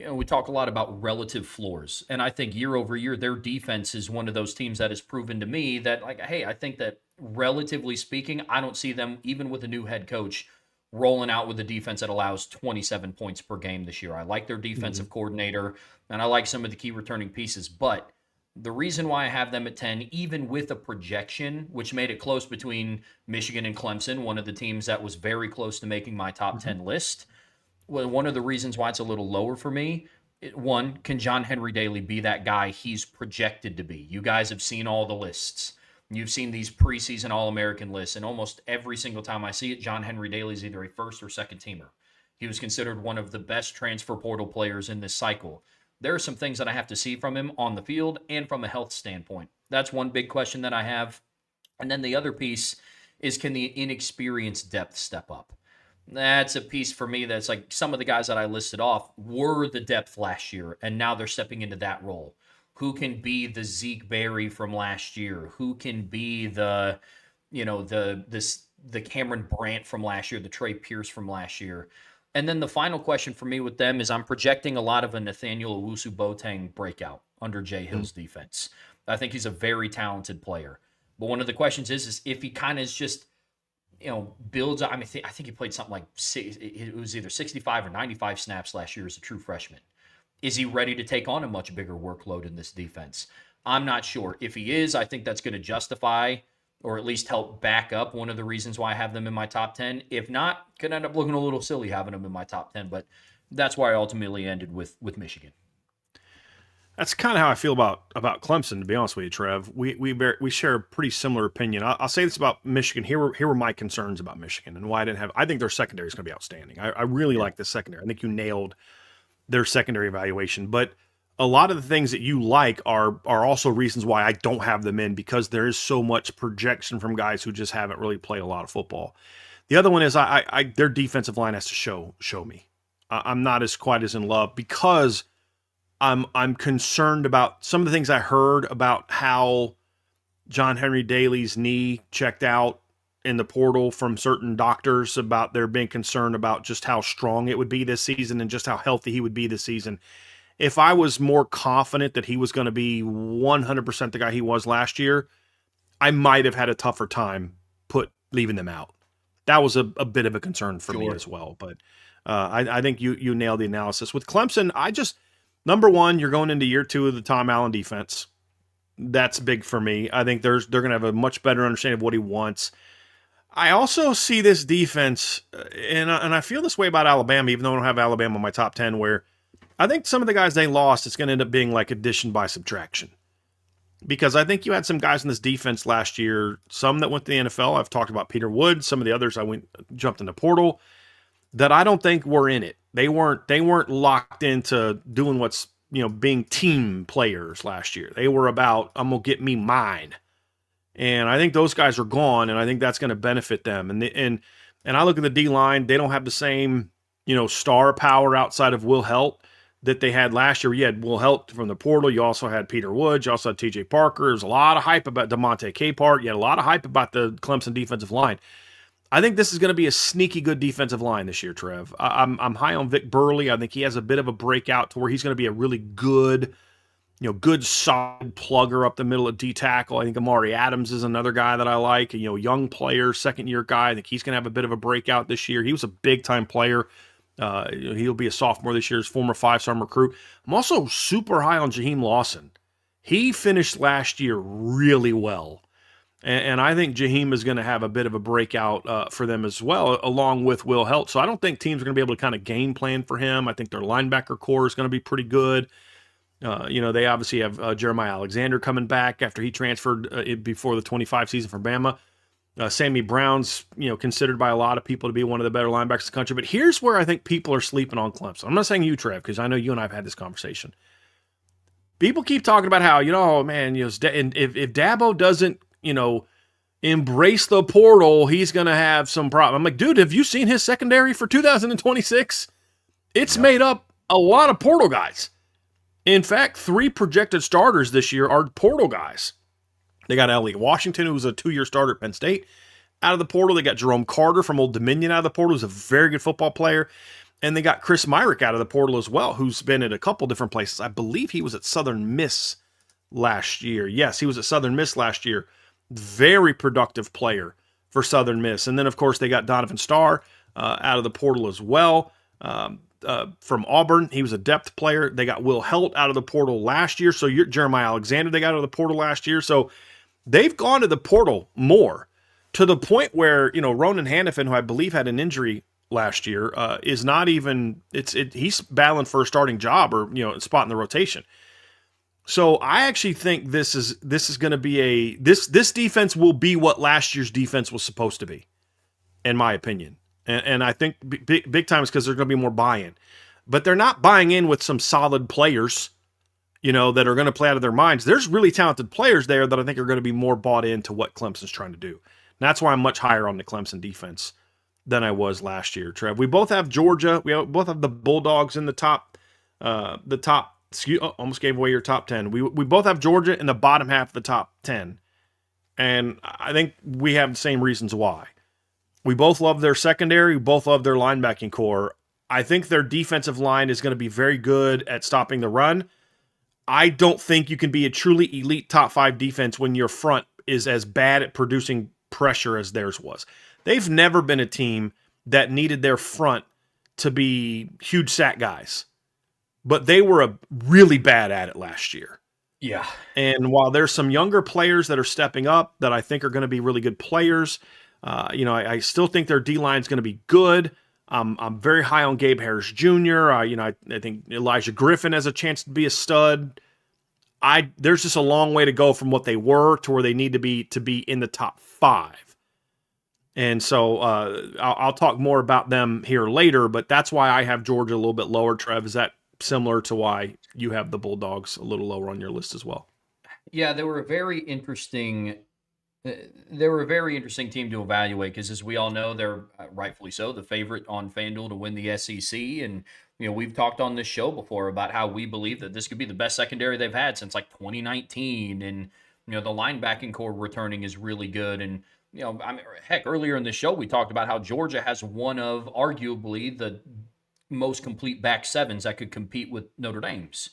we talk a lot about relative floors. And I think year over year, their defense is one of those teams that has proven to me that, like, hey, I think that relatively speaking, I don't see them, even with a new head coach, rolling out with a defense that allows 27 points per game this year. I like their defensive coordinator, and I like some of the key returning pieces. But the reason why I have them at 10, even with a projection, which made it close between Michigan and Clemson, one of the teams that was very close to making my top 10 list, well, one of the reasons why it's a little lower for me, one, can John Henry Daly be that guy he's projected to be? You guys have seen all the lists. You've seen these preseason All-American lists, and almost every single time I see it, John Henry Daly is either a first or second teamer. He was considered one of the best transfer portal players in this cycle. There are some things that I have to see from him on the field and from a health standpoint. That's one big question that I have. And then the other piece is, can the inexperienced depth step up? That's a piece for me that's like some of the guys that I listed off were the depth last year, and now they're stepping into that role. Who can be the Zeke Berry from last year? Who can be the Cameron Brandt from last year, the Trey Pierce from last year? And then the final question for me with them is, I'm projecting a lot of a Nathaniel Owusu-Boateng breakout under Jay Hill's defense. I think he's a very talented player. But one of the questions is if he kind of is just, builds. I think he played something like it was either 65 or 95 snaps last year as a true freshman. Is he ready to take on a much bigger workload in this defense? I'm not sure. If he is, I think that's going to justify or at least help back up one of the reasons why I have them in my top 10. If not, could end up looking a little silly having them in my top 10, but that's why I ultimately ended with Michigan. That's kind of how I feel about Clemson, to be honest with you, Trev. We share a pretty similar opinion. I'll say this about Michigan. Here were my concerns about Michigan and why I didn't have. I think their secondary is going to be outstanding. I really like the secondary. I think you nailed their secondary evaluation. But a lot of the things that you like are also reasons why I don't have them in, because there is so much projection from guys who just haven't really played a lot of football. The other one is their defensive line has to show me. I'm not as quite as in love because I'm concerned about some of the things I heard about how John Henry Daly's knee checked out in the portal from certain doctors about their being concerned about just how strong it would be this season and just how healthy he would be this season. If I was more confident that he was going to be 100% the guy he was last year, I might have had a tougher time leaving them out. That was a bit of a concern for me as well. But I think you nailed the analysis. With Clemson, number one, you're going into year 2 of the Tom Allen defense. That's big for me. I think they're going to have a much better understanding of what he wants. I also see this defense, and I feel this way about Alabama, even though I don't have Alabama in my top 10, where I think some of the guys they lost, it's going to end up being like addition by subtraction. Because I think you had some guys in this defense last year, some that went to the NFL. I've talked about Peter Wood, some of the others jumped in the portal, that I don't think were in it. They weren't locked into doing being team players last year. They were about, I'm going to get me mine. And I think those guys are gone, and I think that's going to benefit them. And I look at the D-line, they don't have the same, star power outside of Will Helt that they had last year. You had Will Helt from the portal. You also had Peter Wood. You also had TJ Parker. There's a lot of hype about DeMonte Capehart. You had a lot of hype about the Clemson defensive line. I think this is going to be a sneaky good defensive line this year, Trev. I'm high on Vic Burley. I think he has a bit of a breakout to where he's going to be a really good good solid plugger up the middle of D tackle. I think Amari Adams is another guy that I like. Young player, second year guy. I think he's going to have a bit of a breakout this year. He was a big time player. He'll be a sophomore this year, his former 5-star recruit. I'm also super high on Jaheim Lawson. He finished last year really well. And I think Jaheim is going to have a bit of a breakout for them as well, along with Will Helt. So I don't think teams are going to be able to kind of game plan for him. I think their linebacker core is going to be pretty good. They obviously have Jeremiah Alexander coming back after he transferred before the 25 season from Bama. Sammy Brown's, considered by a lot of people to be one of the better linebackers in the country. But here's where I think people are sleeping on Clemson. I'm not saying you, Trev, because I know you and I have had this conversation. People keep talking about how, and if Dabo doesn't, embrace the portal, he's going to have some problem. I'm like, dude, have you seen his secondary for 2026? It's made up a lot of portal guys. In fact, 3 projected starters this year are portal guys. They got Elliott Washington, who was a 2-year starter at Penn State, out of the portal. They got Jerome Carter from Old Dominion out of the portal, who's a very good football player. And they got Chris Myrick out of the portal as well, who's been at a couple different places. I believe he was at Southern Miss last year. Yes, he was at Southern Miss last year. Very productive player for Southern Miss. And then, of course, they got Donovan Starr out of the portal as well. From Auburn, he was a depth player. They got Will Helt out of the portal last year. So Jeremiah Alexander, they got out of the portal last year. So they've gone to the portal more, to the point where, Ronan Hannafin, who I believe had an injury last year, is not even, he's battling for a starting job or, a spot in the rotation. So I actually think this is going to be this defense will be what last year's defense was supposed to be, in my opinion. And I think big time is because there's going to be more buy-in. But they're not buying in with some solid players, that are going to play out of their minds. There's really talented players there that I think are going to be more bought into what Clemson's trying to do. And that's why I'm much higher on the Clemson defense than I was last year, Trev. We both have Georgia. Both have the Bulldogs in the top. Almost gave away your top 10. We both have Georgia in the bottom half of the top 10. And I think we have the same reasons why. We both love their secondary. We both love their linebacking core. I think their defensive line is going to be very good at stopping the run. I don't think you can be a truly elite top 5 defense when your front is as bad at producing pressure as theirs was. They've never been a team that needed their front to be huge sack guys, but they were really bad at it last year. Yeah. And while there's some younger players that are stepping up that I think are going to be really good players, I still think their D-line is going to be good. I'm very high on Gabe Harris Jr. I think Elijah Griffin has a chance to be a stud. There's just a long way to go from what they were to where they need to be in the top 5. And so I'll talk more about them here later, but that's why I have Georgia a little bit lower. Trev, is that similar to why you have the Bulldogs a little lower on your list as well? Yeah, they were a very interesting team to evaluate because, as we all know, they're rightfully so the favorite on FanDuel to win the SEC. And we've talked on this show before about how we believe that this could be the best secondary they've had since like 2019, and the linebacking core returning is really good. And heck, earlier in the show we talked about how Georgia has one of arguably the most complete back sevens that could compete with Notre Dame's.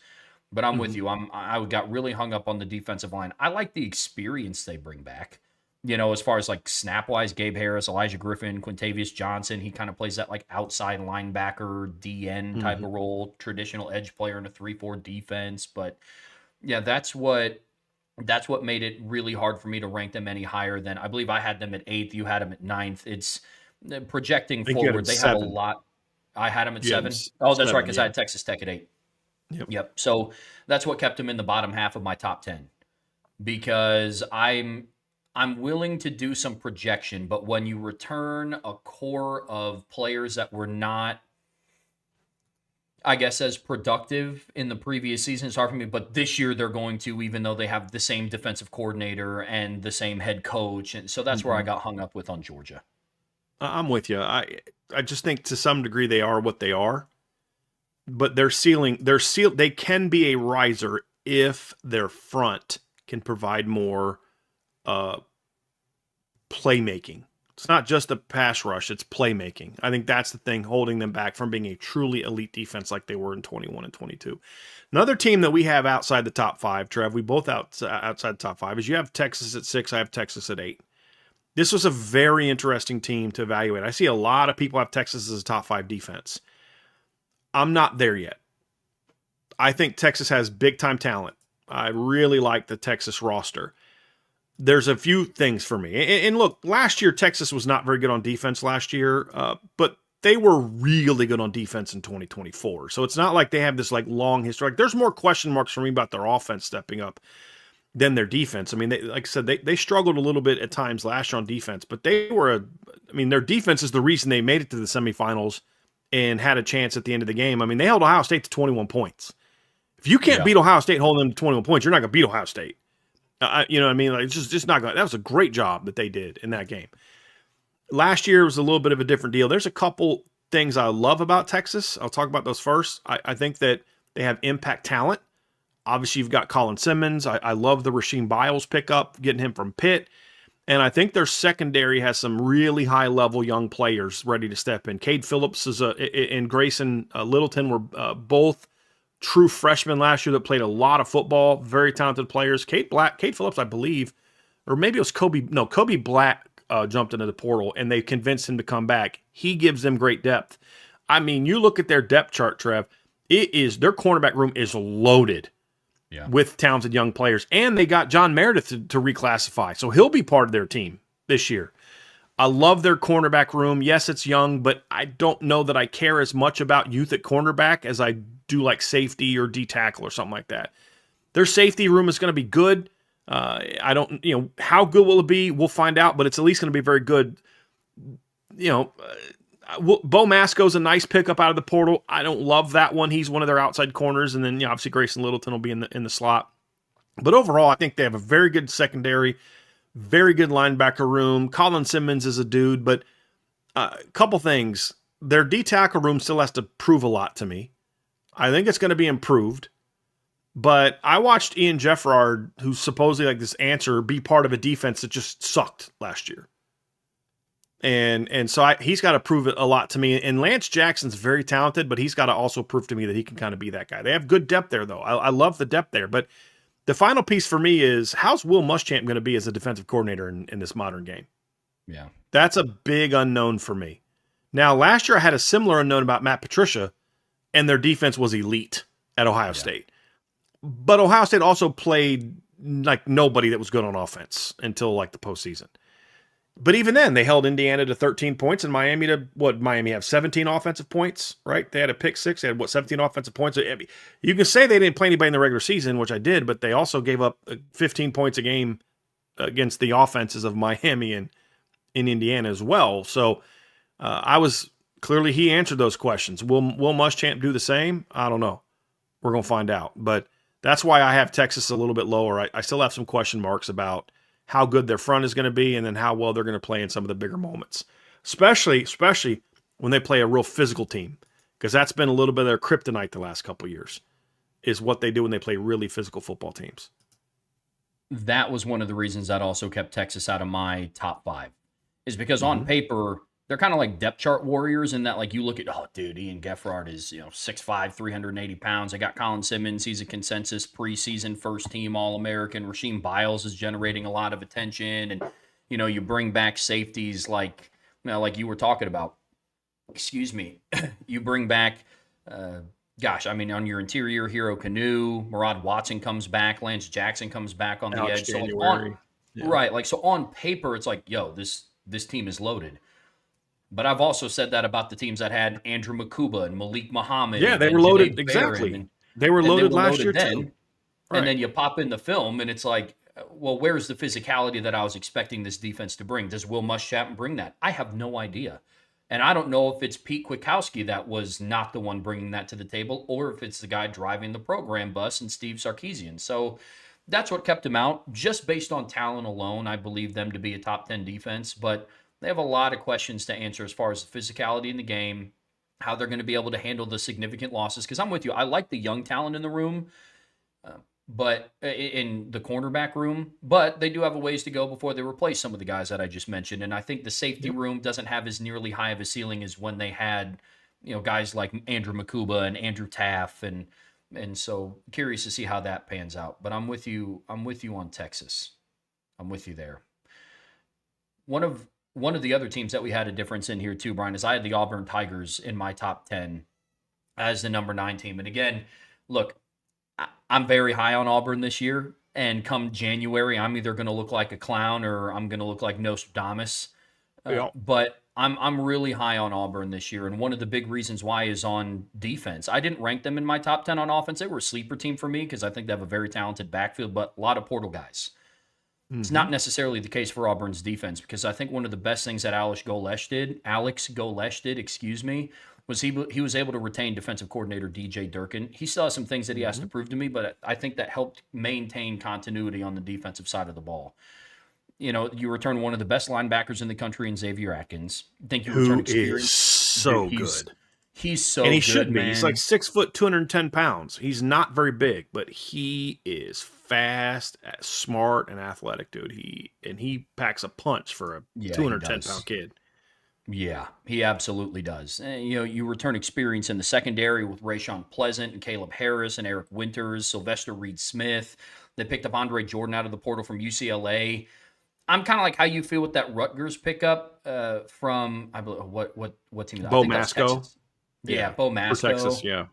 But I'm with you. I got really hung up on the defensive line. I like the experience they bring back. As far as like snap wise, Gabe Harris, Elijah Griffin, Quintavious Johnson, he kind of plays that like outside linebacker, DN type of role, traditional edge player in a 3-4 defense. But yeah, that's what made it really hard for me to rank them any higher than, I believe I had them at 8th. You had them at 9th. It's projecting forward. They have a lot. I had them at 7. Oh, that's right, because I had Texas Tech at 8. Yep. So that's what kept them in the bottom half of my top 10, because I'm willing to do some projection, but when you return a core of players that were not, I guess, as productive in the previous season, it's hard for me. But this year they're going to, even though they have the same defensive coordinator and the same head coach, and so that's where I got hung up with on Georgia. I'm with you. I just think to some degree they are what they are. But they can be a riser if their front can provide more playmaking It's not just the pass rush, it's playmaking. I think that's the thing holding them back from being a truly elite defense like they were in 21 and 22. Another team that we have outside the top five, Trev, we both outside the top five, is you have Texas at 6, I have Texas at 8. This was a very interesting team to evaluate. I see a lot of people have Texas as a top 5 defense. I'm not there yet. I think Texas has big-time talent. I really like the Texas roster. There's a few things for me. And look, last year, Texas was not very good on defense last year, but they were really good on defense in 2024. So it's not like they have this like long history. Like, there's more question marks for me about their offense stepping up than their defense. I mean, like I said, they struggled a little bit at times last year on defense, but their defense is the reason they made it to the semifinals and had a chance at the end of the game. I mean, they held Ohio State to 21 points. If you can't beat Ohio State holding them to 21 points, you're not going to beat Ohio State. You know what I mean? Like, it's just not going. That was a great job that they did in that game. Last year was a little bit of a different deal. There's a couple things I love about Texas. I'll talk about those first. I think that they have impact talent. Obviously, you've got Colin Simmons. I love the Rasheem Biles pickup, getting him from Pitt. And I think their secondary has some really high-level young players ready to step in. Cade Phillips and Grayson Littleton were both true freshmen last year that played a lot of football. Very talented players. Cade Phillips, I believe, or maybe it was Kobe Black jumped into the portal, and they convinced him to come back. He gives them great depth. I mean, you look at their depth chart, Trev. Their cornerback room is loaded. Yeah. With talented young players. And they got John Meredith to reclassify, so he'll be part of their team this year. I love their cornerback room. Yes, it's young, but I don't know that I care as much about youth at cornerback as I do like safety or D-tackle or something like that. Their safety room is going to be good. I don't, how good will it be? We'll find out, but it's at least going to be very good. Bo Masco's a nice pickup out of the portal. I don't love that one. He's one of their outside corners, and then obviously Grayson Littleton will be in the slot. But overall, I think they have a very good secondary, very good linebacker room. Colin Simmons is a dude, but a couple things. Their D-tackle room still has to prove a lot to me. I think it's going to be improved. But I watched Ian Jeffrard, who's supposedly like this answer, be part of a defense that just sucked last year. And so he's got to prove it a lot to me. And Lance Jackson's very talented, but he's got to also prove to me that he can kind of be that guy. They have good depth there, though. I love the depth there. But the final piece for me is, how's Will Muschamp going to be as a defensive coordinator in this modern game? Yeah. That's a big unknown for me. Now, last year I had a similar unknown about Matt Patricia, and their defense was elite at Ohio State. But Ohio State also played like nobody that was good on offense until like the postseason. But even then, they held Indiana to 13 points and Miami to, Miami have 17 offensive points, right? They had a pick six. They had, 17 offensive points. You can say they didn't play anybody in the regular season, which I did, but they also gave up 15 points a game against the offenses of Miami and in Indiana as well. So clearly he answered those questions. Will Muschamp do the same? I don't know. We're going to find out. But that's why I have Texas a little bit lower. I still have some question marks about how good their front is going to be, and then how well they're going to play in some of the bigger moments, especially when they play a real physical team, because that's been a little bit of their kryptonite the last couple of years, is what they do when they play really physical football teams. That was one of the reasons that also kept Texas out of my top 5, is because on paper, they're kind of like depth chart warriors in that, like, you look at, Ian Geffrard is, 6'5", 380 pounds. I got Colin Simmons. He's a consensus preseason first-team All-American. Rasheem Biles is generating a lot of attention. And, you bring back safeties like you were talking about. Excuse me. You bring back, on your interior, Hero Kanu, Murad Watson comes back, Lance Jackson comes back on the edge. January. So on paper, it's like, this team is loaded. But I've also said that about the teams that had Andrew Makuba and Malik Muhammad. Yeah, they were loaded. Exactly. They were loaded last year, too. Right. And then you pop in the film, and it's like, well, where's the physicality that I was expecting this defense to bring? Does Will Muschamp bring that? I have no idea. And I don't know if it's Pete Kwiatkowski that was not the one bringing that to the table, or if it's the guy driving the program bus and Steve Sarkisian. So that's what kept him out. Just based on talent alone, I believe them to be a top 10 defense. But they have a lot of questions to answer as far as the physicality in the game, how they're going to be able to handle the significant losses. Because I'm with you. I like the young talent in the room. but in the cornerback room, but they do have a ways to go before they replace some of the guys that I just mentioned. And I think the safety Yep. room doesn't have as nearly high of a ceiling as when they had, guys like Andrew Makuba and Andrew Taff, and so curious to see how that pans out. But I'm with you. I'm with you on Texas. I'm with you there. One of one of the other teams that we had a difference in here too, Brian, is I had the Auburn Tigers in my top 10 as the number 9 team. And again, look, I'm very high on Auburn this year. And come January, I'm either going to look like a clown or I'm going to look like Nostradamus. Yeah. But I'm really high on Auburn this year, and one of the big reasons why is on defense. I didn't rank them in my top 10 on offense. They were a sleeper team for me because I think they have a very talented backfield, but a lot of portal guys. It's Mm-hmm. not necessarily the case for Auburn's defense because I think one of the best things that Alex Golesh did, excuse me, was he was able to retain defensive coordinator DJ Durkin. He still has some things that he has Mm-hmm. to prove to me, but I think that helped maintain continuity on the defensive side of the ball. You return one of the best linebackers in the country in Xavier Atkins. I think you return Who is experience. so Dude, he's good. he's so And he good, should be. He's like man. 6 foot, 210 pounds. He's not very big, but he is fast, smart, and athletic, dude. He packs a punch for a Yeah, he 210 does. pound kid. Yeah, he absolutely does. And, you return experience in the secondary with Rayshon Pleasant and Caleb Harris and Eric Winters, Sylvester Reed Smith. They picked up Andre Jordan out of the portal from UCLA. I'm kind of like how you feel with that Rutgers pickup from I believe what team? I Bo think that's Masco. Texas. Yeah, Yeah. Bo For Texas, Masco. yeah.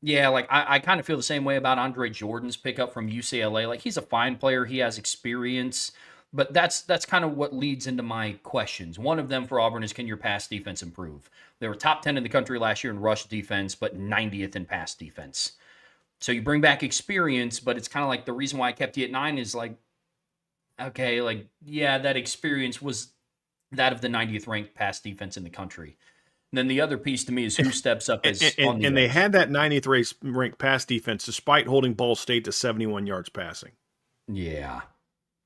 Yeah, like I kind of feel the same way about Andre Jordan's pickup from UCLA. Like he's a fine player, he has experience, but that's kind of what leads into my questions. One of them for Auburn is, can your pass defense improve? They were top 10 in the country last year in rush defense, but 90th in pass defense. So you bring back experience, but it's kind of like the reason why I kept you at 9 is like, okay, like yeah, that experience was that of the 90th ranked pass defense in the country. And then the other piece to me is who steps up And, as and, on the and they edge. had that 90th ranked pass defense despite holding Ball State to 71 yards passing. Yeah.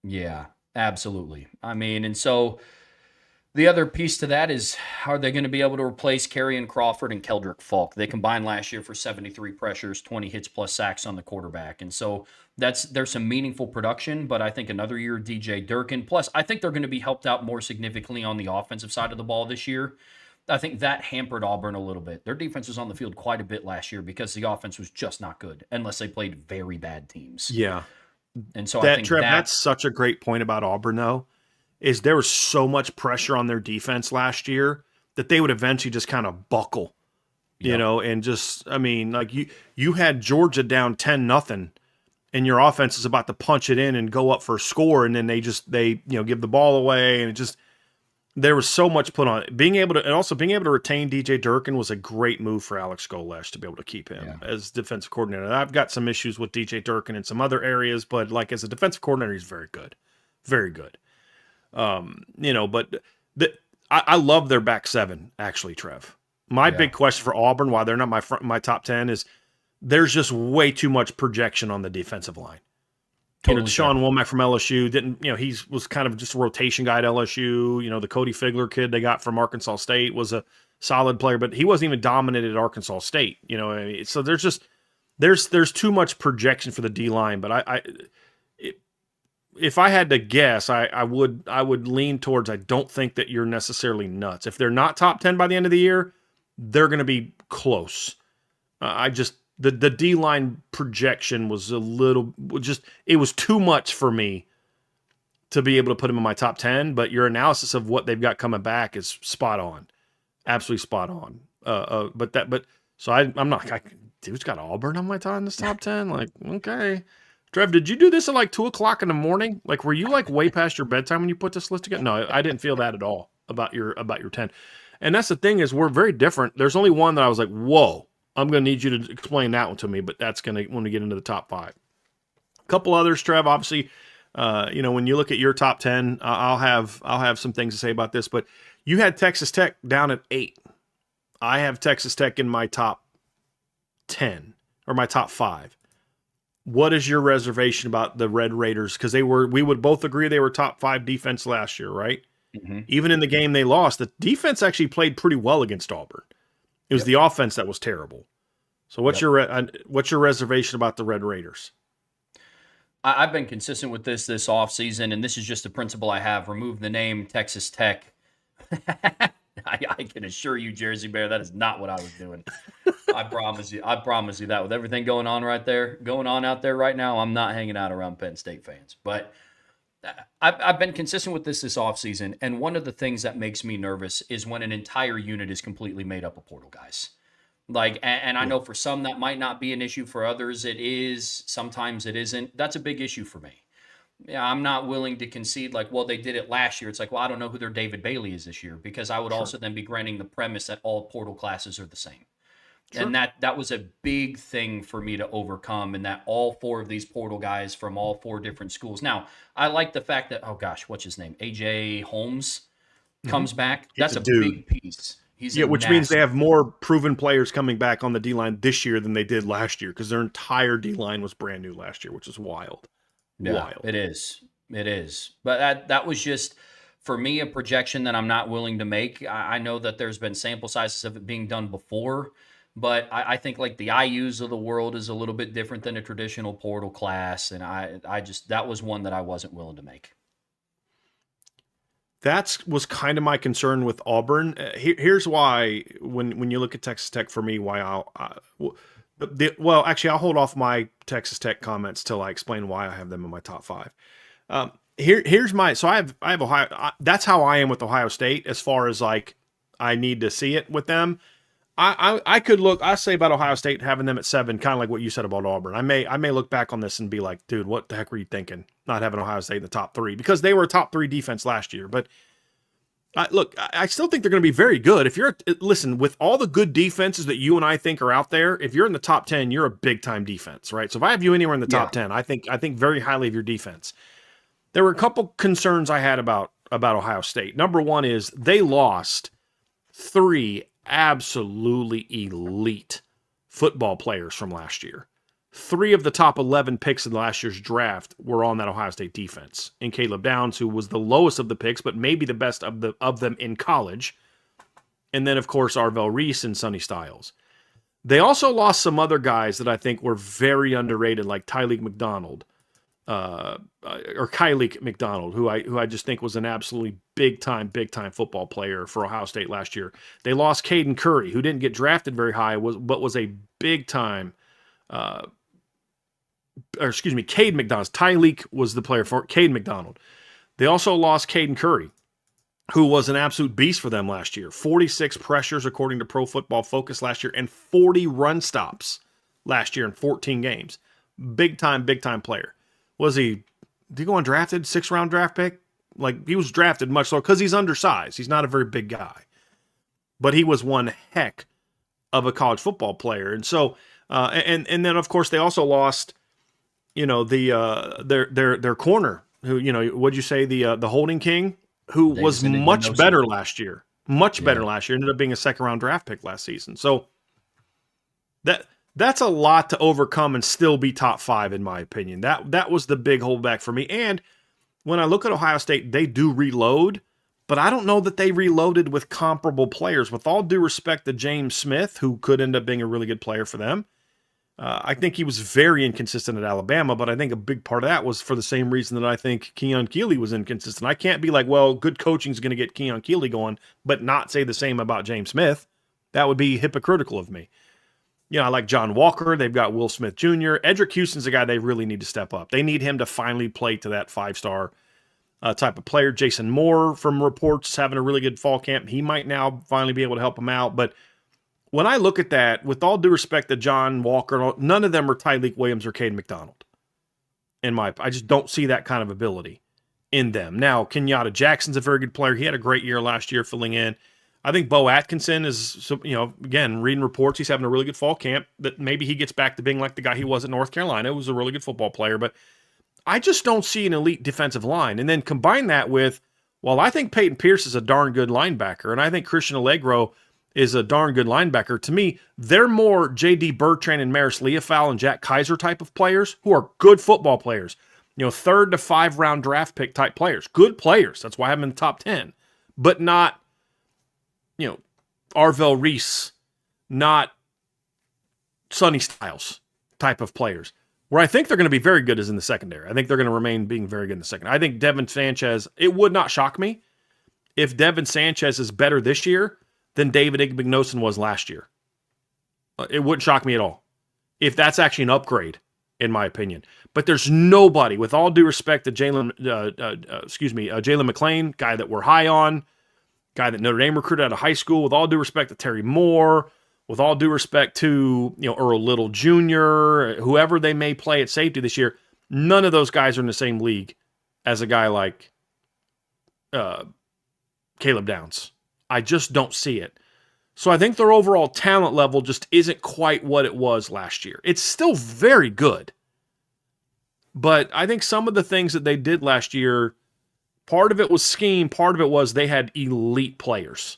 Yeah, absolutely. I mean, and so the other piece to that is, are they going to be able to replace Karrion Crawford and Keldrick Falk? They combined last year for 73 pressures, 20 hits plus sacks on the quarterback. And so there's some meaningful production, but I think another year DJ Durkin. Plus, I think they're going to be helped out more significantly on the offensive side of the ball this year. I think that hampered Auburn a little bit. Their defense was on the field quite a bit last year because the offense was just not good unless they played very bad teams. Yeah. And so I That think Trev, that that's such a great point about Auburn, though, is there was so much pressure on their defense last year that they would eventually just kind of buckle, Yep. and just, I mean, like you had Georgia down 10-0, and your offense is about to punch it in and go up for a score, and then they give the ball away, and it just, there was so much put on it. Being able to retain DJ Durkin was a great move for Alex Golesh to be able to keep him as defensive coordinator. And I've got some issues with DJ Durkin in some other areas, but like as a defensive coordinator, he's very good, very good. But I love their back seven actually, Trev. My big question for Auburn, why they're not my top 10, is there's just way too much projection on the defensive line. Totally Deshaun Womack from LSU he was kind of just a rotation guy at LSU. The Cody Figler kid they got from Arkansas State was a solid player, but he wasn't even dominant at Arkansas State. So there's too much projection for the D line. But if I had to guess, I would lean towards, I don't think that you're necessarily nuts. If they're not top 10 by the end of the year, they're going to be close. The D-line projection was it was too much for me to be able to put them in my top 10, but your analysis of what they've got coming back is spot on. Absolutely spot on. I'm not, dude's got Auburn on my this top 10. Like, okay. Trev, did you do this at like 2:00 in the morning? Like, were you like way past your bedtime when you put this list together? No, I didn't feel that at all about your 10. And that's the thing is we're very different. There's only one that I was like, whoa, I'm going to need you to explain that one to me, but that's going to when we get into the top 5. A couple others, Trev, obviously, when you look at your top 10, I'll have some things to say about this, but you had Texas Tech down at 8. I have Texas Tech in my top 10 or my top 5. What is your reservation about the Red Raiders? Because we would both agree they were top 5 defense last year, right? Mm-hmm. Even in the game they lost, the defense actually played pretty well against Auburn. It was the offense that was terrible. So what's your reservation about the Red Raiders? I've been consistent with this offseason, and this is just a principle I have. Remove the name Texas Tech. I can assure you, Jersey Bear, that is not what I was doing. I promise you. I promise you that with everything going on out there right now, I'm not hanging out around Penn State fans. But I've been consistent with this offseason, and one of the things that makes me nervous is when an entire unit is completely made up of portal guys. Like, and I Yeah, know for some that might not be an issue. For others, it is. Sometimes it isn't. That's a big issue for me. Yeah, I'm not willing to concede like, well, they did it last year. It's like, well, I don't know who their David Bailey is this year because I would sure, also then be granting the premise that all portal classes are the same. And sure. that was a big thing for me to overcome, and that all four of these portal guys from all four different schools. Now, I like the fact that, oh gosh, what's his name? AJ Holmes Hmm. comes back. He's That's a a dude. big piece. He's a Yeah, which means they massive. have more proven players coming back on the D line this year than they did last year because their entire D line was brand new last year, which is wild. Yeah, Wild. it is. It is. But that was just for me a projection that I'm not willing to make. I know that there's been sample sizes of it being done before, but I think like the IUs of the world is a little bit different than a traditional portal class, and I just that was one that I wasn't willing to make. That's was kind of my concern with Auburn. Here's why when you look at Texas Tech for me, why well, actually, I'll hold off my Texas Tech comments till I explain why I have them in my top five. Here's my so I have Ohio. That's how I am with Ohio State as far as like I need to see it with them. I could look. I say about Ohio State having them at 7, kind of like what you said about Auburn. I may look back on this and be like, dude, what the heck were you thinking? Not having Ohio State in the top 3 because they were a top 3 defense last year. But look, I still think they're going to be very good. If you're listen with all the good defenses that you and I think are out there, if you're in the top 10, you're a big time defense, right? So if I have you anywhere in the Yeah. top 10, I think very highly of your defense. There were a couple concerns I had about Ohio State. Number one is they lost 3 absolutely elite football players from last year. 3 of the top 11 picks in last year's draft were on that Ohio State defense. And Caleb Downs, who was the lowest of the picks, but maybe the best of them in college. And then, of course, Arvell Reese and Sonny Styles. They also lost some other guys that I think were very underrated, like Tyleek McDonald, or Kylie McDonald, who I just think was an absolutely big time football player for Ohio State last year. They lost Caden Curry, who didn't get drafted very high, but was a big time. Or excuse me, Cade McDonald. Tyleek was the player for Cade McDonald. They also lost Caden Curry, who was an absolute beast for them last year. 46 pressures according to Pro Football Focus last year, and 40 run stops last year in 14 games. Big time player. Was he? Did he go undrafted? 6th-round draft pick? Like he was drafted much lower because he's undersized. He's not a very big guy, but he was one heck of a college football player. And so, and then of course they also lost, their corner who what'd you say the Holding King who was Davidson much Ignoso. better last year. Much Yeah. better last year. Ended up being a 2nd-round draft pick last season. So that's a lot to overcome and still be top 5 in my opinion. That was the big holdback for me. And when I look at Ohio State, they do reload, but I don't know that they reloaded with comparable players. With all due respect to James Smith, who could end up being a really good player for them, I think he was very inconsistent at Alabama, but I think a big part of that was for the same reason that I think Keon Keeley was inconsistent. I can't be like, well, good coaching is going to get Keon Keeley going, but not say the same about James Smith. That would be hypocritical of me. I like John Walker. They've got Will Smith Jr. Edric Houston's a guy they really need to step up. They need him to finally play to that 5-star type of player. Jason Moore, from reports, having a really good fall camp. He might now finally be able to help him out. But when I look at that, with all due respect to John Walker, none of them are Tyleek Williams or Cade McDonald. I just don't see that kind of ability in them. Now, Kenyatta Jackson's a very good player. He had a great year last year filling in. I think Bo Atkinson is, again, reading reports, he's having a really good fall camp, that maybe he gets back to being like the guy he was at North Carolina. He was a really good football player, but I just don't see an elite defensive line. And then combine that with, well, I think Peyton Pierce is a darn good linebacker, and I think Christian Allegro is a darn good linebacker. To me, they're more J.D. Bertrand and Maris Leofau and Jack Kaiser type of players who are good football players. 3rd to 5th round draft pick type players. Good players. That's why I have them in the top 10. But not, Arvell Reese, not Sonny Styles type of players. Where I think they're going to be very good is in the secondary. I think they're going to remain being very good in the second. I think Devin Sanchez, it would not shock me if Devin Sanchez is better this year than David Igbinosun was last year. It wouldn't shock me at all if that's actually an upgrade, in my opinion. But there's nobody, with all due respect to Jalen McClain, guy that we're high on, guy that Notre Dame recruited out of high school, with all due respect to Terry Moore, with all due respect to Earl Little Jr., whoever they may play at safety this year, none of those guys are in the same league as a guy like Caleb Downs. I just don't see it. So I think their overall talent level just isn't quite what it was last year. It's still very good. But I think some of the things that they did last year, part of it was scheme, part of it was they had elite players.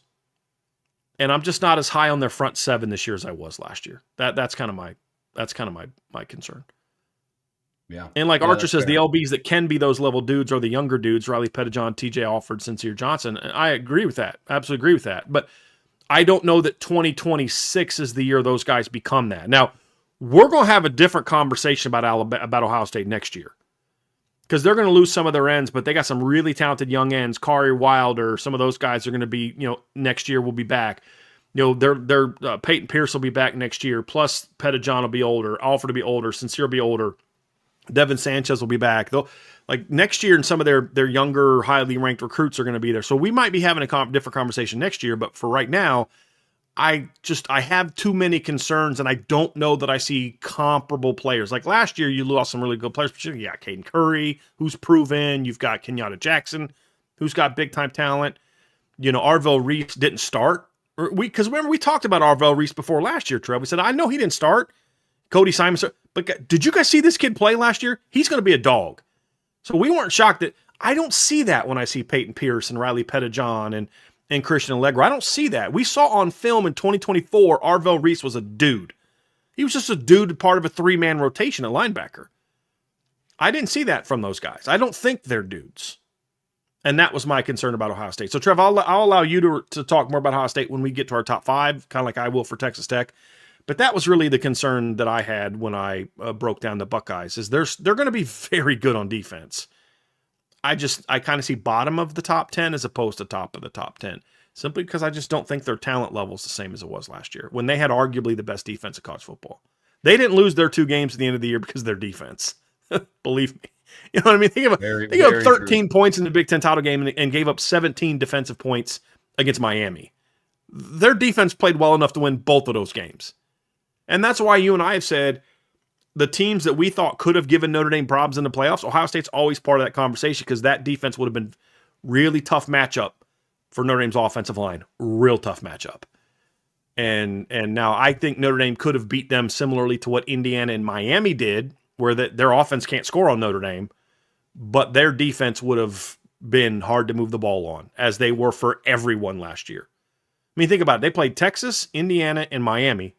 And I'm just not as high on their front seven this year as I was last year. That's kind of my concern. Yeah. And like Archer says, the LBs that can be those level dudes are the younger dudes, Riley Pettijohn, TJ Alford, Sincere Johnson. And I agree with that. Absolutely agree with that. But I don't know that 2026 is the year those guys become that. Now, we're going to have a different conversation about Ohio State next year, because they're going to lose some of their ends, but they got some really talented young ends. Kari Wilder, some of those guys are going to be, next year will be back. They're Peyton Pierce will be back next year. Plus Pettijohn will be older, Alford will be older, Sincere will be older. Devin Sanchez will be back. They'll like next year, and some of their younger, highly ranked recruits are going to be there. So we might be having a different conversation next year. But for right now, I have too many concerns, and I don't know that I see comparable players. Like last year, you lost some really good players. But you got Caden Curry, who's proven. You've got Kenyatta Jackson, who's got big time talent. Arvell Reese didn't start. Because remember, we talked about Arvell Reese before last year, Trev. We said, I know he didn't start. Cody Simon, but did you guys see this kid play last year? He's going to be a dog. So we weren't shocked that I don't see that when I see Peyton Pierce and Riley Pettijohn and Christian Allegra. I don't see that. We saw on film in 2024, Arvell Reese was a dude. He was just a dude, part of a three-man rotation at linebacker. I didn't see that from those guys. I don't think they're dudes. And that was my concern about Ohio State. So, Trev, I'll allow you to talk more about Ohio State when we get to our top five, kind of like I will for Texas Tech. But that was really the concern that I had when I broke down the Buckeyes, is they're going to be very good on defense. I kind of see bottom of the top 10 as opposed to top of the top 10, simply because I just don't think their talent level is the same as it was last year, when they had arguably the best defense in college football. They didn't lose their 2 games at the end of the year because of their defense. Believe me. You know what I mean? Think of 13 points in the Big Ten title game and gave up 17 defensive points against Miami. Their defense played well enough to win both of those games. And that's why you and I have said the teams that we thought could have given Notre Dame problems in the playoffs, Ohio State's always part of that conversation, because that defense would have been really tough matchup for Notre Dame's offensive line. Real tough matchup. And now I think Notre Dame could have beat them similarly to what Indiana and Miami did, where their offense can't score on Notre Dame, but their defense would have been hard to move the ball on, as they were for everyone last year. I mean, think about it. They played Texas, Indiana, and Miami,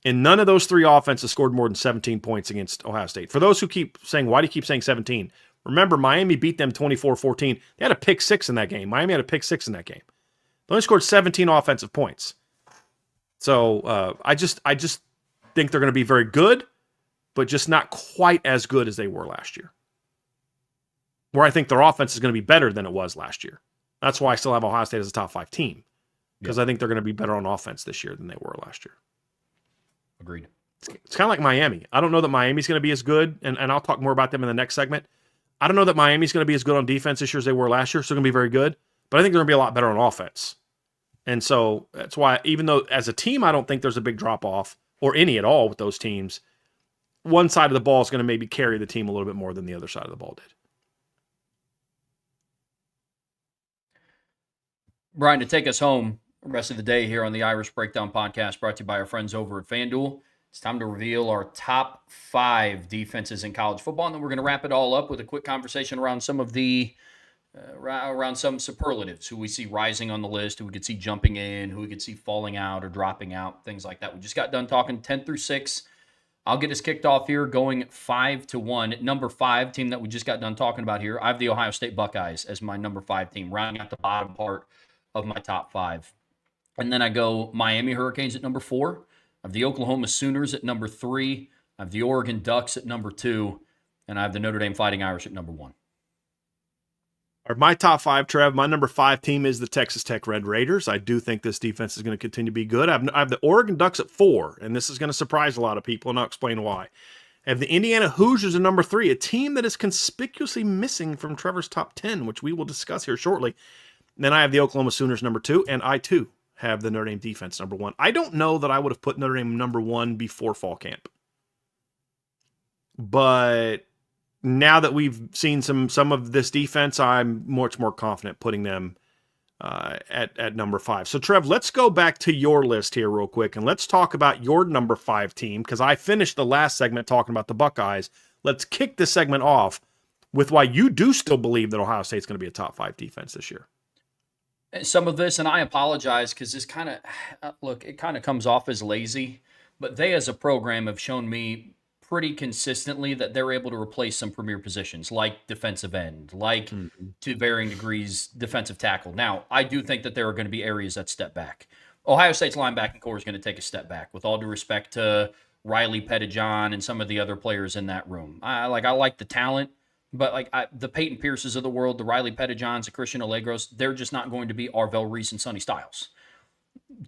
and none of those 3 offenses scored more than 17 points against Ohio State. For those who keep saying, why do you keep saying 17? Remember, Miami beat them 24-14. They had a pick 6 in that game. Miami had a pick 6 in that game. They only scored 17 offensive points. So I just think they're going to be very good, but just not quite as good as they were last year. Where I think their offense is going to be better than it was last year. That's why I still have Ohio State as a top 5 team, because I think they're going to be better on offense this year than they were last year. Agreed. It's kind of like Miami. I don't know that Miami's going to be as good, and I'll talk more about them in the next segment. I don't know that Miami's going to be as good on defense this year as they were last year, so they're going to be very good, but I think they're going to be a lot better on offense. And so that's why, even though as a team I don't think there's a big drop-off, or any at all with those teams, one side of the ball is going to maybe carry the team a little bit more than the other side of the ball did. Brian, to take us home the rest of the day here on the Irish Breakdown Podcast, brought to you by our friends over at FanDuel, it's time to reveal our top 5 defenses in college football, and then we're going to wrap it all up with a quick conversation around some of the around some superlatives, who we see rising on the list, who we could see jumping in, who we could see falling out or dropping out, things like that. We just got done talking 10 through 6. I'll get us kicked off here, going 5-1. Number 5 team that we just got done talking about here, I have the Ohio State Buckeyes as my number 5 team, rounding out the bottom part of my top 5. And then I go Miami Hurricanes at number 4. I have the Oklahoma Sooners at number 3. I have the Oregon Ducks at number 2, and I have the Notre Dame Fighting Irish at number 1. My top 5, Trev, my number 5 team is the Texas Tech Red Raiders. I do think this defense is going to continue to be good. I have the Oregon Ducks at 4, and this is going to surprise a lot of people, and I'll explain why. I have the Indiana Hoosiers at number 3, a team that is conspicuously missing from Trevor's top 10, which we will discuss here shortly. And then I have the Oklahoma Sooners number 2, and I too have the Notre Dame defense number 1. I don't know that I would have put Notre Dame number 1 before fall camp. But now that we've seen some of this defense, I'm much more confident putting them at number 5. So, Trev, let's go back to your list here real quick, and let's talk about your number 5 team, because I finished the last segment talking about the Buckeyes. Let's kick this segment off with why you do still believe that Ohio State's going to be a top 5 defense this year. Some of this, and I apologize because this kind of, it kind of comes off as lazy, but they as a program have shown me pretty consistently that they're able to replace some premier positions like defensive end, like to varying degrees defensive tackle. Now, I do think that there are going to be areas that step back. Ohio State's linebacking core is going to take a step back, with all due respect to Riley Pettijohn and some of the other players in that room. I like the talent, but the Peyton Pierces of the world, the Riley Pettijohns, the Christian Allegros, they're just not going to be Arvell Reese and Sonny Styles,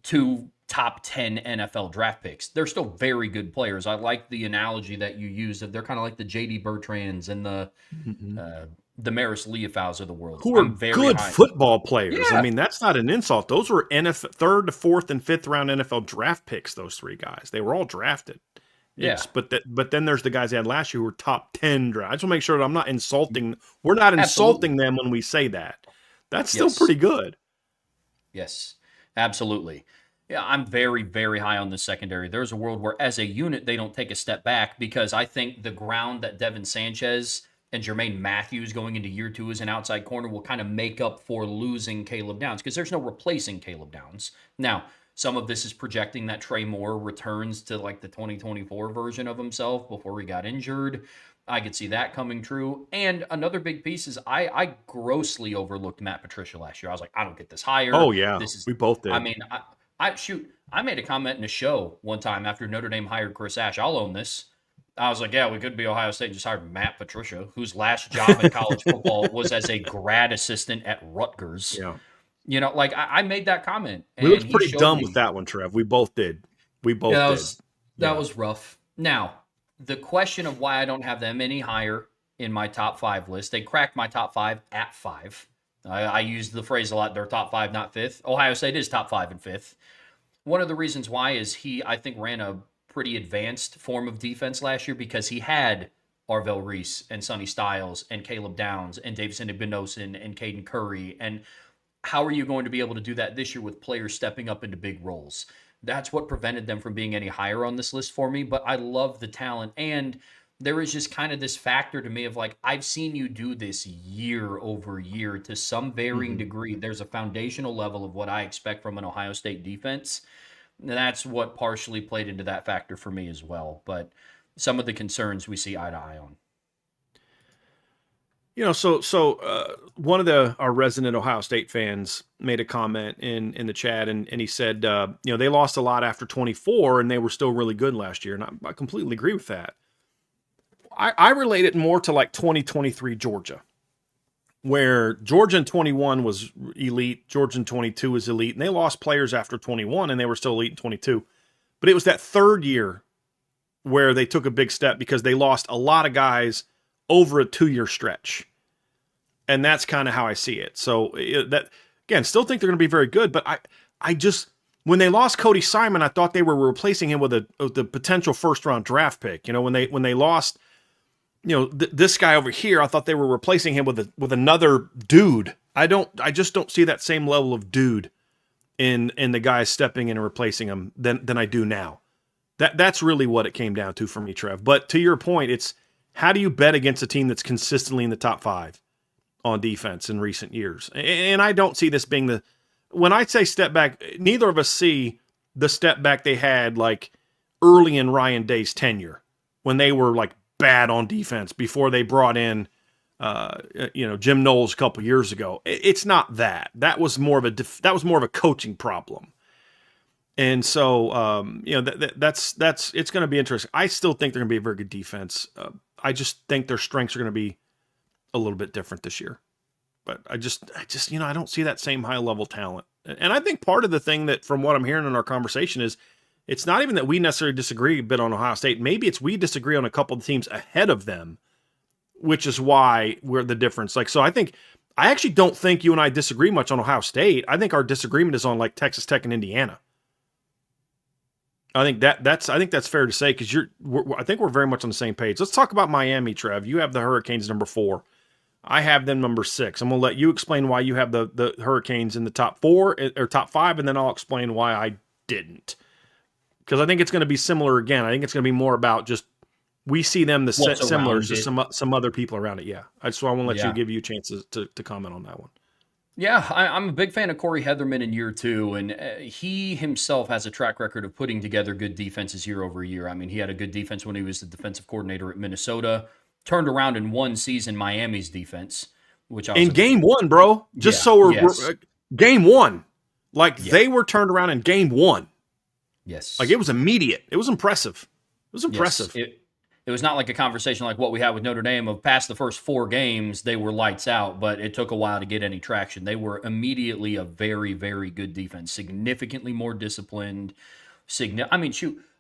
2 top 10 NFL draft picks. They're still very good players. I like the analogy that you used that they're kind of like the J.D. Bertrands and the Maris Leofows of the world. Who are good football players. Yeah. I mean, that's not an insult. Those were NFL 3rd to 4th and 5th round NFL draft picks, those 3 guys. They were all drafted. But then there's the guys they had last year who were top 10 draft. I just want to make sure that I'm not insulting. We're not insulting them when we say that. That's still pretty good. Yes, absolutely. Yeah, I'm very, very high on the secondary. There's a world where, as a unit, they don't take a step back, because I think the ground that Devin Sanchez and Jermaine Matthews going into year 2 as an outside corner will kind of make up for losing Caleb Downs, because there's no replacing Caleb Downs. Now, some of this is projecting that Trey Moore returns to like the 2024 version of himself before he got injured. I could see that coming true. And another big piece is I grossly overlooked Matt Patricia last year. I was like, I don't get this hire. Oh, yeah. We both did. I mean, I made a comment in a show one time after Notre Dame hired Chris Ash. I'll own this. I was like, yeah, we could be Ohio State and just hired Matt Patricia, whose last job in college football was as a grad assistant at Rutgers. Yeah. You know, I made that comment. We looked pretty dumb with that one, Trev. We both did. That was rough. Now, the question of why I don't have them any higher in my top 5 list, they cracked my top 5 at 5. I use the phrase a lot, they're top 5, not 5th. Ohio State is top 5 and 5th. One of the reasons why is he, I think, ran a pretty advanced form of defense last year, because he had Arvell Reese and Sonny Styles and Caleb Downs and Davison Igbinosun and Caden Curry. And how are you going to be able to do that this year with players stepping up into big roles? That's what prevented them from being any higher on this list for me. But I love the talent. And there is just kind of this factor to me of like, I've seen you do this year over year to some varying degree. There's a foundational level of what I expect from an Ohio State defense. And that's what partially played into that factor for me as well. But some of the concerns we see eye to eye on. You know, so one of our resident Ohio State fans made a comment in the chat, and he said, they lost a lot after 24, and they were still really good last year. And I completely agree with that. I relate it more to like 2023 Georgia, where Georgia in 21 was elite, Georgia in 22 was elite, and they lost players after 21, and they were still elite in 22. But it was that 3rd year where they took a big step, because they lost a lot of guys over a 2-year stretch. And that's kind of how I see it. So that, again, still think they're going to be very good, but I just, when they lost Cody Simon, I thought they were replacing him with the potential 1st-round draft pick. You know, when they lost, this guy over here, I thought they were replacing him with another dude. I just don't see that same level of dude in the guys stepping in and replacing him than I do now. That's really what it came down to for me, Trev. But to your point, it's, how do you bet against a team that's consistently in the top 5 on defense in recent years? And I don't see this being when I say step back, neither of us see the step back they had like early in Ryan Day's tenure, when they were like bad on defense before they brought in, Jim Knowles a couple years ago. It's not that. That was more of a coaching problem. And so, that's it's going to be interesting. I still think they're going to be a very good defense. I just think their strengths are going to be a little bit different this year. But I just, I don't see that same high level talent. And I think part of the thing that, from what I'm hearing in our conversation, is it's not even that we necessarily disagree a bit on Ohio State. Maybe it's we disagree on a couple of teams ahead of them, which is why we're the difference. Like, so I actually don't think you and I disagree much on Ohio State. I think our disagreement is on like Texas Tech and Indiana. I think that's fair to say, because I think we're very much on the same page. Let's talk about Miami, Trev. You have the Hurricanes number 4. I have them number 6. I'm going to let you explain why you have the Hurricanes in the top 4 or top 5, and then I'll explain why I didn't. Because I think it's going to be similar again. I think it's going to be more about just we see them similar to some other people around it. Yeah. So I want to let you give you chances to comment on that one. Yeah, I'm a big fan of Corey Heatherman in year 2, and he himself has a track record of putting together good defenses year over year. I mean, he had a good defense when he was the defensive coordinator at Minnesota, turned around in one season Miami's defense, which I was in game 1, bro. We're game 1, they were turned around in game 1. Yes, like it was immediate. It was impressive. Yes, it was not like a conversation like what we had with Notre Dame of past the first 4 games, they were lights out, but it took a while to get any traction. They were immediately a very, very good defense, significantly more disciplined.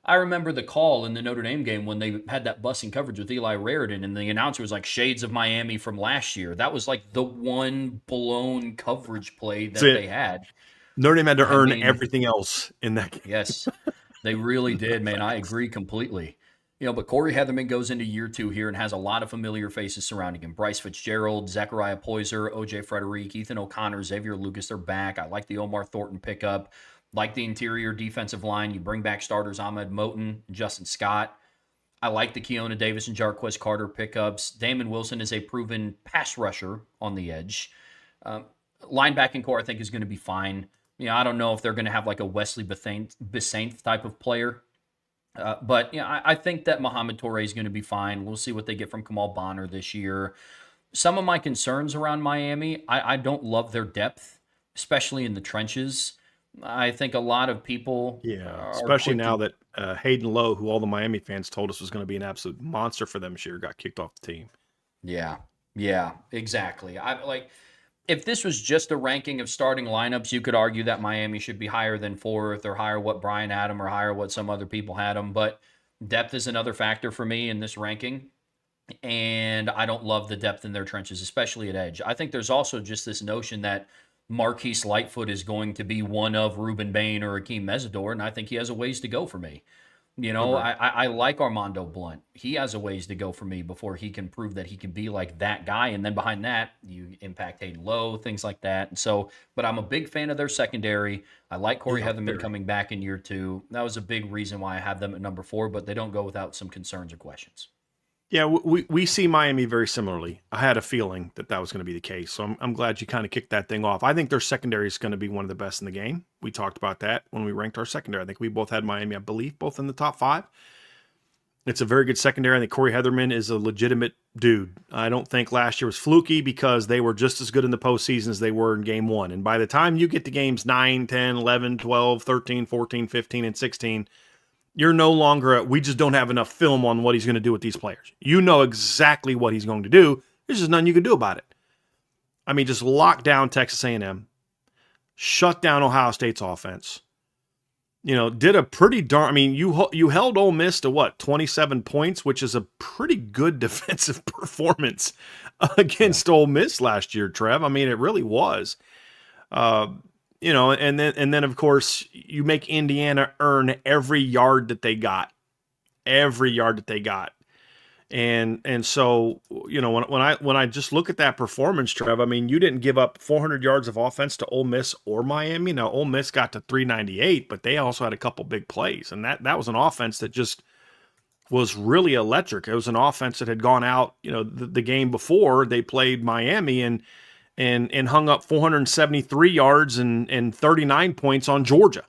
I remember the call in the Notre Dame game when they had that busting coverage with Eli Raridan, and the announcer was like, shades of Miami from last year. That was like the one blown coverage play that they had. Notre Dame had to earn everything else in that game. Yes, they really did, man. I agree completely. But Corey Heatherman goes into year 2 here and has a lot of familiar faces surrounding him. Bryce Fitzgerald, Zachariah Poyser, O.J. Frederick, Ethan O'Connor, Xavier Lucas, they're back. I like the Omar Thornton pickup. Like the interior defensive line. You bring back starters Ahmed Moten, Justin Scott. I like the Keona Davis and Jarquez Carter pickups. Damon Wilson is a proven pass rusher on the edge. Linebacking core, I think, is going to be fine. I don't know if they're going to have like a Wesley Bissainthe type of player. But I think that Mohamed Toure is going to be fine. We'll see what they get from Kamal Bonner this year. Some of my concerns around Miami, I don't love their depth, especially in the trenches. I think a lot of people... especially now that Hayden Lowe, who all the Miami fans told us was going to be an absolute monster for them this year, got kicked off the team. Yeah, exactly. If this was just a ranking of starting lineups, you could argue that Miami should be higher than 4th or higher what Brian had them or higher what some other people had them. But depth is another factor for me in this ranking. And I don't love the depth in their trenches, especially at edge. I think there's also just this notion that Marquise Lightfoot is going to be one of Ruben Bain or Akeem Mesidor, and I think he has a ways to go for me. I like Armando Blunt. He has a ways to go for me before he can prove that he can be like that guy. And then behind that, you impact Hayden Lowe, things like that. And so, but I'm a big fan of their secondary. I like Corey Heatherman coming back in year 2. That was a big reason why I have them at number 4, but they don't go without some concerns or questions. Yeah, we see Miami very similarly. I had a feeling that was going to be the case. So I'm glad you kind of kicked that thing off. I think their secondary is going to be one of the best in the game. We talked about that when we ranked our secondary. I think we both had Miami, I believe, both in the top 5. It's a very good secondary. I think Corey Heatherman is a legitimate dude. I don't think last year was fluky because they were just as good in the postseason as they were in game 1. And by the time you get to games 9, 10, 11, 12, 13, 14, 15, and 16, you're no longer we just don't have enough film on what he's going to do with these players. You know exactly what he's going to do. There's just nothing you can do about it. I mean, just lock down Texas A&M, shut down Ohio State's offense. Did a pretty you held Ole Miss to what, 27 points, which is a pretty good defensive performance against Ole Miss last year, Trev. I mean, it really was. And then of course you make Indiana earn every yard that they got. And so, when I just look at that performance, Trev, I mean, you didn't give up 400 yards of offense to Ole Miss or Miami. Now, Ole Miss got to 398, but they also had a couple big plays. And that was an offense that just was really electric. It was an offense that had gone out, the game before they played Miami and hung up 473 yards and 39 points on Georgia,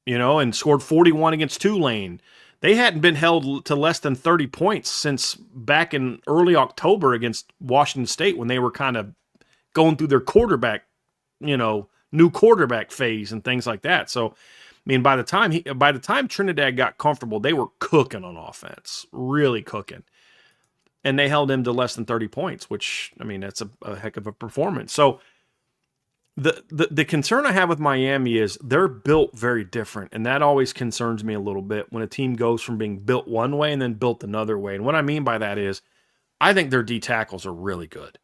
and scored 41 against Tulane. They hadn't been held to less than 30 points since back in early October against Washington State when they were kind of going through their quarterback, new quarterback phase and things like that. So mean, by the time Trinidad got comfortable, they were cooking on offense, really cooking. And they held him to less than 30 points, which, I mean, that's a heck of a performance. So the concern I have with Miami is they're built very different, and that always concerns me a little bit when a team goes from being built one way and then built another way. And what I mean by that is I think their D tackles are really good.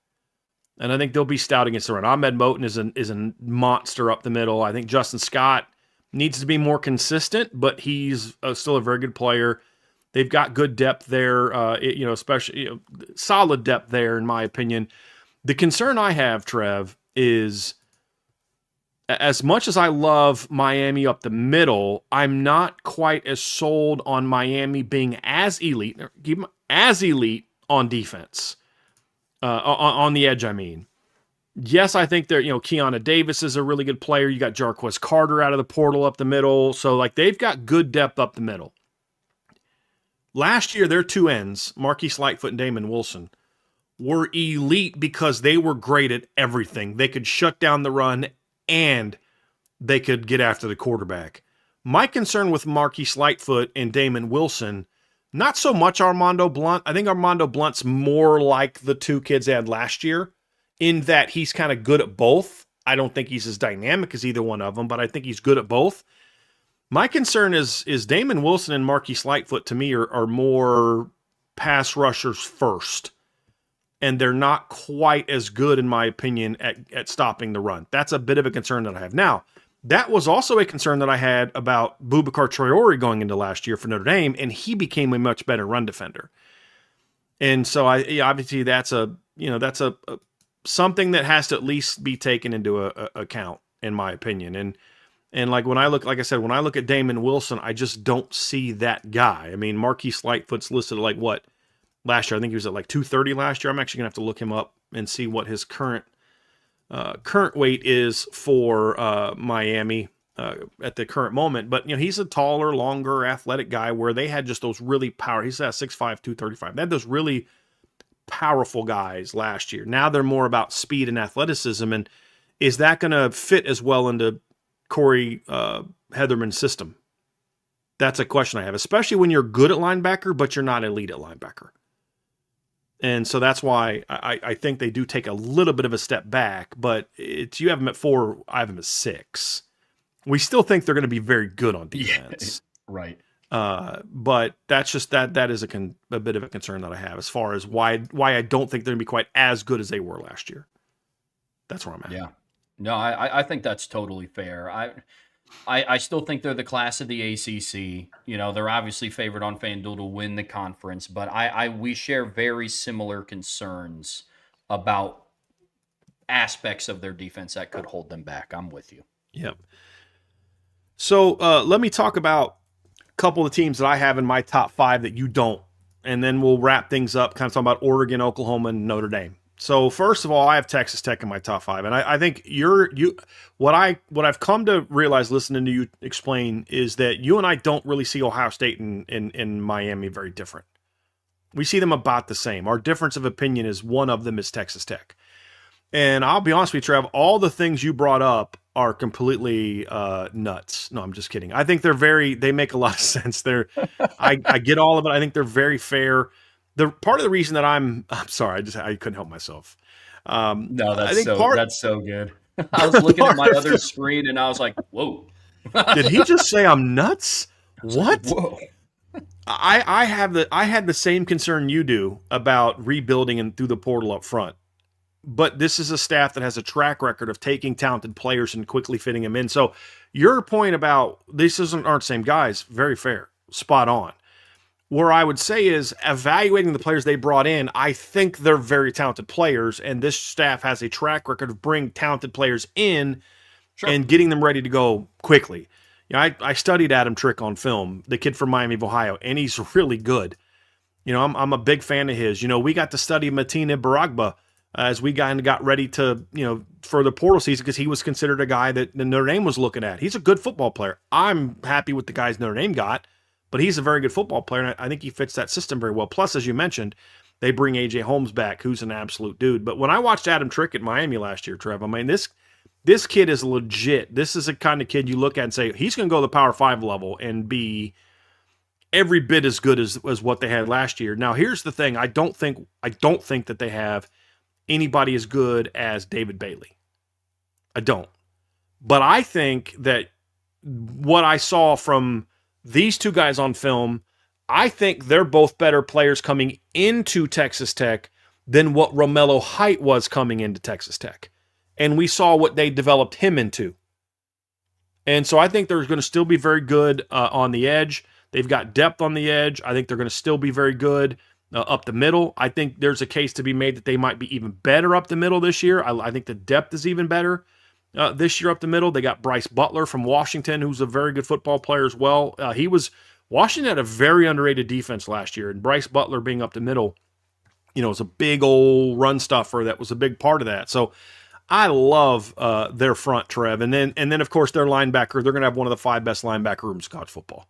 And I think they'll be stout against the run. Ahmed Moten is a monster up the middle. I think Justin Scott needs to be more consistent, but he's still a very good player. They've got good depth there, especially solid depth there, in my opinion. The concern I have, Trev, is as much as I love Miami up the middle, I'm not quite as sold on Miami being as elite on defense. On the edge, I mean. Yes, I think they're, Keanu Davis is a really good player. You got Jarquez Carter out of the portal up the middle. So, they've got good depth up the middle. Last year, their two ends, Marquise Lightfoot and Damon Wilson, were elite because they were great at everything. They could shut down the run and they could get after the quarterback. My concern with Marquise Lightfoot and Damon Wilson, not so much Armando Blunt. I think Armando Blunt's more like the two kids they had last year in that he's kind of good at both. I don't think he's as dynamic as either one of them, but I think he's good at both. My concern is Damon Wilson and Marquise Lightfoot, to me, are more pass rushers first. And they're not quite as good, in my opinion, at stopping the run. That's a bit of a concern that I have. Now, that was also a concern that I had about Boubacar Traore going into last year for Notre Dame, and he became a much better run defender. And so, obviously, that's something that has to at least be taken into account, in my opinion. And when I look at Damon Wilson, I just don't see that guy. I mean, Marquise Lightfoot's listed at what? Last year, I think he was at 230 last year. I'm actually going to have to look him up and see what his current weight is for Miami at the current moment. But, he's a taller, longer, athletic guy where they had just those really he's at 6'5", 235. They had those really powerful guys last year. Now they're more about speed and athleticism. And is that going to fit as well into Corey Heatherman's system? That's a question I have, especially when you're good at linebacker, but you're not elite at linebacker. And so that's why I think they do take a little bit of a step back, but you have them at 4, I have them at 6. We still think they're going to be very good on defense. Yeah, right. But that's just that is a bit of a concern that I have as far as why I don't think they're going to be quite as good as they were last year. That's where I'm at. Yeah. No, I think that's totally fair. I still think they're the class of the ACC. They're obviously favored on FanDuel to win the conference, but we share very similar concerns about aspects of their defense that could hold them back. I'm with you. Yep. So let me talk about a couple of the teams that I have in my top 5 that you don't, and then we'll wrap things up, kind of talking about Oregon, Oklahoma, and Notre Dame. So first of all, I have Texas Tech in my top 5, and I think what I've come to realize listening to you explain is that you and I don't really see Ohio State and Miami very different. We see them about the same. Our difference of opinion is one of them is Texas Tech, and I'll be honest with you, Trev, all the things you brought up are completely nuts. No, I'm just kidding. I think they make a lot of sense. I get all of it. I think they're very fair. The part of the reason that I'm sorry, I couldn't help myself. No, that's so good. I was looking at my other screen and I was like, whoa. Did he just say I'm nuts? What? Whoa. I had the same concern you do about rebuilding and through the portal up front. But this is a staff that has a track record of taking talented players and quickly fitting them in. So your point about aren't the same guys, very fair, spot on. Where I would say is evaluating the players they brought in, I think they're very talented players, and this staff has a track record of bringing talented players in and getting them ready to go quickly. I studied Adam Trick on film, the kid from Miami of Ohio, and he's really good. I'm a big fan of his. We got to study Matina Baragba as we got ready to, for the portal season because he was considered a guy that the Notre Dame was looking at. He's a good football player. I'm happy with the guys Notre Dame got. But he's a very good football player, and I think he fits that system very well. Plus, as you mentioned, they bring A.J. Holmes back, who's an absolute dude. But when I watched Adam Trick at Miami last year, Trev, I mean, this This kid is legit. This is a kind of kid you look at and say, he's going to go to the Power 5 level and be every bit as good as what they had last year. Now, here's the thing. I don't think that they have anybody as good as David Bailey. I don't. But I think that what I saw from these two guys on film, I think they're both better players coming into Texas Tech than what Romello Height was coming into Texas Tech. And we saw what they developed him into. And so I think they're going to still be very good on the edge. They've got depth on the edge. I think they're going to still be very good up the middle. I think there's a case to be made that they might be even better up the middle this year. I think the depth is even better this year up the middle. They got Bryce Butler from Washington, who's a very good football player as well. Washington had a very underrated defense last year, and Bryce Butler being up the middle, was a big old run stuffer that was a big part of that. So I love their front, Trev. And then of course, their linebacker, they're going to have one of the 5 best linebacker rooms in college football.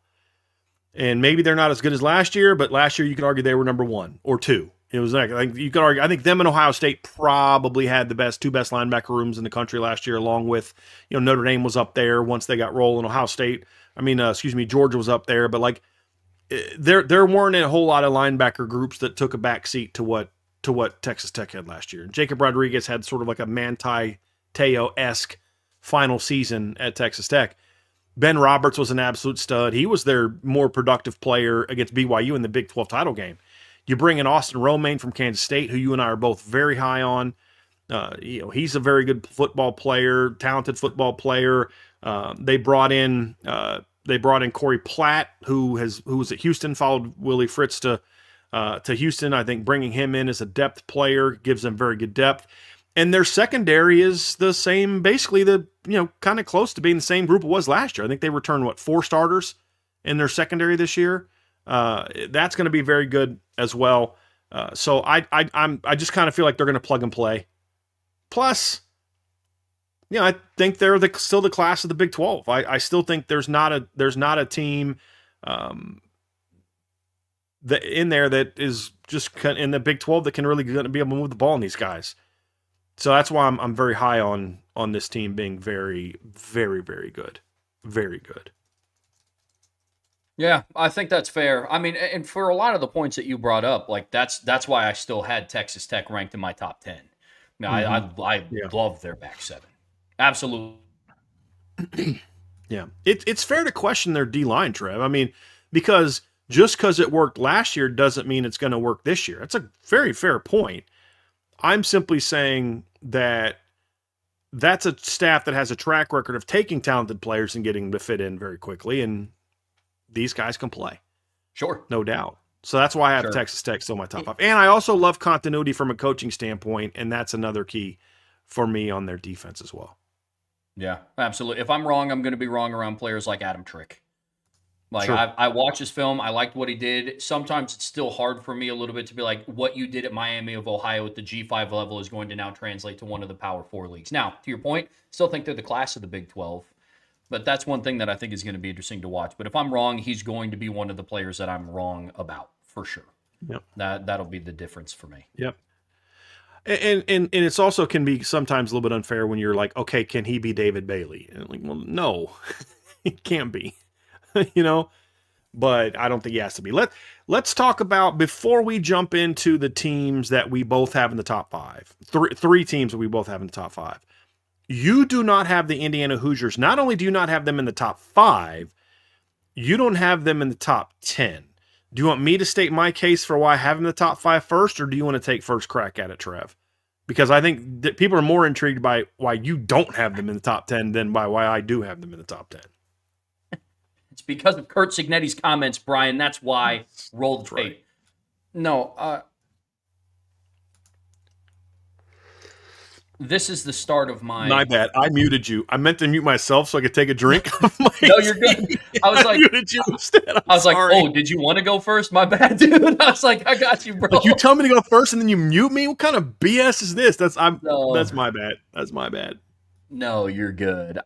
And maybe they're not as good as last year, but last year you could argue they were number 1 or 2. It was like you could argue. I think them and Ohio State probably had the 2 best linebacker rooms in the country last year, along with Notre Dame was up there once they got rolling. Georgia was up there, but like there weren't a whole lot of linebacker groups that took a back seat to what Texas Tech had last year. And Jacob Rodriguez had sort of like a Manti Te'o-esque final season at Texas Tech. Ben Roberts was an absolute stud. He was their more productive player against BYU in the Big 12 title game. You bring in Austin Romaine from Kansas State, who you and I are both very high on. He's a very good football player, talented football player. They brought in Corey Platt, who was at Houston, followed Willie Fritz to Houston. I think bringing him in as a depth player gives them very good depth. And their secondary is the same, basically kind of close to being the same group it was last year. I think they returned 4 starters in their secondary this year. That's going to be very good as well. So I just kind of feel like they're going to plug and play. Plus, I think they're still the class of the Big 12. I still think there's not a team that in there that is just in the Big 12 that can really be able to move the ball on these guys. So that's why I'm very high on this team being very, very, very good. Very good. Yeah, I think that's fair. I mean, and for a lot of the points that you brought up, like that's why I still had Texas Tech ranked in my top 10. Now, I love their back 7. Absolutely. Yeah. It's fair to question their D-line, Trev. I mean, because just because it worked last year doesn't mean it's going to work this year. That's a very fair point. I'm simply saying that that's a staff that has a track record of taking talented players and getting them to fit in very quickly, and these guys can play. Sure. No doubt. So that's why I have Texas Tech still my top 5. And I also love continuity from a coaching standpoint, and that's another key for me on their defense as well. Yeah, absolutely. If I'm wrong, I'm going to be wrong around players like Adam Trick. Like, sure. I watched his film. I liked what he did. Sometimes it's still hard for me a little bit to be like, what you did at Miami of Ohio at the G5 level is going to now translate to one of the Power 4 leagues. Now, to your point, still think they're the class of the Big 12. But that's one thing that I think is going to be interesting to watch. But if I'm wrong, he's going to be one of the players that I'm wrong about, for sure. Yep. That'll be the difference for me. Yep. And it's also can be sometimes a little bit unfair when you're like, okay, can he be David Bailey? And like, well, no, he can't be, but I don't think he has to be. Let's talk about, before we jump into the teams that we both have in the top 5, three teams that we both have in the top 5. You do not have the Indiana Hoosiers. Not only do you not have them in the top 5, you don't have them in the top 10. Do you want me to state my case for why I have them in the top 5 first, or do you want to take first crack at it, Trev? Because I think that people are more intrigued by why you don't have them in the top 10 than by why I do have them in the top 10. It's because of Kurt Cignetti's comments, Brian. That's why. Roll the tape. Right. No, this is the start of My bad. I muted you. I meant to mute myself so I could take a drink. No, you're good. I was like, muted you instead. I was like, oh, did you want to go first? My bad, dude. I was like, I got you, bro. Like, you tell me to go first and then you mute me? What kind of BS is this? That's my bad. That's my bad. No, you're good.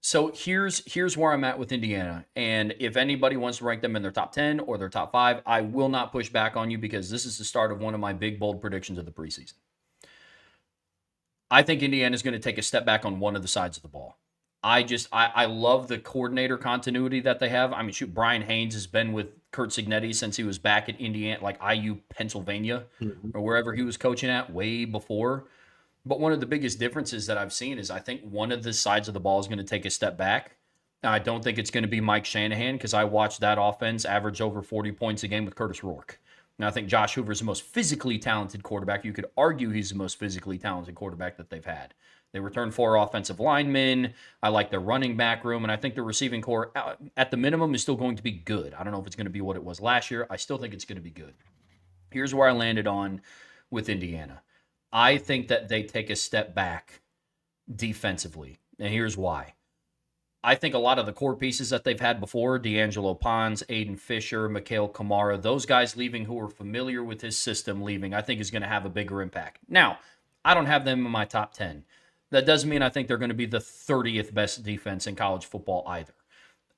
So here's where I'm at with Indiana. And if anybody wants to rank them in their top 10 or their top 5, I will not push back on you, because this is the start of one of my big, bold predictions of the preseason. I think Indiana's going to take a step back on one of the sides of the ball. I love the coordinator continuity that they have. I mean, shoot, Brian Haynes has been with Kurt Signetti since he was back at Indiana, like IU, Pennsylvania, Mhm. or wherever he was coaching at way before. But one of the biggest differences that I've seen is I think one of the sides of the ball is going to take a step back. Now, I don't think it's going to be Mike Shanahan because I watched that offense average over 40 points a game with Curtis Rourke. Now, I think Josh Hoover is the most physically talented quarterback. You could argue he's the most physically talented quarterback that they've had. They returned 4 offensive linemen. I like their running back room, and I think the receiving core, at the minimum, is still going to be good. I don't know if it's going to be what it was last year. I still think it's going to be good. Here's where I landed on with Indiana. I think that they take a step back defensively, and here's why. I think a lot of the core pieces that they've had before, D'Angelo Pons, Aiden Fisher, Mikhail Kamara, those guys leaving who are familiar with his system leaving, I think is going to have a bigger impact. Now, I don't have them in my top 10. That doesn't mean I think they're going to be the 30th best defense in college football either.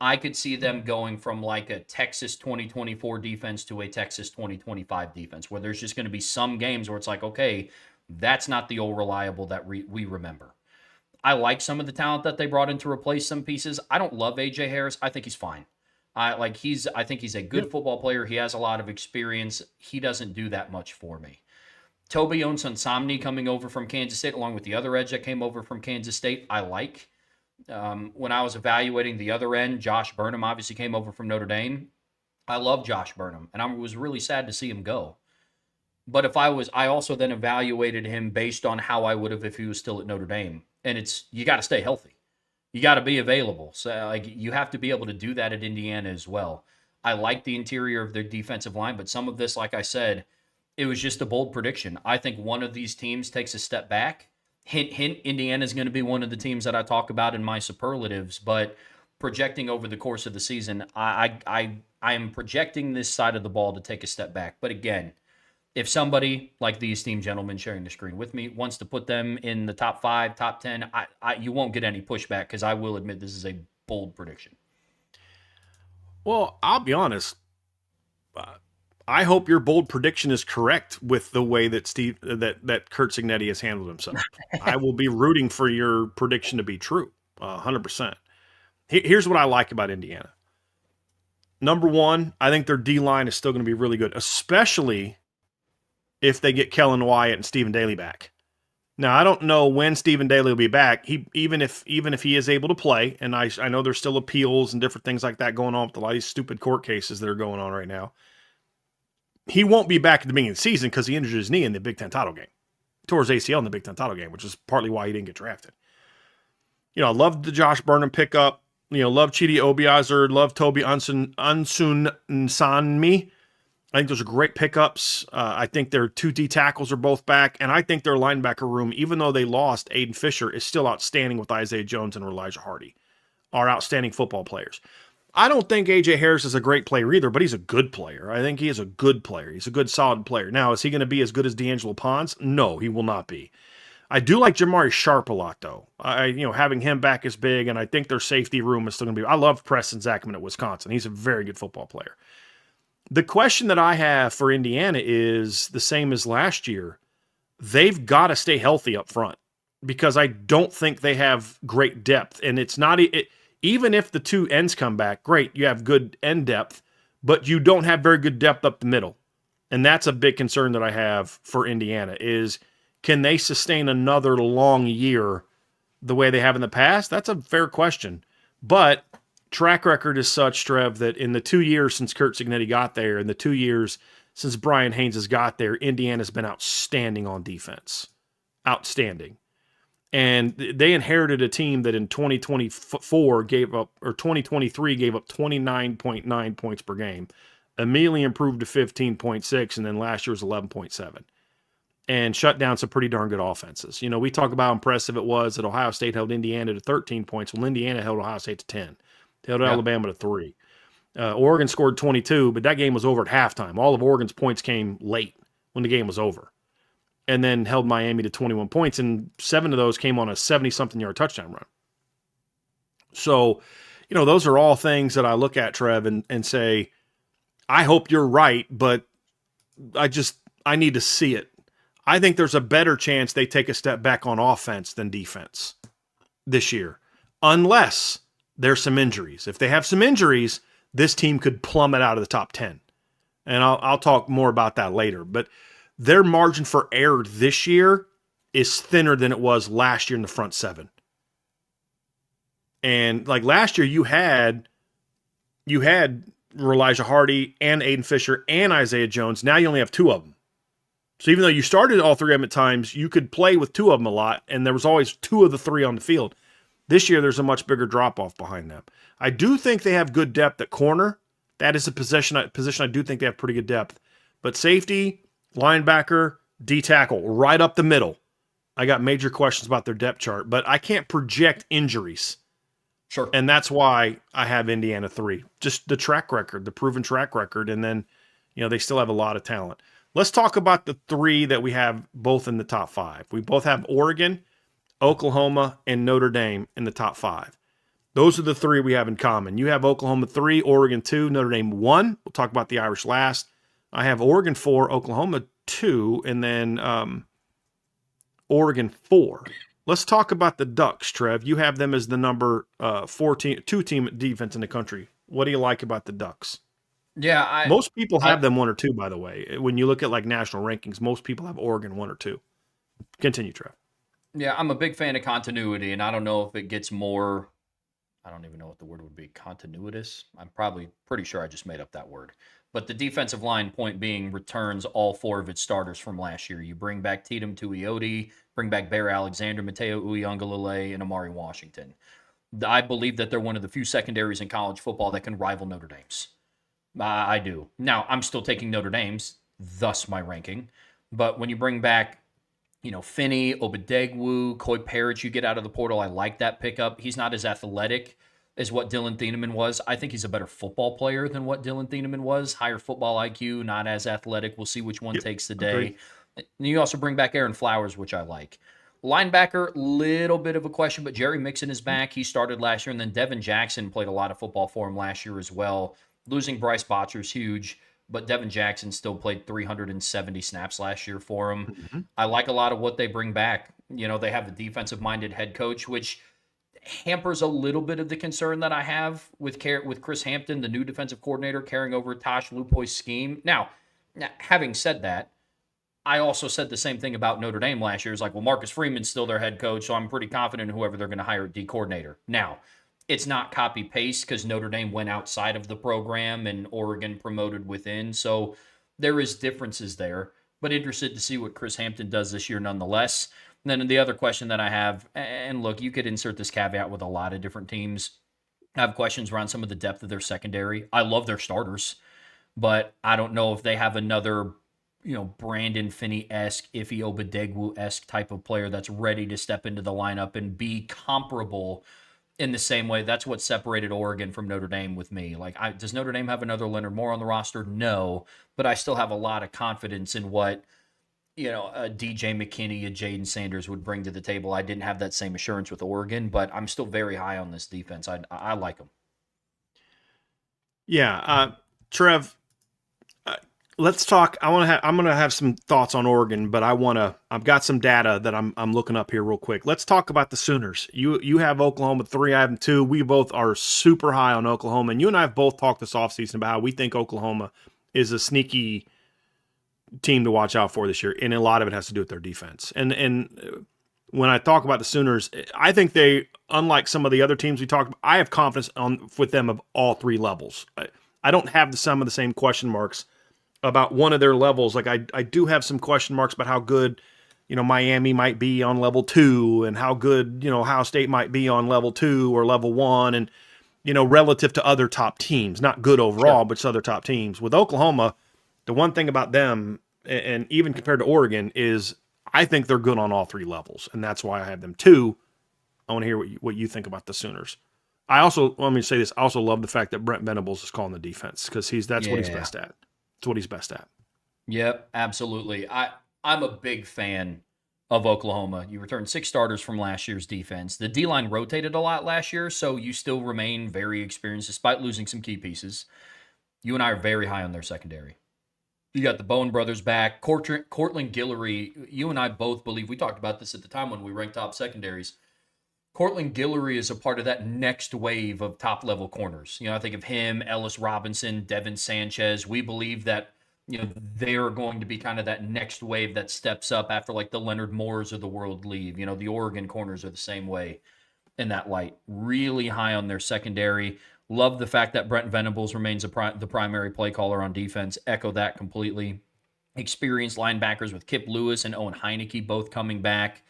I could see them going from like a Texas 2024 defense to a Texas 2025 defense, where there's just going to be some games where it's like, okay, that's not the old reliable that we remember. I like some of the talent that they brought in to replace some pieces. I don't love AJ Harris. I think he's fine. I think he's a good football player. He has a lot of experience. He doesn't do that much for me. Toby Onsonsamni coming over from Kansas State, along with the other edge that came over from Kansas State, I like. When I was evaluating the other end, Josh Burnham obviously came over from Notre Dame. I love Josh Burnham, and I was really sad to see him go. But I also then evaluated him based on how I would have if he was still at Notre Dame. And you got to stay healthy. You got to be available. So like you have to be able to do that at Indiana as well. I like the interior of their defensive line, but some of this, like I said, it was just a bold prediction. I think one of these teams takes a step back. Hint, hint, Indiana is going to be one of the teams that I talk about in my superlatives, but projecting over the course of the season, I am projecting this side of the ball to take a step back. But again, if somebody like the esteemed gentleman sharing the screen with me wants to put them in the top 5, top 10, you won't get any pushback because I will admit this is a bold prediction. Well, I'll be honest. I hope your bold prediction is correct with the way that that Kurt Signetti has handled himself. I will be rooting for your prediction to be true, 100%. Here's what I like about Indiana. Number one, I think their D-line is still going to be really good, especially if they get Kellen Wyatt and Stephen Daly back. Now, I don't know when Stephen Daly will be back. Even if he is able to play, and I know there's still appeals and different things like that going on with a lot of these stupid court cases that are going on right now. He won't be back at the beginning of the season because he injured his knee in the Big Ten title game. Tore his ACL in the Big Ten title game, which is partly why he didn't get drafted. I love the Josh Burnham pickup. Love Chidi Obiazer. Love Toby Unsun Nsanmi. I think those are great pickups. I think their 2 D tackles are both back, and I think their linebacker room, even though they lost Aiden Fisher, is still outstanding with Isaiah Jones and Elijah Hardy, are outstanding football players. I don't think AJ Harris is a great player either, but he's a good player. I think he is a good player. He's a good, solid player. Now, is he going to be as good as D'Angelo Pons? No, he will not be. I do like Jamari Sharp a lot, though. Having him back is big, and I think their safety room is still going to be. I love Preston Zachman at Wisconsin. He's a very good football player. The question that I have for Indiana is the same as last year. They've got to stay healthy up front because I don't think they have great depth. And it's not even if the 2 ends come back, great, you have good end depth, but you don't have very good depth up the middle. And that's a big concern that I have for Indiana is can they sustain another long year the way they have in the past? That's a fair question. But track record is such, Trev, that in the 2 years since Kurt Signetti got there and the 2 years since Brian Haynes has got there, Indiana's been outstanding on defense. Outstanding. And they inherited a team that in 2023 gave up 29.9 points per game, immediately improved to 15.6, and then last year was 11.7. And shut down some pretty darn good offenses. We talk about how impressive it was that Ohio State held Indiana to 13 points. Well, Indiana held Ohio State to 10. They held Alabama to 3. Oregon scored 22, but that game was over at halftime. All of Oregon's points came late when the game was over. And then held Miami to 21 points, and 7 of those came on a 70-something yard touchdown run. So, those are all things that I look at, Trev, and say, I hope you're right, but I need to see it. I think there's a better chance they take a step back on offense than defense this year, unless there's some injuries. If they have some injuries, this team could plummet out of the top 10. And I'll talk more about that later. But their margin for error this year is thinner than it was last year in the front seven. And like last year, you had Elijah Hardy and Aiden Fisher and Isaiah Jones. Now you only have two of them. So even though you started all three of them at times, you could play with two of them a lot, and there was always two of the three on the field. This year, there's a much bigger drop-off behind them. I do think they have good depth at corner. That is a position I do think they have pretty good depth. But safety, linebacker, D-tackle, right up the middle. I got major questions about their depth chart, but I can't project injuries. Sure. And that's why I have Indiana 3. Just the track record, the proven track record, and then, they still have a lot of talent. Let's talk about the 3 that we have both in the top 5. We both have Oregon, Oklahoma, and Notre Dame in the top 5. Those are the 3 we have in common. You have Oklahoma 3, Oregon 2, Notre Dame 1. We'll talk about the Irish last. I have Oregon 4, Oklahoma 2, and then Oregon 4. Let's talk about the Ducks, Trev. You have them as the number 2 team defense in the country. What do you like about the Ducks? Yeah, most people have them 1 or 2, by the way. When you look at like national rankings, most people have Oregon 1 or 2. Continue, Trev. Yeah, I'm a big fan of continuity, and I don't know if it gets more, I don't even know what the word would be, continuitous. I'm probably pretty sure I just made up that word. But the defensive line, point being, returns all 4 of its starters from last year. You bring back Tatum Tuioti, bring back Bear Alexander, Mateo Uiagalelei, and Amari Washington. I believe that they're one of the few secondaries in college football that can rival Notre Dame's. I do. Now, I'm still taking Notre Dame's, thus my ranking. But when you bring back, Finney, Obadegwu, Coy Parrish, you get out of the portal, I like that pickup. He's not as athletic as what Dylan Thieneman was. I think he's a better football player than what Dylan Thieneman was. Higher football IQ, not as athletic. We'll see which one takes the day. Agreed. And you also bring back Aaron Flowers, which I like. Linebacker, little bit of a question, but Jerry Mixon is back. He started last year, and then Devin Jackson played a lot of football for him last year as well. Losing Bryce Botcher is huge, but Devin Jackson still played 370 snaps last year for him. Mm-hmm. I like a lot of what they bring back. They have the defensive-minded head coach, which hampers a little bit of the concern that I have with Chris Hampton, the new defensive coordinator, carrying over Tosh Lupoi's scheme. Now, having said that, I also said the same thing about Notre Dame last year. It's like, well, Marcus Freeman's still their head coach, so I'm pretty confident in whoever they're going to hire at D coordinator. Now, it's not copy-paste because Notre Dame went outside of the program and Oregon promoted within, so there is differences there. But interested to see what Chris Hampton does this year nonetheless. And then the other question that I have, and look, you could insert this caveat with a lot of different teams. I have questions around some of the depth of their secondary. I love their starters, but I don't know if they have another, Brandon Finney-esque, Ife Obadegwu-esque type of player that's ready to step into the lineup and be comparable in the same way. That's what separated Oregon from Notre Dame with me. Does Notre Dame have another Leonard Moore on the roster? No, but I still have a lot of confidence in what a DJ McKinney, a Jaden Sanders would bring to the table. I didn't have that same assurance with Oregon, but I'm still very high on this defense. I like them. Yeah, Trev. Let's talk. I'm going to have some thoughts on Oregon, but I've got some data that I'm looking up here real quick. Let's talk about the Sooners. You have Oklahoma 3, I have them 2. We both are super high on Oklahoma, and you and I have both talked this offseason about how we think Oklahoma is a sneaky team to watch out for this year, and a lot of it has to do with their defense. And when I talk about the Sooners, I think they, unlike some of the other teams we talked about, I have confidence with them of all 3 levels. I don't have some of the same question marks about one of their levels. Like I do have some question marks about how good, Miami might be on level 2 and how good, Ohio State might be on level 2 or level 1. And, relative to other top teams, not good overall, but other top teams. With Oklahoma, the one thing about them, and even compared to Oregon, is I think they're good on all 3 levels. And that's why I have them 2. I want to hear what you think about the Sooners. I also, let me say this, I also love the fact that Brent Venables is calling the defense because that's what he's best at. It's what he's best at. Yep, absolutely. I'm a big fan of Oklahoma. You returned 6 starters from last year's defense. The D-line rotated a lot last year, so you still remain very experienced despite losing some key pieces. You and I are very high on their secondary. You got the Bowen brothers back. Cortland Guillory, you and I both believe, we talked about this at the time when we ranked top secondaries. Cortland Guillory is a part of that next wave of top level corners. I think of him, Ellis Robinson, Devin Sanchez. We believe that, they're going to be kind of that next wave that steps up after like the Leonard Moores of the world leave. The Oregon corners are the same way in that light. Really high on their secondary. Love the fact that Brent Venables remains the primary play caller on defense. Echo that completely. Experienced linebackers with Kip Lewis and Owen Heineke both coming back.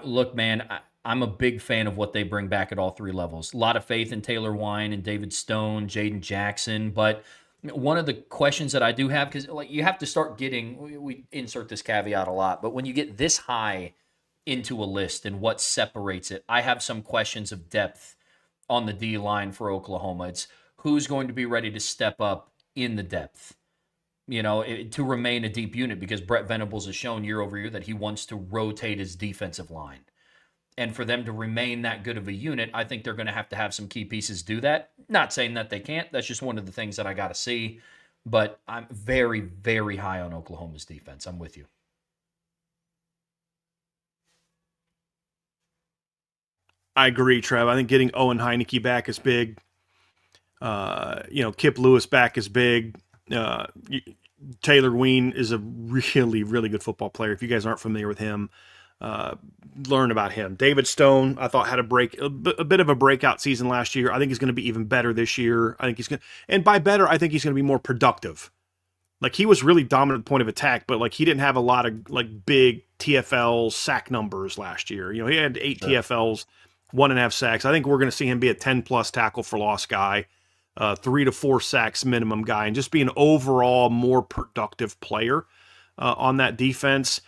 Look, man, I'm a big fan of what they bring back at all three levels. A lot of faith in Taylor Wine and David Stone, Jaden Jackson. But one of the questions that I do have, because like you have to start getting, we insert this caveat a lot, but when you get this high into a list and what separates it, I have some questions of depth on the D line for Oklahoma. It's who's going to be ready to step up in the depth, to remain a deep unit, because Brett Venables has shown year over year that he wants to rotate his defensive line. And for them to remain that good of a unit, I think they're going to have some key pieces do that. Not saying that they can't. That's just one of the things that I got to see. But I'm very, very high on Oklahoma's defense. I'm with you. I agree, Trev. I think getting Owen Heineke back is big. Kip Lewis back is big. Taylor Ween is a really, really good football player. If you guys aren't familiar with him, learn about him. David Stone, I thought had a bit of a breakout season last year. I think he's going to be even better this year. I think he's going to, and by better, I think he's going to be more productive. Like he was really dominant point of attack, but like he didn't have a lot of like big TFL sack numbers last year. He had 8 TFLs, 1.5 sacks. I think we're going to see him be a 10+ tackle for loss guy, 3 to 4 sacks minimum guy, and just be an overall more productive player on that defense.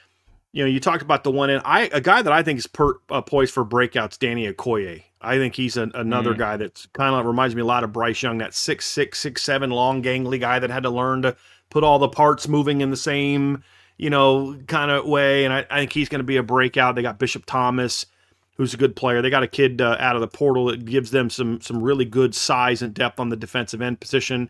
You talked about the one end. A guy that I think is poised for breakouts, Danny Okoye. I think he's another guy that's kind of reminds me a lot of Bryce Young, that 6'6", 6'7", long, gangly guy that had to learn to put all the parts moving in the same, kind of way. And I think he's going to be a breakout. They got Bishop Thomas, who's a good player. They got a kid out of the portal that gives them some really good size and depth on the defensive end position,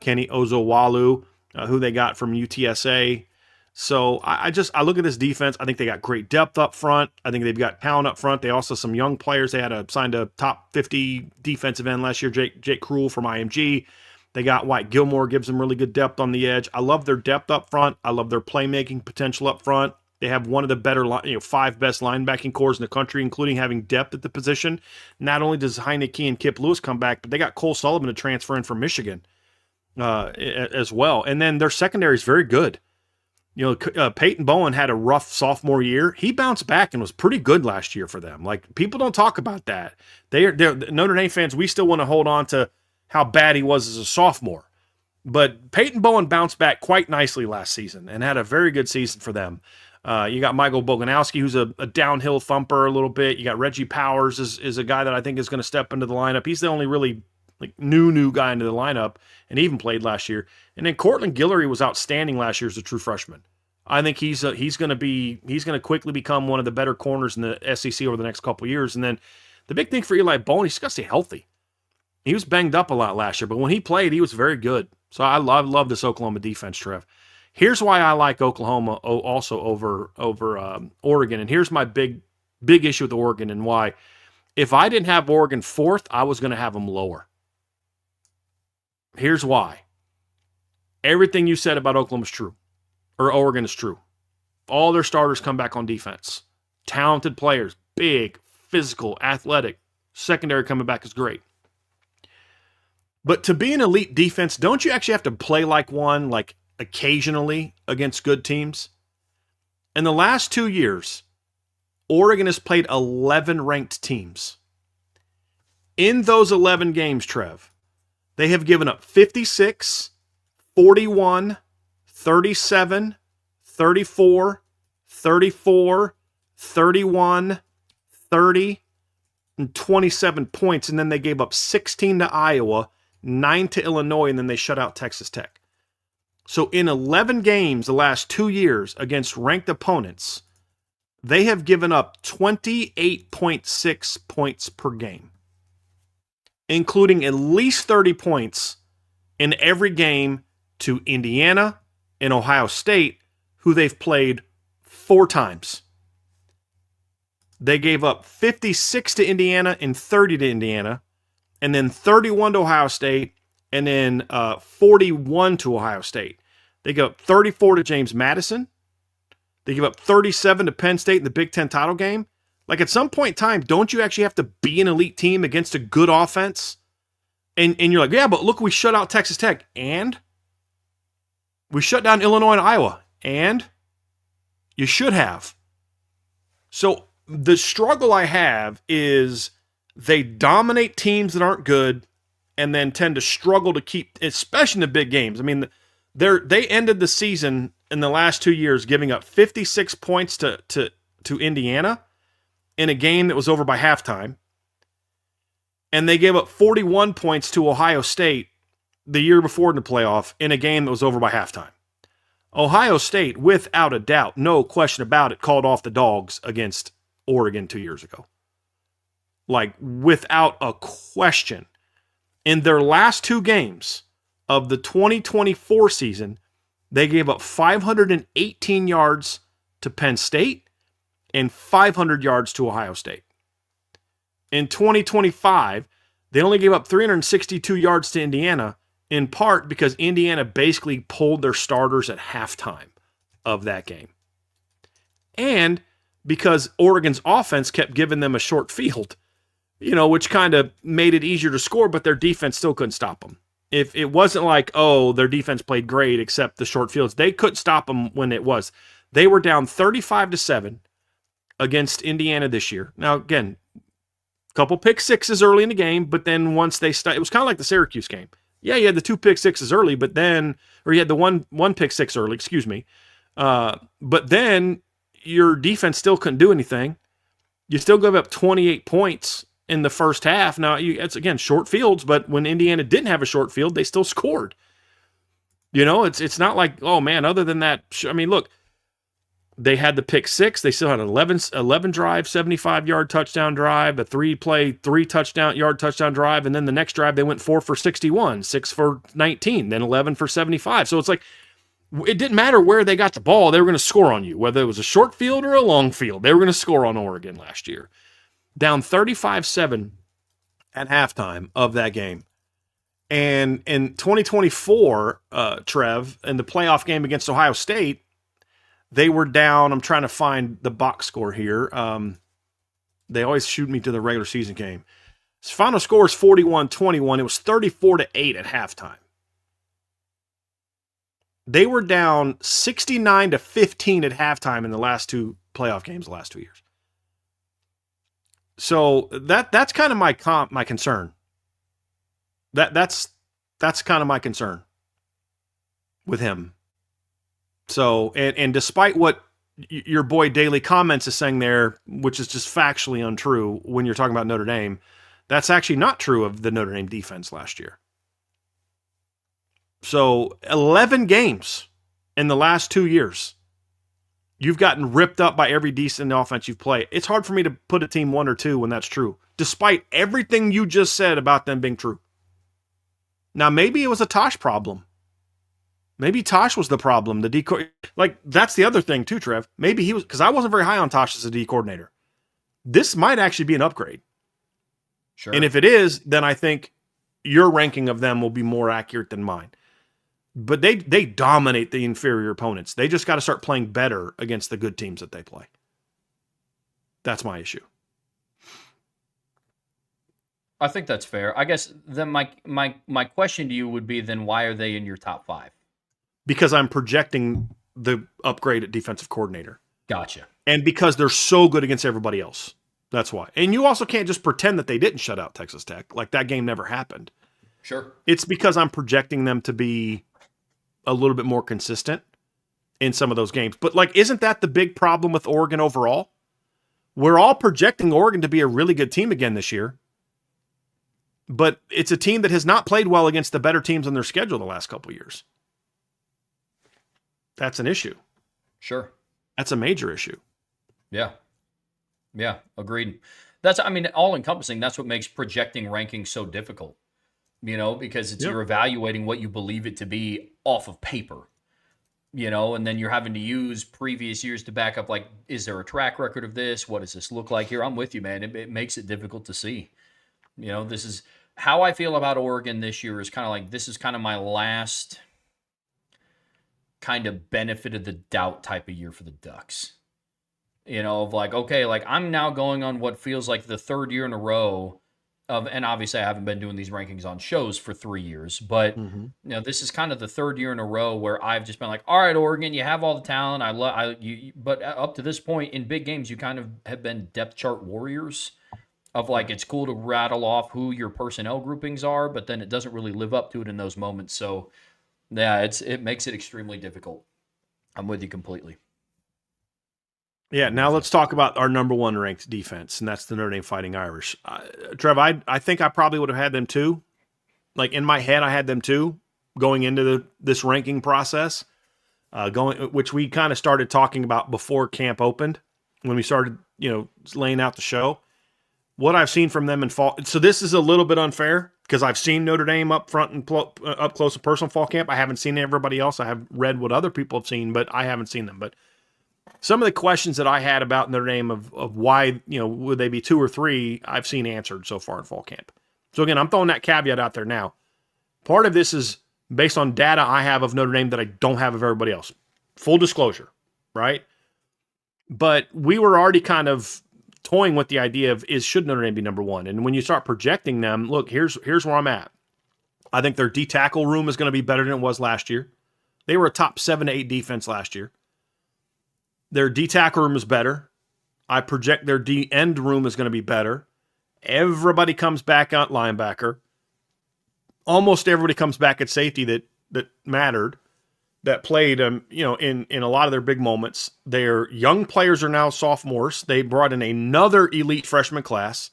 Kenny Ozowalu, who they got from UTSA. So I look at this defense. I think they got great depth up front. I think they've got talent up front. They also some young players. They had signed a top 50 defensive end last year, Jake Krull from IMG. They got White Gilmore, gives them really good depth on the edge. I love their depth up front. I love their playmaking potential up front. They have one of the better, 5 best linebacking cores in the country, including having depth at the position. Not only does Heineke and Kip Lewis come back, but they got Cole Sullivan to transfer in from Michigan as well. And then their secondary is very good. Peyton Bowen had a rough sophomore year. He bounced back and was pretty good last year for them. Like, people don't talk about that. They're Notre Dame fans, we still want to hold on to how bad he was as a sophomore. But Peyton Bowen bounced back quite nicely last season and had a very good season for them. You got Michael Boganowski, who's a downhill thumper a little bit. You got Reggie Powers is a guy that I think is going to step into the lineup. He's the only really new guy into the lineup, and he even played last year. And then Cortland Guillory was outstanding last year as a true freshman. I think he's going to quickly become one of the better corners in the SEC over the next couple of years. And then the big thing for Eli Bowen, he's got to stay healthy. He was banged up a lot last year, but when he played, he was very good. So I love this Oklahoma defense, Trev. Here's why I like Oklahoma also over Oregon, and here's my big issue with Oregon and why. If I didn't have Oregon 4th, I was going to have them lower. Here's why. Everything you said about Oklahoma is true, or Oregon is true. All their starters come back on defense. Talented players, big, physical, athletic. Secondary coming back is great. But to be an elite defense, don't you actually have to play like one, like occasionally against good teams? In the last 2 years, Oregon has played 11 ranked teams. In those 11 games, Trev, they have given up 56, 41, 37, 34, 34, 31, 30, and 27 points, and then they gave up 16 to Iowa, 9 to Illinois, and then they shut out Texas Tech. So in 11 games the last 2 years against ranked opponents, they have given up 28.6 points per game, including at least 30 points in every game to Indiana, and Ohio State, who they've played 4 times. They gave up 56 to Indiana and 30 to Indiana, and then 31 to Ohio State, and then 41 to Ohio State. They gave up 34 to James Madison. They give up 37 to Penn State in the Big Ten title game. Like, at some point in time, don't you actually have to be an elite team against a good offense? And you're like, yeah, but look, we shut out Texas Tech. And? We shut down Illinois and Iowa. And? You should have. So the struggle I have is they dominate teams that aren't good and then tend to struggle to keep, especially in the big games. I mean, they ended the season in the last 2 years giving up 56 points to Indiana in a game that was over by halftime. And they gave up 41 points to Ohio State the year before in the playoff in a game that was over by halftime. Ohio State, without a doubt, no question about it, called off the dogs against Oregon 2 years ago. Like, without a question. In their last 2 games of the 2024 season, they gave up 518 yards to Penn State and 500 yards to Ohio State. In 2025, they only gave up 362 yards to Indiana, in part because Indiana basically pulled their starters at halftime of that game. And because Oregon's offense kept giving them a short field, which kind of made it easier to score, but their defense still couldn't stop them. If it wasn't like, oh, their defense played great except the short fields, they couldn't stop them when it was. They were down 35-7 against Indiana this year. Now, again, a couple pick sixes early in the game, but then once they it was kind of like the Syracuse game. Yeah, you had the 2 pick sixes early, but then, or you had the one pick six early, excuse me. But then your defense still couldn't do anything. You still gave up 28 points in the first half. Now, it's again short fields, but when Indiana didn't have a short field, they still scored. It's not like, oh man, other than that, I mean, look, they had the pick six. They still had an 11 drive, 75-yard touchdown drive, a 3-play, 3-touchdown touchdown drive, and then the next drive they went 4 for 61, 6 for 19, then 11 for 75. So it's like, it didn't matter where they got the ball, they were going to score on you, whether it was a short field or a long field. They were going to score on Oregon last year. Down 35-7 at halftime of that game. And in 2024, Trev, in the playoff game against Ohio State, they were down. I'm trying to find the box score here. They always shoot me to the regular season game. His final score is 41-21. It was 34-8 at halftime. They were down 69-15 at halftime in the last 2 playoff games, the last 2 years. So that's kind of my concern. That's kind of my concern with him. So, and despite what your boy Daily Comments is saying there, which is just factually untrue when you're talking about Notre Dame, that's actually not true of the Notre Dame defense last year. So 11 games in the last 2 years, you've gotten ripped up by every decent offense you've played. It's hard for me to put a team 1 or 2 when that's true, despite everything you just said about them being true. Now, maybe it was a Tosh problem. Maybe Tosh was the problem. The D like, that's the other thing too, Trev. Maybe he was, because I wasn't very high on Tosh as a D coordinator. This might actually be an upgrade. Sure. And if it is, then I think your ranking of them will be more accurate than mine. But they dominate the inferior opponents. They just got to start playing better against the good teams that they play. That's my issue. I think that's fair. I guess then my question to you would be, then why are they in your top 5? Because I'm projecting the upgrade at defensive coordinator. Gotcha. And because they're so good against everybody else. That's why. And you also can't just pretend that they didn't shut out Texas Tech. Like, that game never happened. Sure. It's because I'm projecting them to be a little bit more consistent in some of those games. But, like, isn't that the big problem with Oregon overall? We're all projecting Oregon to be a really good team again this year. But it's a team that has not played well against the better teams on their schedule the last couple of years. That's an issue. Sure. That's a major issue. Yeah. Yeah, agreed. That's, I mean, all encompassing. That's what makes projecting rankings so difficult, because it's you're evaluating what you believe it to be off of paper. and then you're having to use previous years to back up, like, is there a track record of this? What does this look like here? I'm with you, man. It makes it difficult to see. This is how I feel about Oregon this year is kind of like, this is kind of my last kind of benefit of the doubt type of year for the Ducks. Of like, okay, like I'm now going on what feels like the third year in a row and obviously I haven't been doing these rankings on shows for 3 years, but this is kind of the third year in a row where I've just been like, all right, Oregon, you have all the talent. I love you, but up to this point in big games, you kind of have been depth chart warriors of like, it's cool to rattle off who your personnel groupings are, but then it doesn't really live up to it in those moments. So yeah, it makes it extremely difficult. I'm with you completely. Yeah, now let's talk about our number one ranked defense, and that's the Notre Dame Fighting Irish. Trev, I think I probably would have had them too. Like in my head, I had them too going into this ranking process, which we kind of started talking about before camp opened when we started, laying out the show. What I've seen from them in fall, so this is a little bit unfair because I've seen Notre Dame up front and up close and personal fall camp. I haven't seen everybody else. I have read what other people have seen, but I haven't seen them. But some of the questions that I had about Notre Dame of why, would they be 2 or 3, I've seen answered so far in fall camp. So again, I'm throwing that caveat out there now. Part of this is based on data I have of Notre Dame that I don't have of everybody else. Full disclosure, right? But we were already kind of toying with the idea of should Notre Dame be number one? And when you start projecting them, look, here's where I'm at. I think their D tackle room is going to be better than it was last year. They were a top 7 to 8 defense last year. Their D tackle room is better. I project their D end room is going to be better. Everybody comes back at linebacker. Almost everybody comes back at safety that mattered, that played, in a lot of their big moments. Their young players are now sophomores. They brought in another elite freshman class.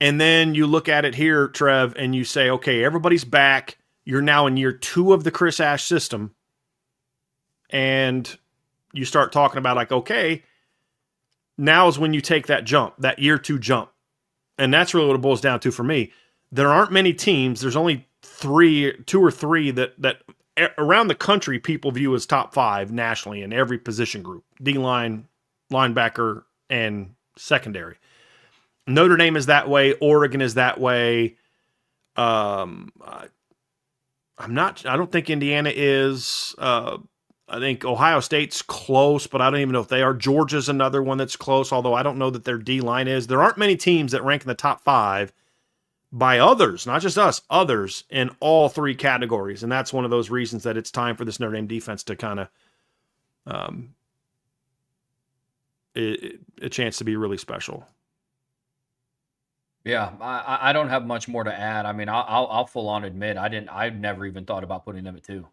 And then you look at it here, Trev, and you say, okay, everybody's back. You're now in year 2 of the Chris Ash system. And you start talking about like, okay, now is when you take that jump, that year 2 jump. And that's really what it boils down to for me. There aren't many teams. There's only 2 or 3 that around the country people view as top 5 nationally in every position group, D-line, linebacker, and secondary. Notre Dame is that way. Oregon is that way. I don't think Indiana is. I think Ohio State's close, but I don't even know if they are. Georgia's another one that's close, although I don't know that their D-line is. There aren't many teams that rank in the top 5 by others, not just us, others in all 3 categories. And that's one of those reasons that it's time for this Notre Dame defense to kind of a chance to be really special. Yeah, I don't have much more to add. I mean, I'll full on admit I've never even thought about putting them at 2.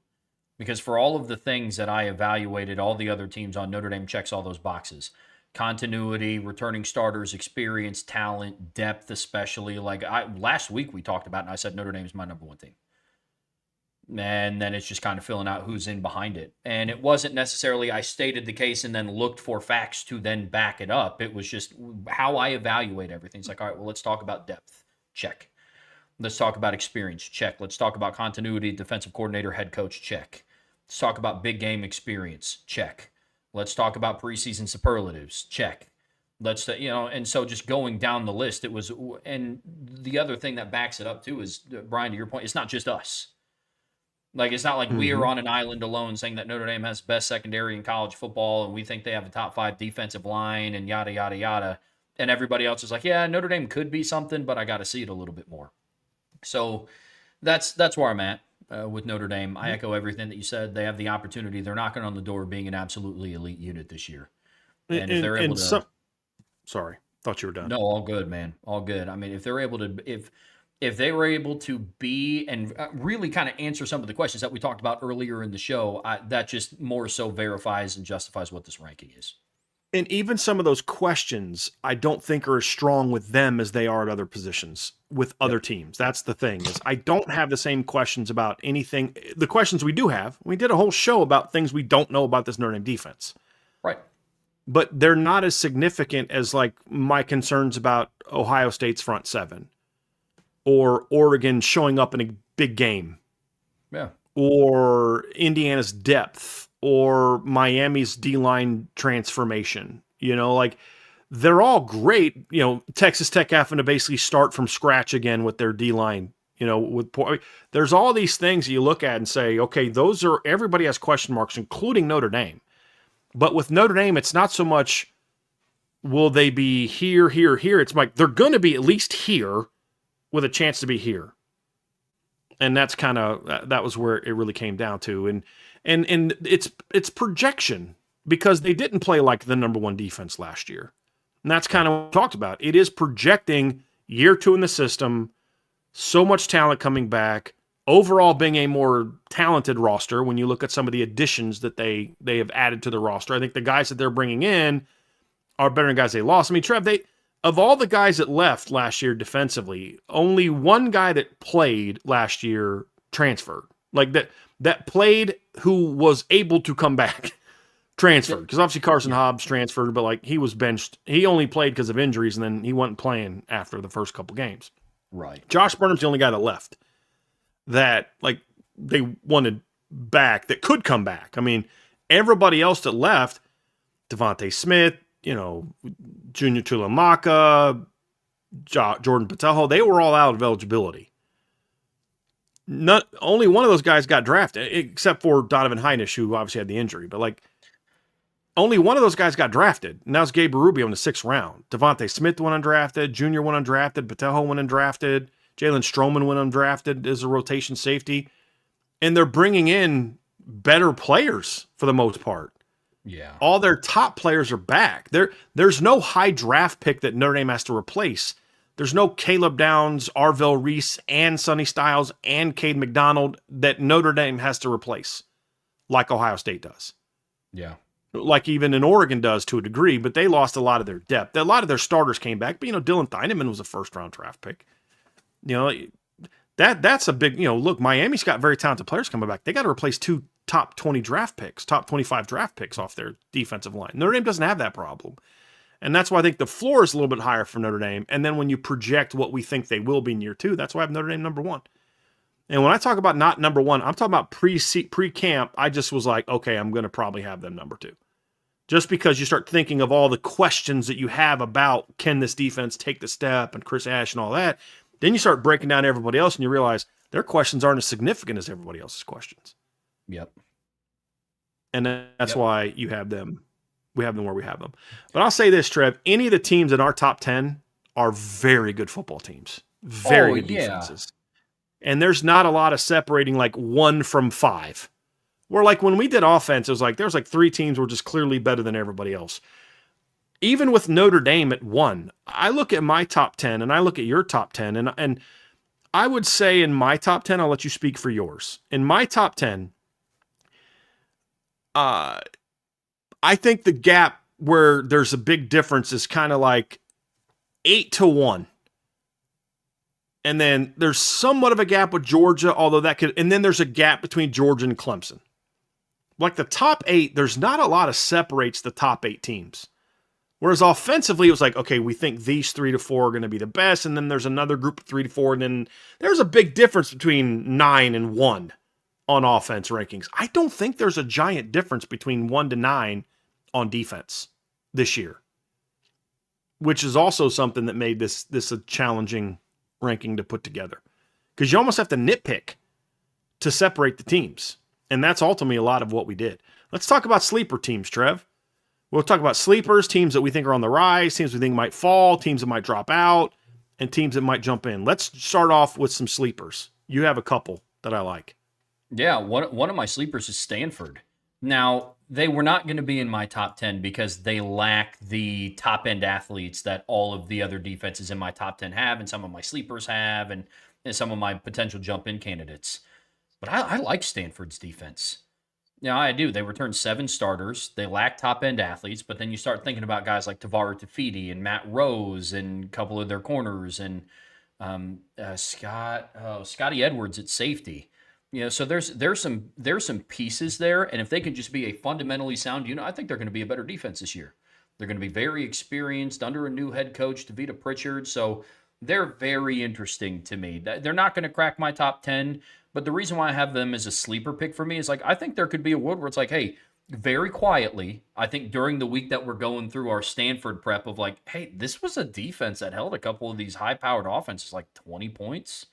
Because for all of the things that I evaluated, all the other teams on Notre Dame checks all those boxes. Continuity, returning starters, experience, talent, depth especially. Like last week we talked about, and I said Notre Dame is my number 1 team. And then it's just kind of filling out who's in behind it. And it wasn't necessarily I stated the case and then looked for facts to then back it up. It was just how I evaluate everything. It's like, all right, well, let's talk about depth. Check. Let's talk about experience. Check. Let's talk about continuity, defensive coordinator, head coach. Check. Let's talk about big game experience. Check. Let's talk about preseason superlatives. Check. Let's, and so just going down the list, it was, and the other thing that backs it up too is, Brian, to your point, it's not just us. Like, it's not like we are on an island alone saying that Notre Dame has best secondary in college football and we think they have a top 5 defensive line and yada, yada, yada. And everybody else is like, yeah, Notre Dame could be something, but I got to see it a little bit more. So that's where I'm at with Notre Dame. I echo everything that you said. They have the opportunity. They're knocking on the door of being an absolutely elite unit this year. And if they're able to... Sorry, thought you were done. No, all good, man. All good. I mean, if they're able to... If they were able to be and really kind of answer some of the questions that we talked about earlier in the show, that just more so verifies and justifies what this ranking is. And even some of those questions, I don't think are as strong with them as they are at other positions with other teams. That's the thing, is I don't have the same questions about anything. The questions we do have, we did a whole show about things we don't know about this Notre Dame defense. Right. But they're not as significant as like my concerns about Ohio State's front 7 or Oregon showing up in a big game. Yeah. or Indiana's depth or Miami's D-line transformation. Like they're all great. Texas Tech having to basically start from scratch again with their D-line. There's all these things that you look at and say, okay, everybody has question marks, including Notre Dame. But with Notre Dame, it's not so much will they be here, here, here. It's like they're going to be at least here with a chance to be here. And that's that was where it really came down to. And it's projection because they didn't play like the number one defense last year. And that's kind of what we talked about. It is projecting year 2 in the system, so much talent coming back, overall being a more talented roster when you look at some of the additions that they have added to the roster. I think the guys that they're bringing in are better than guys they lost. I mean, Trev, of all the guys that left last year defensively, only one guy that played last year transferred. Like that played who was able to come back transferred. Because obviously Carson Hobbs transferred, but like he was benched. He only played because of injuries, and then he wasn't playing after the first couple games. Right. Josh Burnham's the only guy that left that like they wanted back that could come back. I mean, everybody else that left, Devontae Smith, Junior Tulamaka, Jordan Patel, they were all out of eligibility. Only one of those guys got drafted, except for Donovan Heinisch, who obviously had the injury. But like, only one of those guys got drafted, and that was Gabe Rubio in the 6th round. Devontae Smith went undrafted, Junior went undrafted, Patel went undrafted, Jalen Stroman went undrafted as a rotation safety, and they're bringing in better players for the most part. Yeah. All their top players are back. There's no high draft pick that Notre Dame has to replace. There's no Caleb Downs, Arvell Reese, and Sonny Styles, and Cade McDonald that Notre Dame has to replace like Ohio State does. Yeah. Like even in Oregon does to a degree, but they lost a lot of their depth. A lot of their starters came back, but, Dylan Theineman was a first-round draft pick. That's a big, look, Miami's got very talented players coming back. They got to replace 2 top 20 draft picks, top 25 draft picks off their defensive line. Notre Dame doesn't have that problem. And that's why I think the floor is a little bit higher for Notre Dame. And then when you project what we think they will be in year 2, that's why I have Notre Dame number 1. And when I talk about not number 1, I'm talking about pre-camp. I just was like, okay, I'm going to probably have them number 2. Just because you start thinking of all the questions that you have about can this defense take the step and Chris Ash and all that, then you start breaking down everybody else and you realize their questions aren't as significant as everybody else's questions. Yep. And that's why you have them. We have them where we have them. But I'll say this, Trev, any of the teams in our top 10 are very good football teams. Very good defenses. And there's not a lot of separating like 1 from 5. Where like when we did offense, it was like there's like 3 teams were just clearly better than everybody else. Even with Notre Dame at 1, I look at my top 10 and I look at your top 10 and I would say in my top 10, I'll let you speak for yours. In my top 10, I think the gap where there's a big difference is kind of like 8-1. And then there's somewhat of a gap with Georgia, although and then there's a gap between Georgia and Clemson. Like the top 8, there's not a lot of separates the top 8 teams. Whereas offensively, it was like, okay, we think these 3 to 4 are going to be the best. And then there's another group of 3 to 4. And then there's a big difference between 9 and 1 on offense rankings. I don't think there's a giant difference between 1 to 9 on defense this year, which is also something that made this a challenging ranking to put together. Because you almost have to nitpick to separate the teams. And that's ultimately a lot of what we did. Let's talk about sleeper teams, Trev. We'll talk about sleepers, teams that we think are on the rise, teams we think might fall, teams that might drop out, and teams that might jump in. Let's start off with some sleepers. You have a couple that I like. Yeah, one of my sleepers is Stanford. Now, they were not going to be in my top 10 because they lack the top-end athletes that all of the other defenses in my top 10 have, and some of my sleepers have, and some of my potential jump-in candidates. But I like Stanford's defense. Yeah, I do. They returned 7 starters. They lack top-end athletes, but then you start thinking about guys like Tavares Tafiti and Matt Rose and a couple of their corners and Scotty Edwards at safety. So there's some pieces there, and if they can just be a fundamentally sound unit, I think they're going to be a better defense this year. They're going to be very experienced under a new head coach, Tavita Pritchard. So They're very interesting to me. They're not going to crack my top 10, but the reason why I have them as a sleeper pick for me is like, I think there could be a world where it's like, hey, very quietly, I think during the week that we're going through our Stanford prep of like, hey, this was a defense that held a couple of these high powered offenses like 20 points,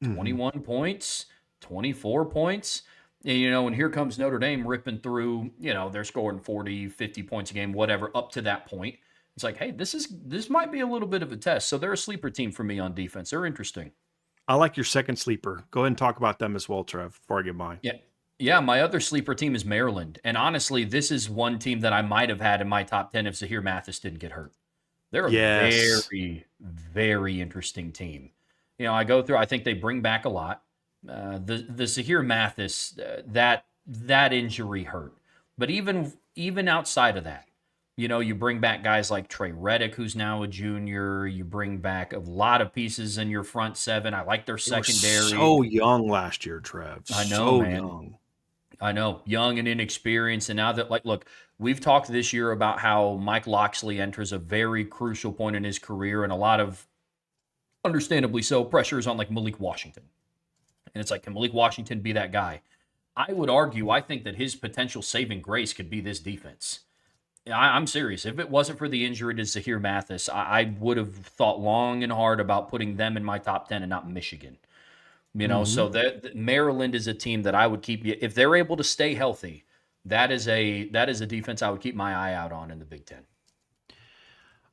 Hmm. 21 points, 24 points. And here comes Notre Dame ripping through, they're scoring 40, 50 points a game, whatever, up to that point. It's like, hey, this might be a little bit of a test. So they're a sleeper team for me on defense. They're interesting. I like your second sleeper. Go ahead and talk about them as well, Trev, before I get mine. Yeah. Yeah, my other sleeper team is Maryland. And honestly, this is one team that I might have had in my top 10 if Zahir Mathis didn't get hurt. They're a Yes. very, very interesting team. I go through, I think they bring back a lot. The Zahir Mathis, that injury hurt. But even outside of that, you bring back guys like Trey Reddick, who's now a junior. You bring back a lot of pieces in your front seven. I like their They were secondary. so young last year, Trev. I know, So man. young. I know, young and inexperienced. And now that, like, look, we've talked this year about how Mike Loxley enters a very crucial point in his career, and a lot of, understandably so, pressure is on like Malik Washington. And it's like, can Malik Washington be that guy? I would argue, I think that his potential saving grace could be this defense. I'm serious. If it wasn't for the injury to Zahir Mathis, I would have thought long and hard about putting them in my top 10 and not Michigan. Hmm. So that Maryland is a team that I would keep, if they're able to stay healthy. That is a defense I would keep my eye out on in the Big Ten.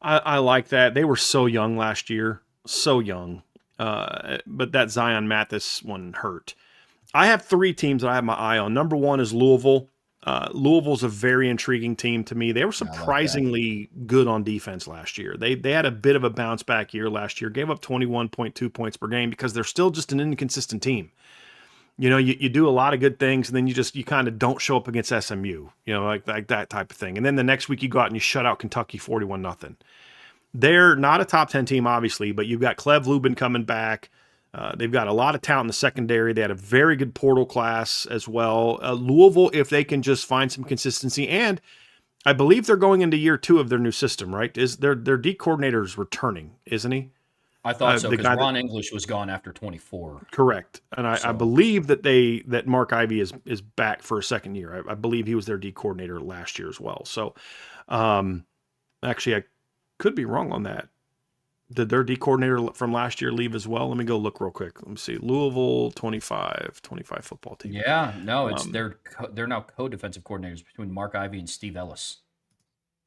I like that. They were so young last year. So young. But that Zion Mathis one hurt. I have three teams that I have my eye on. Number one is Louisville. Louisville's a very intriguing team to me. They were I like that. surprisingly good on defense last year. They had a bit of a bounce back year last year, gave up 21.2 points per game because they're still just an inconsistent team. You do a lot of good things and then you kind of don't show up against SMU, like that type of thing. And then the next week you go out and you shut out Kentucky 41-0. They're not a top 10 team, obviously, but you've got Clev Lubin coming back. They've got a lot of talent in the secondary. They had a very good portal class as well. Louisville, if they can just find some consistency, and I believe they're going into year 2 of their new system, right? Is their D coordinator is returning, isn't he? I thought so The because guy that Ron English was gone after 24. correct, and I So believe that Mark Ivy is back for a second year. I believe he was their D coordinator last year as well. So, um, actually, I could be wrong on that. Did their D coordinator from last year leave as well? Let me go look real quick. Let me see. Louisville 25 football team. yeah, no, it's Um, they're now co-defensive coordinators between Mark Ivy and Steve Ellis.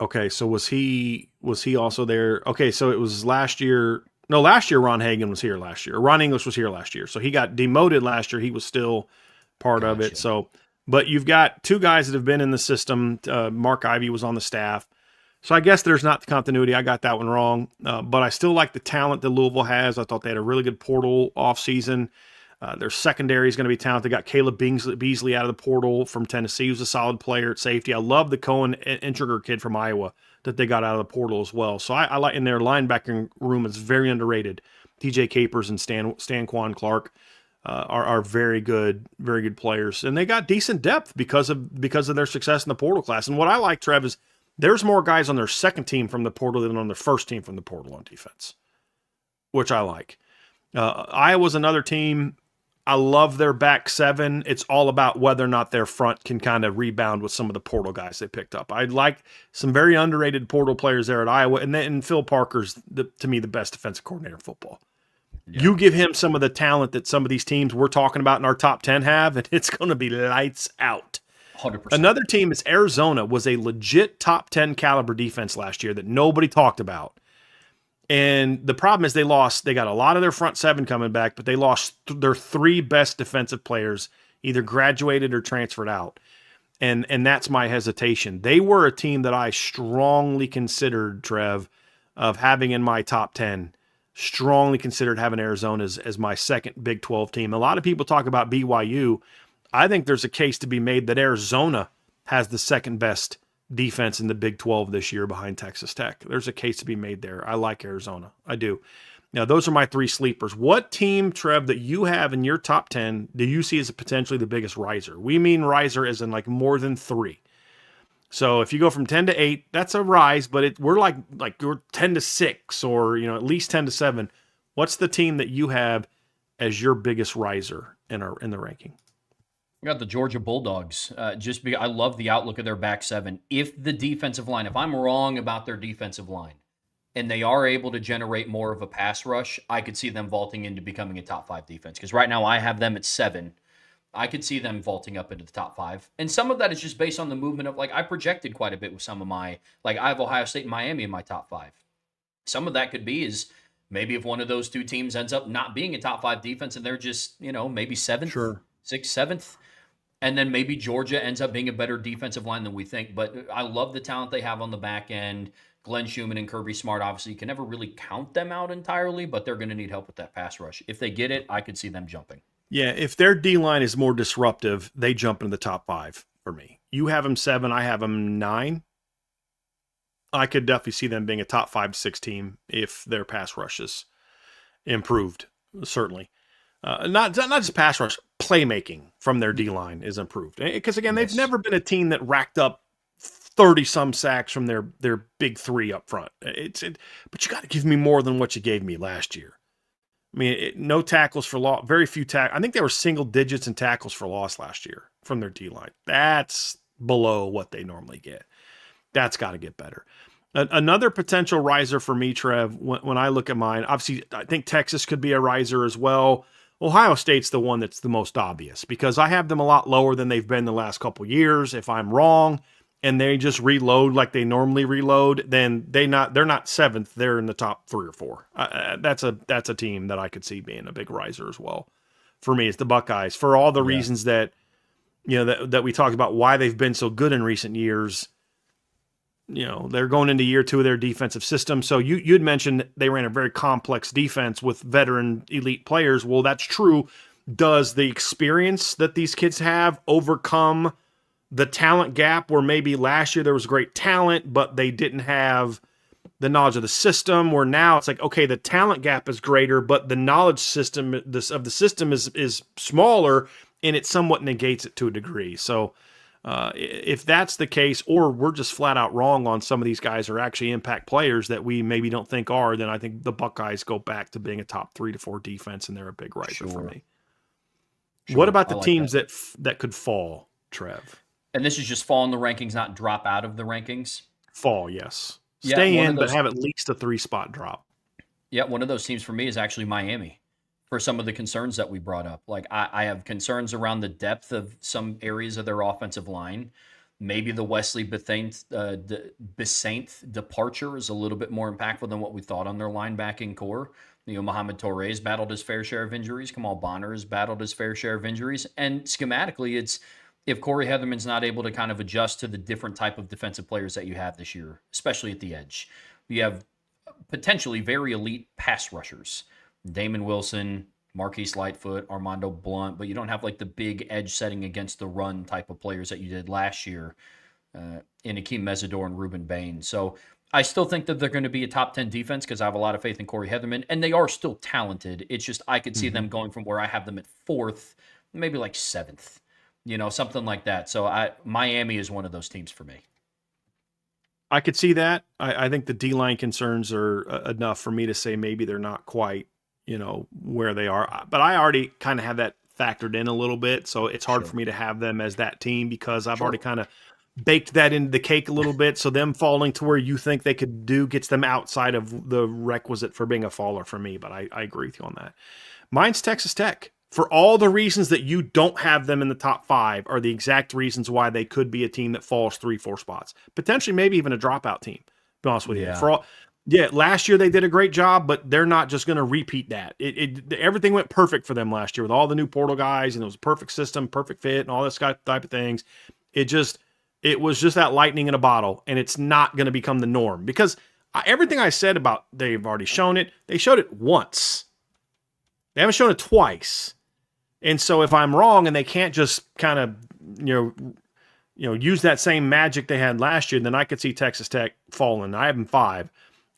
okay, so was he also there? Okay, so it was last year. No, last year Ron Hagan was here last year. Ron English was here last year. So he got demoted last year. He was still part of it. Gotcha. So, but you've got two guys that have been in the system. Mark Ivy was on the staff. So I guess there's not the continuity. I got that one wrong. But I still like the talent that Louisville has. I thought they had a really good portal offseason. Their secondary is going to be talented. They got Caleb Beasley out of the portal from Tennessee, who's a solid player at safety. I love the Cohen Intriger kid from Iowa that they got out of the portal as well. So I like in their linebacking room is very underrated. TJ Capers and Stan Quan Clark are very good players, and they got decent depth because of their success in the portal class. And what I like, Trev, is there's more guys on their second team from the portal than on their first team from the portal on defense, which I like. Iowa's another team. I love their back seven. It's all about whether or not their front can kind of rebound with some of the portal guys they picked up. I like some very underrated portal players there at Iowa, and then Phil Parker's to me the best defensive coordinator in football. Yeah, You give him some of the talent that some of these teams we're talking about in our top 10 have, and it's going to be lights out. 100%. Another team is Arizona, was a legit top 10 caliber defense last year that nobody talked about. And the problem is they got a lot of their front seven coming back, but they lost their three best defensive players, either graduated or transferred out. And that's my hesitation. They were a team that I strongly considered, Trev, of having in my top 10. Strongly considered having Arizona as my second Big 12 team. A lot of people talk about BYU. I think there's a case to be made that Arizona has the second best defense in the Big 12 this year behind Texas Tech. There's a case to be made there. I like Arizona. I do. Now, those are my three sleepers. What team, Trev, that you have in your top 10 do you see as potentially the biggest riser? We mean riser as in like more than 3. So if you go from 10 to 8, that's a rise, but we're like we're 10 to 6 or, at least 10 to 7. What's the team that you have as your biggest riser in the ranking? I got the Georgia Bulldogs. Just because I love the outlook of their back seven. If the defensive line, if I'm wrong about their defensive line, and they are able to generate more of a pass rush, I could see them vaulting into becoming a top 5 defense. Because right now I have them at 7. I could see them vaulting up into the top 5. And some of that is just based on the movement of, like, I projected quite a bit with some of my, like, I have Ohio State and Miami in my top 5. Some of that could be is maybe if one of those two teams ends up not being a top 5 defense and they're just, maybe 7th, Sure. 6th, 7th. And then maybe Georgia ends up being a better defensive line than we think. But I love the talent they have on the back end. Glenn Schumann and Kirby Smart, obviously, you can never really count them out entirely, but they're going to need help with that pass rush. If they get it, I could see them jumping. Yeah, if their D-line is more disruptive, they jump into the top 5 for me. You have them 7, I have them 9. I could definitely see them being a top 5 to 6 team if their pass rush is improved, certainly. Not just pass rush, playmaking from their D-line is improved. Because, again, they've never been a team that racked up 30-some sacks from their big 3 up front. But you got to give me more than what you gave me last year. I mean, no tackles for loss, very few tackles. I think they were single digits in tackles for loss last year from their D-line. That's below what they normally get. That's got to get better. Another potential riser for me, Trev, when I look at mine, obviously, I think Texas could be a riser as well. Ohio State's the one that's the most obvious because I have them a lot lower than they've been the last couple of years. If I'm wrong and they just reload like they normally reload, then they're not 7th. They're in the top 3 or 4. That's a team that I could see being a big riser as well. For me, it's the Buckeyes for all the reasons that that we talked about why they've been so good in recent years. They're going into year 2 of their defensive system. So you'd mentioned they ran a very complex defense with veteran elite players. Well, that's true. Does the experience that these kids have overcome the talent gap where maybe last year there was great talent, but they didn't have the knowledge of the system, where now it's like, okay, the talent gap is greater, but the knowledge system of the system is smaller and it somewhat negates it to a degree. So if that's the case, or we're just flat out wrong on some of these guys are actually impact players that we maybe don't think are, then I think the Buckeyes go back to being a top 3 to 4 defense, and they're a big riser for me. Sure. What about the teams that could fall, Trev? And this is just fall in the rankings, not drop out of the rankings? Fall, yes. Stay in, but have at least a 3-spot drop. Yeah, one of those teams for me is actually Miami. For some of the concerns that we brought up. Like, I have concerns around the depth of some areas of their offensive line. Maybe the Wesley Bissainth departure is a little bit more impactful than what we thought on their linebacking core. Mohamed Torre has battled his fair share of injuries. Kamal Bonner has battled his fair share of injuries. And schematically, it's if Corey Heatherman's not able to kind of adjust to the different type of defensive players that you have this year, especially at the edge, you have potentially very elite pass rushers. Damon Wilson, Marquise Lightfoot, Armando Blunt, but you don't have like the big edge setting against the run type of players that you did last year in Akeem Mesidor and Ruben Bain. So I still think that they're going to be a top 10 defense because I have a lot of faith in Corey Heatherman, and they are still talented. It's just I could see them going from where I have them at 4th, maybe like 7th, something like that. So Miami is one of those teams for me. I could see that. I think the D-line concerns are enough for me to say maybe they're not quite where they are. But I already kind of have that factored in a little bit, so it's hard for me to have them as that team because I've already kind of baked that into the cake a little bit. So them falling to where you think they could do gets them outside of the requisite for being a faller for me. But I agree with you on that. Mine's Texas Tech. For all the reasons that you don't have them in the top 5 are the exact reasons why they could be a team that falls 3-4 spots. Potentially maybe even a dropout team, to be honest with you. Last year they did a great job, but they're not just going to repeat that. Everything went perfect for them last year with all the new portal guys, and it was a perfect system, perfect fit, and all this type of things. It was just that lightning in a bottle, and it's not going to become the norm because everything I said about they've already shown it. They showed it once. They haven't shown it twice. And so if I'm wrong and they can't just kind of use that same magic they had last year, then I could see Texas Tech falling. I have them 5.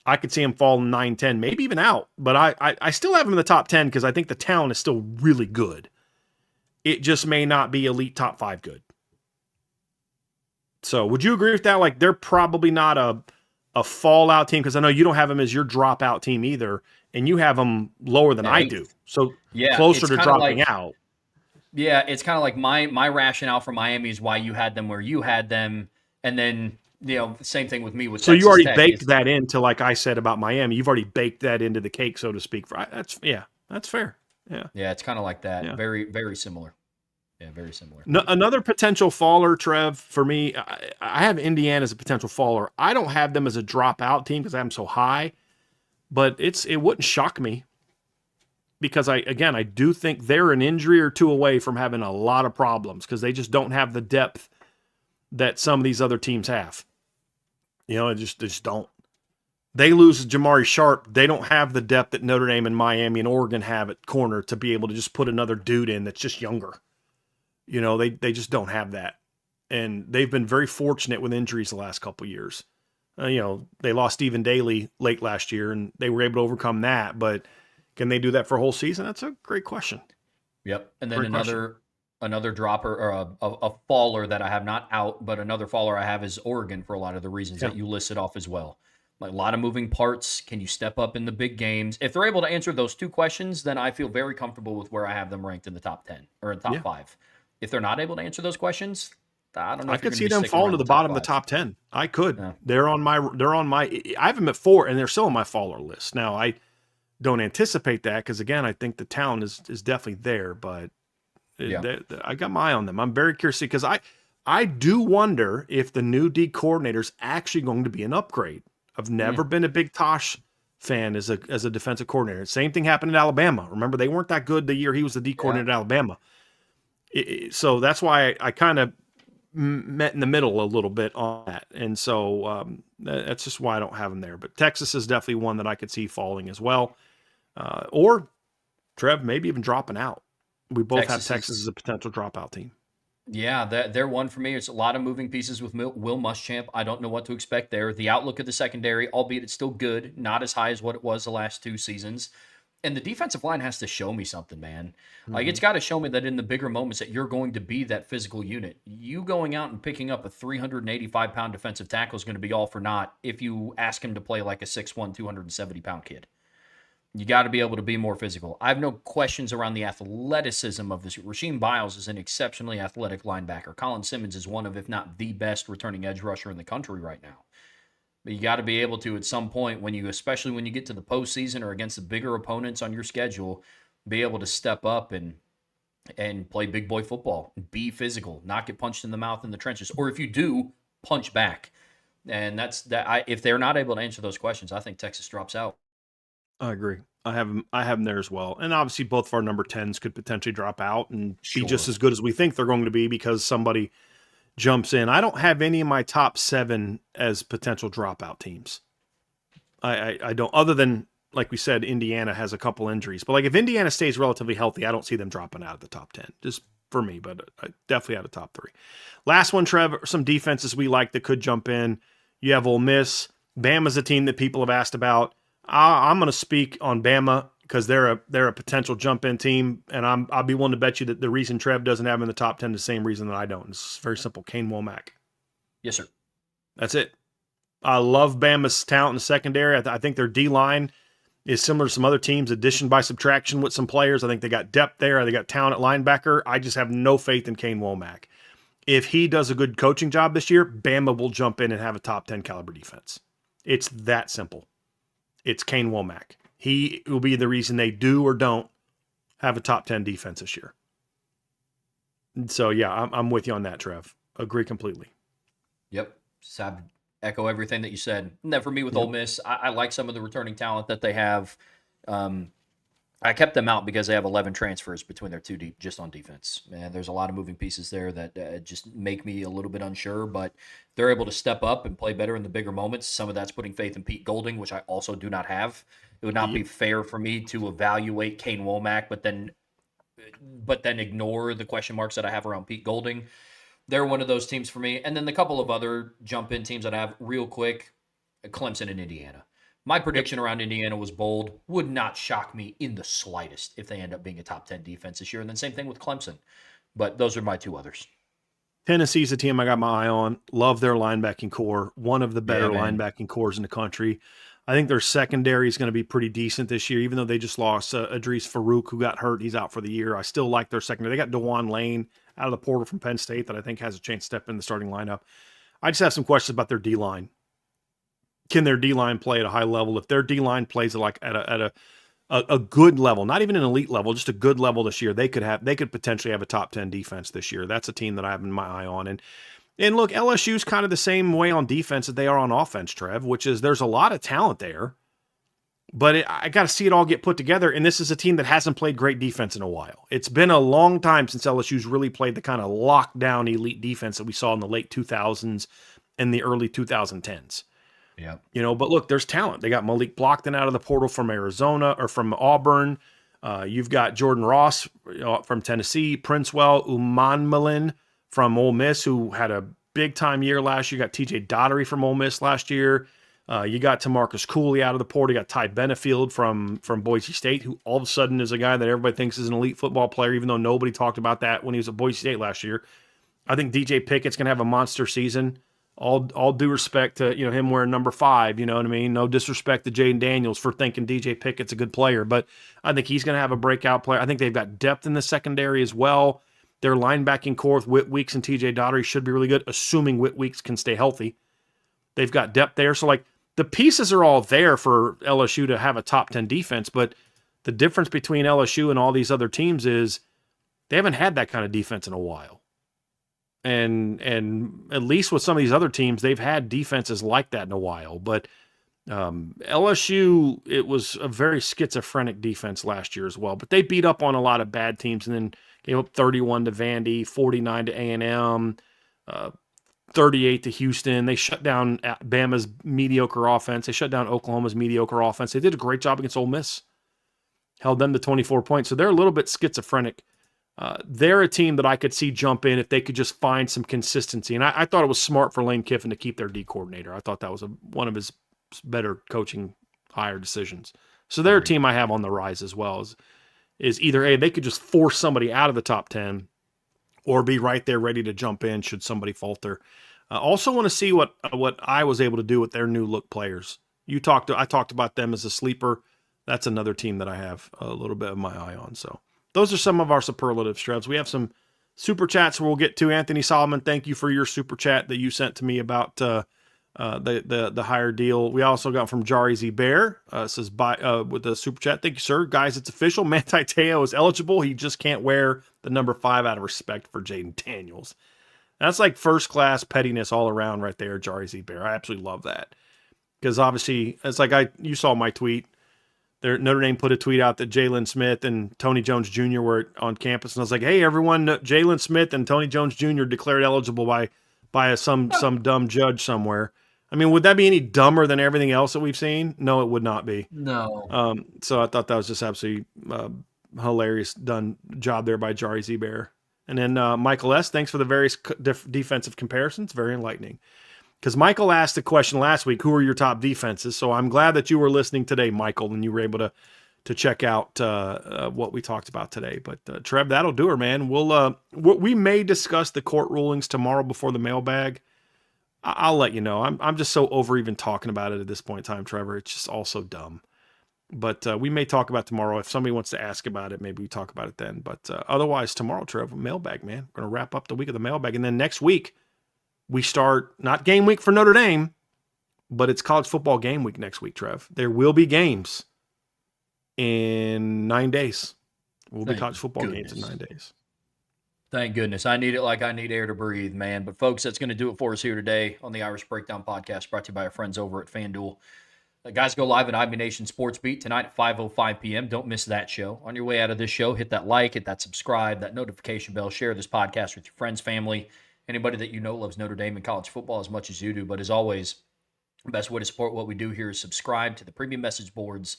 I could see them falling 9, 10, maybe even out. But I still have them in the top 10 because I think the talent is still really good. It just may not be elite top 5 good. So would you agree with that? Like they're probably not a fallout team, because I know you don't have them as your dropout team either, and you have them lower than Yeah, I do, eighth. so Yeah, closer it's to kind of dropping like out. it's kind of like my rationale for Miami is why you had them where you had them, and then same thing with me with So you Texas already Tech. baked It's that into, like I said about Miami. You've already baked that into the cake, so to speak. That's fair. Yeah, yeah, it's kind of like that. yeah. Very very similar. Yeah, very similar. No, another potential faller, Trev, for me, I have Indiana as a potential faller. I don't have them as a dropout team because I'm so high, but it wouldn't shock me because I do think they're an injury or two away from having a lot of problems because they just don't have the depth that some of these other teams have. They just don't. They lose Jamari Sharp. They don't have the depth that Notre Dame and Miami and Oregon have at corner to be able to just put another dude in that's just younger. They just don't have that. And they've been very fortunate with injuries the last couple of years. They lost Stephen Daly late last year, and they were able to overcome that. But can they do that for a whole season? That's a great question. Yep. And then Great question. another dropper or a faller that I have not out, but another faller I have is Oregon for a lot of the reasons Yeah. that you listed off as well. Like a lot of moving parts. Can you step up in the big games? If they're able to answer those two questions, then I feel very comfortable with where I have them ranked in the top 10 or in top Yeah. 5. If they're not able to answer those questions, I don't know I if you're could going to see be them sticking falling around to the the top bottom of the 5. top 10. I could. Yeah. They're on my I have them at 4, and they're still on my faller list. Now, I don't anticipate that because, again, I think the talent is definitely there, but Yeah. I got my eye on them. I'm very curious because I do wonder if the new D coordinator is actually going to be an upgrade. I've never been a big Tosh fan as a defensive coordinator. Same thing happened in Alabama. Remember, they weren't that good the year he was the D coordinator at Alabama. So that's why I kind of met in the middle a little bit on that. And so that's just why I don't have them there. But Texas is definitely one that I could see falling as well. Or Trev, maybe even dropping out. We both have Texas as a potential dropout team. Yeah, they're one for me. It's a lot of moving pieces with Will Muschamp. I don't know what to expect there. The outlook of the secondary, albeit it's still good, not as high as what it was the last 2 seasons. And the defensive line has to show me something, man. Like, it's got to show me that in the bigger moments that you're going to be that physical unit. You going out and picking up a 385-pound defensive tackle is going to be all for naught if you ask him to play like a 6'1", 270-pound kid. You got to be able to be more physical. I have no questions around the athleticism of this. Rasheem Biles is an exceptionally athletic linebacker. Colin Simmons is one of, if not the best returning edge rusher in the country right now. But you got to be able to, at some point, especially when you get to the postseason or against the bigger opponents on your schedule, be able to step up and play big boy football, be physical, not get punched in the mouth in the trenches, or if you do, punch back. And that's that. If they're not able to answer those questions, I think Texas drops out. I agree. I have them there as well. And obviously both of our number 10s could potentially drop out and be just as good as we think they're going to be because somebody jumps in. I don't have any of my top 7 as potential dropout teams. I don't, other than, like we said, Indiana has a couple injuries. But like if Indiana stays relatively healthy, I don't see them dropping out of the top 10, just for me, but definitely out of top 3. Last one, Trev, some defenses we like that could jump in. You have Ole Miss. Bama's a team that people have asked about. I'm going to speak on Bama because they're a potential jump-in team, and I'll be willing to bet you that the reason Trev doesn't have them in the top 10 is the same reason that I don't. It's very simple. Kane Womack. Yes, sir. That's it. I love Bama's talent in the secondary. I think their D-line is similar to some other teams, addition by subtraction with some players. I think they got depth there. They got talent at linebacker. I just have no faith in Kane Womack. If he does a good coaching job this year, Bama will jump in and have a top 10 caliber defense. It's that simple. It's Kane Womack. He will be the reason they do or don't have a top 10 defense this year. So, yeah, I'm with you on that, Trev. Agree completely. Yep. So I echo everything that you said. And then for me with Ole Miss, I like some of the returning talent that they have. I kept them out because they have 11 transfers between their 2 deep just on defense. And there's a lot of moving pieces there that just make me a little bit unsure, but they're able to step up and play better in the bigger moments. Some of that's putting faith in Pete Golding, which I also do not have. It would not be fair for me to evaluate Kane Womack, but then ignore the question marks that I have around Pete Golding. They're one of those teams for me. And then the couple of other jump-in teams that I have real quick, Clemson and Indiana. My prediction around Indiana was bold. Would not shock me in the slightest if they end up being a top 10 defense this year. And then same thing with Clemson. But those are my 2 others. Tennessee's a team I got my eye on. Love their linebacking core. One of the Yeah, better man. linebacking cores in the country. I think their secondary is going to be pretty decent this year, even though they just lost Idris Farouk, who got hurt. He's out for the year. I still like their secondary. They got DeJuan Lane out of the portal from Penn State that I think has a chance to step in the starting lineup. I just have some questions about their D-line. Can their D-line play at a high level? If their D-line plays at a good level, not even an elite level, just a good level this year, they could potentially have a top 10 defense this year. That's a team that I have my eye on. And look, LSU's kind of the same way on defense that they are on offense, Trev, which is there's a lot of talent there, but I got to see it all get put together. And this is a team that hasn't played great defense in a while. It's been a long time since LSU's really played the kind of lockdown elite defense that we saw in the late 2000s and the early 2010s. Yeah. But look, there's talent. They got Malik Blockton out of the portal from Arizona or from Auburn. You've got Jordan Ross from Tennessee, Princewell Umanmielen from Ole Miss, who had a big time year last year. You got TJ Dottery from Ole Miss last year. You got Tamarcus Cooley out of the portal. You got Ty Benefield from Boise State, who all of a sudden is a guy that everybody thinks is an elite football player, even though nobody talked about that when he was at Boise State last year. I think DJ Pickett's going to have a monster season. All due respect to him wearing number 5, you know what I mean? No disrespect to Jaden Daniels for thinking DJ Pickett's a good player, but I think he's going to have a breakout player. I think they've got depth in the secondary as well. Their linebacking core with Whit Weeks and TJ Dottery should be really good, assuming Whit Weeks can stay healthy. They've got depth there. So, the pieces are all there for LSU to have a top 10 defense, but the difference between LSU and all these other teams is they haven't had that kind of defense in a while. And at least with some of these other teams, they've had defenses like that in a while. But LSU, it was a very schizophrenic defense last year as well. But they beat up on a lot of bad teams and then gave up 31 to Vandy, 49 to A&M, 38 to Houston. They shut down Bama's mediocre offense. They shut down Oklahoma's mediocre offense. They did a great job against Ole Miss. Held them to 24 points. So they're a little bit schizophrenic. They're a team that I could see jump in if they could just find some consistency. And I thought it was smart for Lane Kiffin to keep their D coordinator. I thought that was one of his better coaching hire decisions. So they're a team I have on the rise as well. Is either A, they could just force somebody out of the top 10 or be right there ready to jump in should somebody falter. Also want to see what I was able to do with their new look players. I talked about them as a sleeper. That's another team that I have a little bit of my eye on. So those are some of our superlatives, Trevs. We have some super chats we'll get to. Anthony Solomon, thank you for your super chat that you sent to me about the higher deal. We also got from Jari Z Bear, says with the super chat. Thank you, sir. Guys, it's official. Manti Te'o is eligible. He just can't wear the number 5 out of respect for Jaden Daniels. That's like first class pettiness all around right there, Jari Z Bear. I absolutely love that. Because obviously, it's like you saw my tweet. Notre Dame put a tweet out that Jalen Smith and Tony Jones Jr. were on campus, and I was like, "Hey, everyone! Jalen Smith and Tony Jones Jr. declared eligible by some dumb judge somewhere." I mean, would that be any dumber than everything else that we've seen? No, it would not be. No. So I thought that was just absolutely hilarious done job there by Jari Z Bear. And then Michael S. Thanks for the various defensive comparisons. Very enlightening. Because Michael asked the question last week, who are your top defenses? So I'm glad that you were listening today, Michael, and you were able to check out what we talked about today. But Trev, that'll do her, man. We may discuss the court rulings tomorrow before the mailbag. I'll let you know. I'm just so over even talking about it at this point in time, Trevor. It's just all so dumb. But we may talk about tomorrow. If somebody wants to ask about it, maybe we talk about it then. But otherwise, tomorrow, Trevor, mailbag, man. We're going to wrap up the week of the mailbag. And then next week, we start not game week for Notre Dame, but it's college football game week next week, Trev. There will be games in 9 days. Will be college football games in 9 days. Thank goodness. I need it like I need air to breathe, man. But folks, that's going to do it for us here today on the Irish Breakdown Podcast, brought to you by our friends over at FanDuel. Guys, go live at IB Nation Sports Beat tonight at 5:05 p.m. Don't miss that show. On your way out of this show, hit that like, hit that subscribe, that notification bell, share this podcast with your friends, family, anybody that you know loves Notre Dame and college football as much as you do. But as always, the best way to support what we do here is subscribe to the premium message boards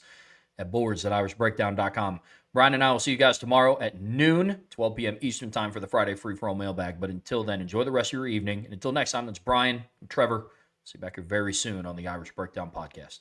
at boards.irishbreakdown.com. Brian and I will see you guys tomorrow at noon, 12 p.m. Eastern time for the Friday free-for-all mailbag. But until then, enjoy the rest of your evening. And until next time, that's Brian and Trevor. See you back here very soon on the Irish Breakdown Podcast.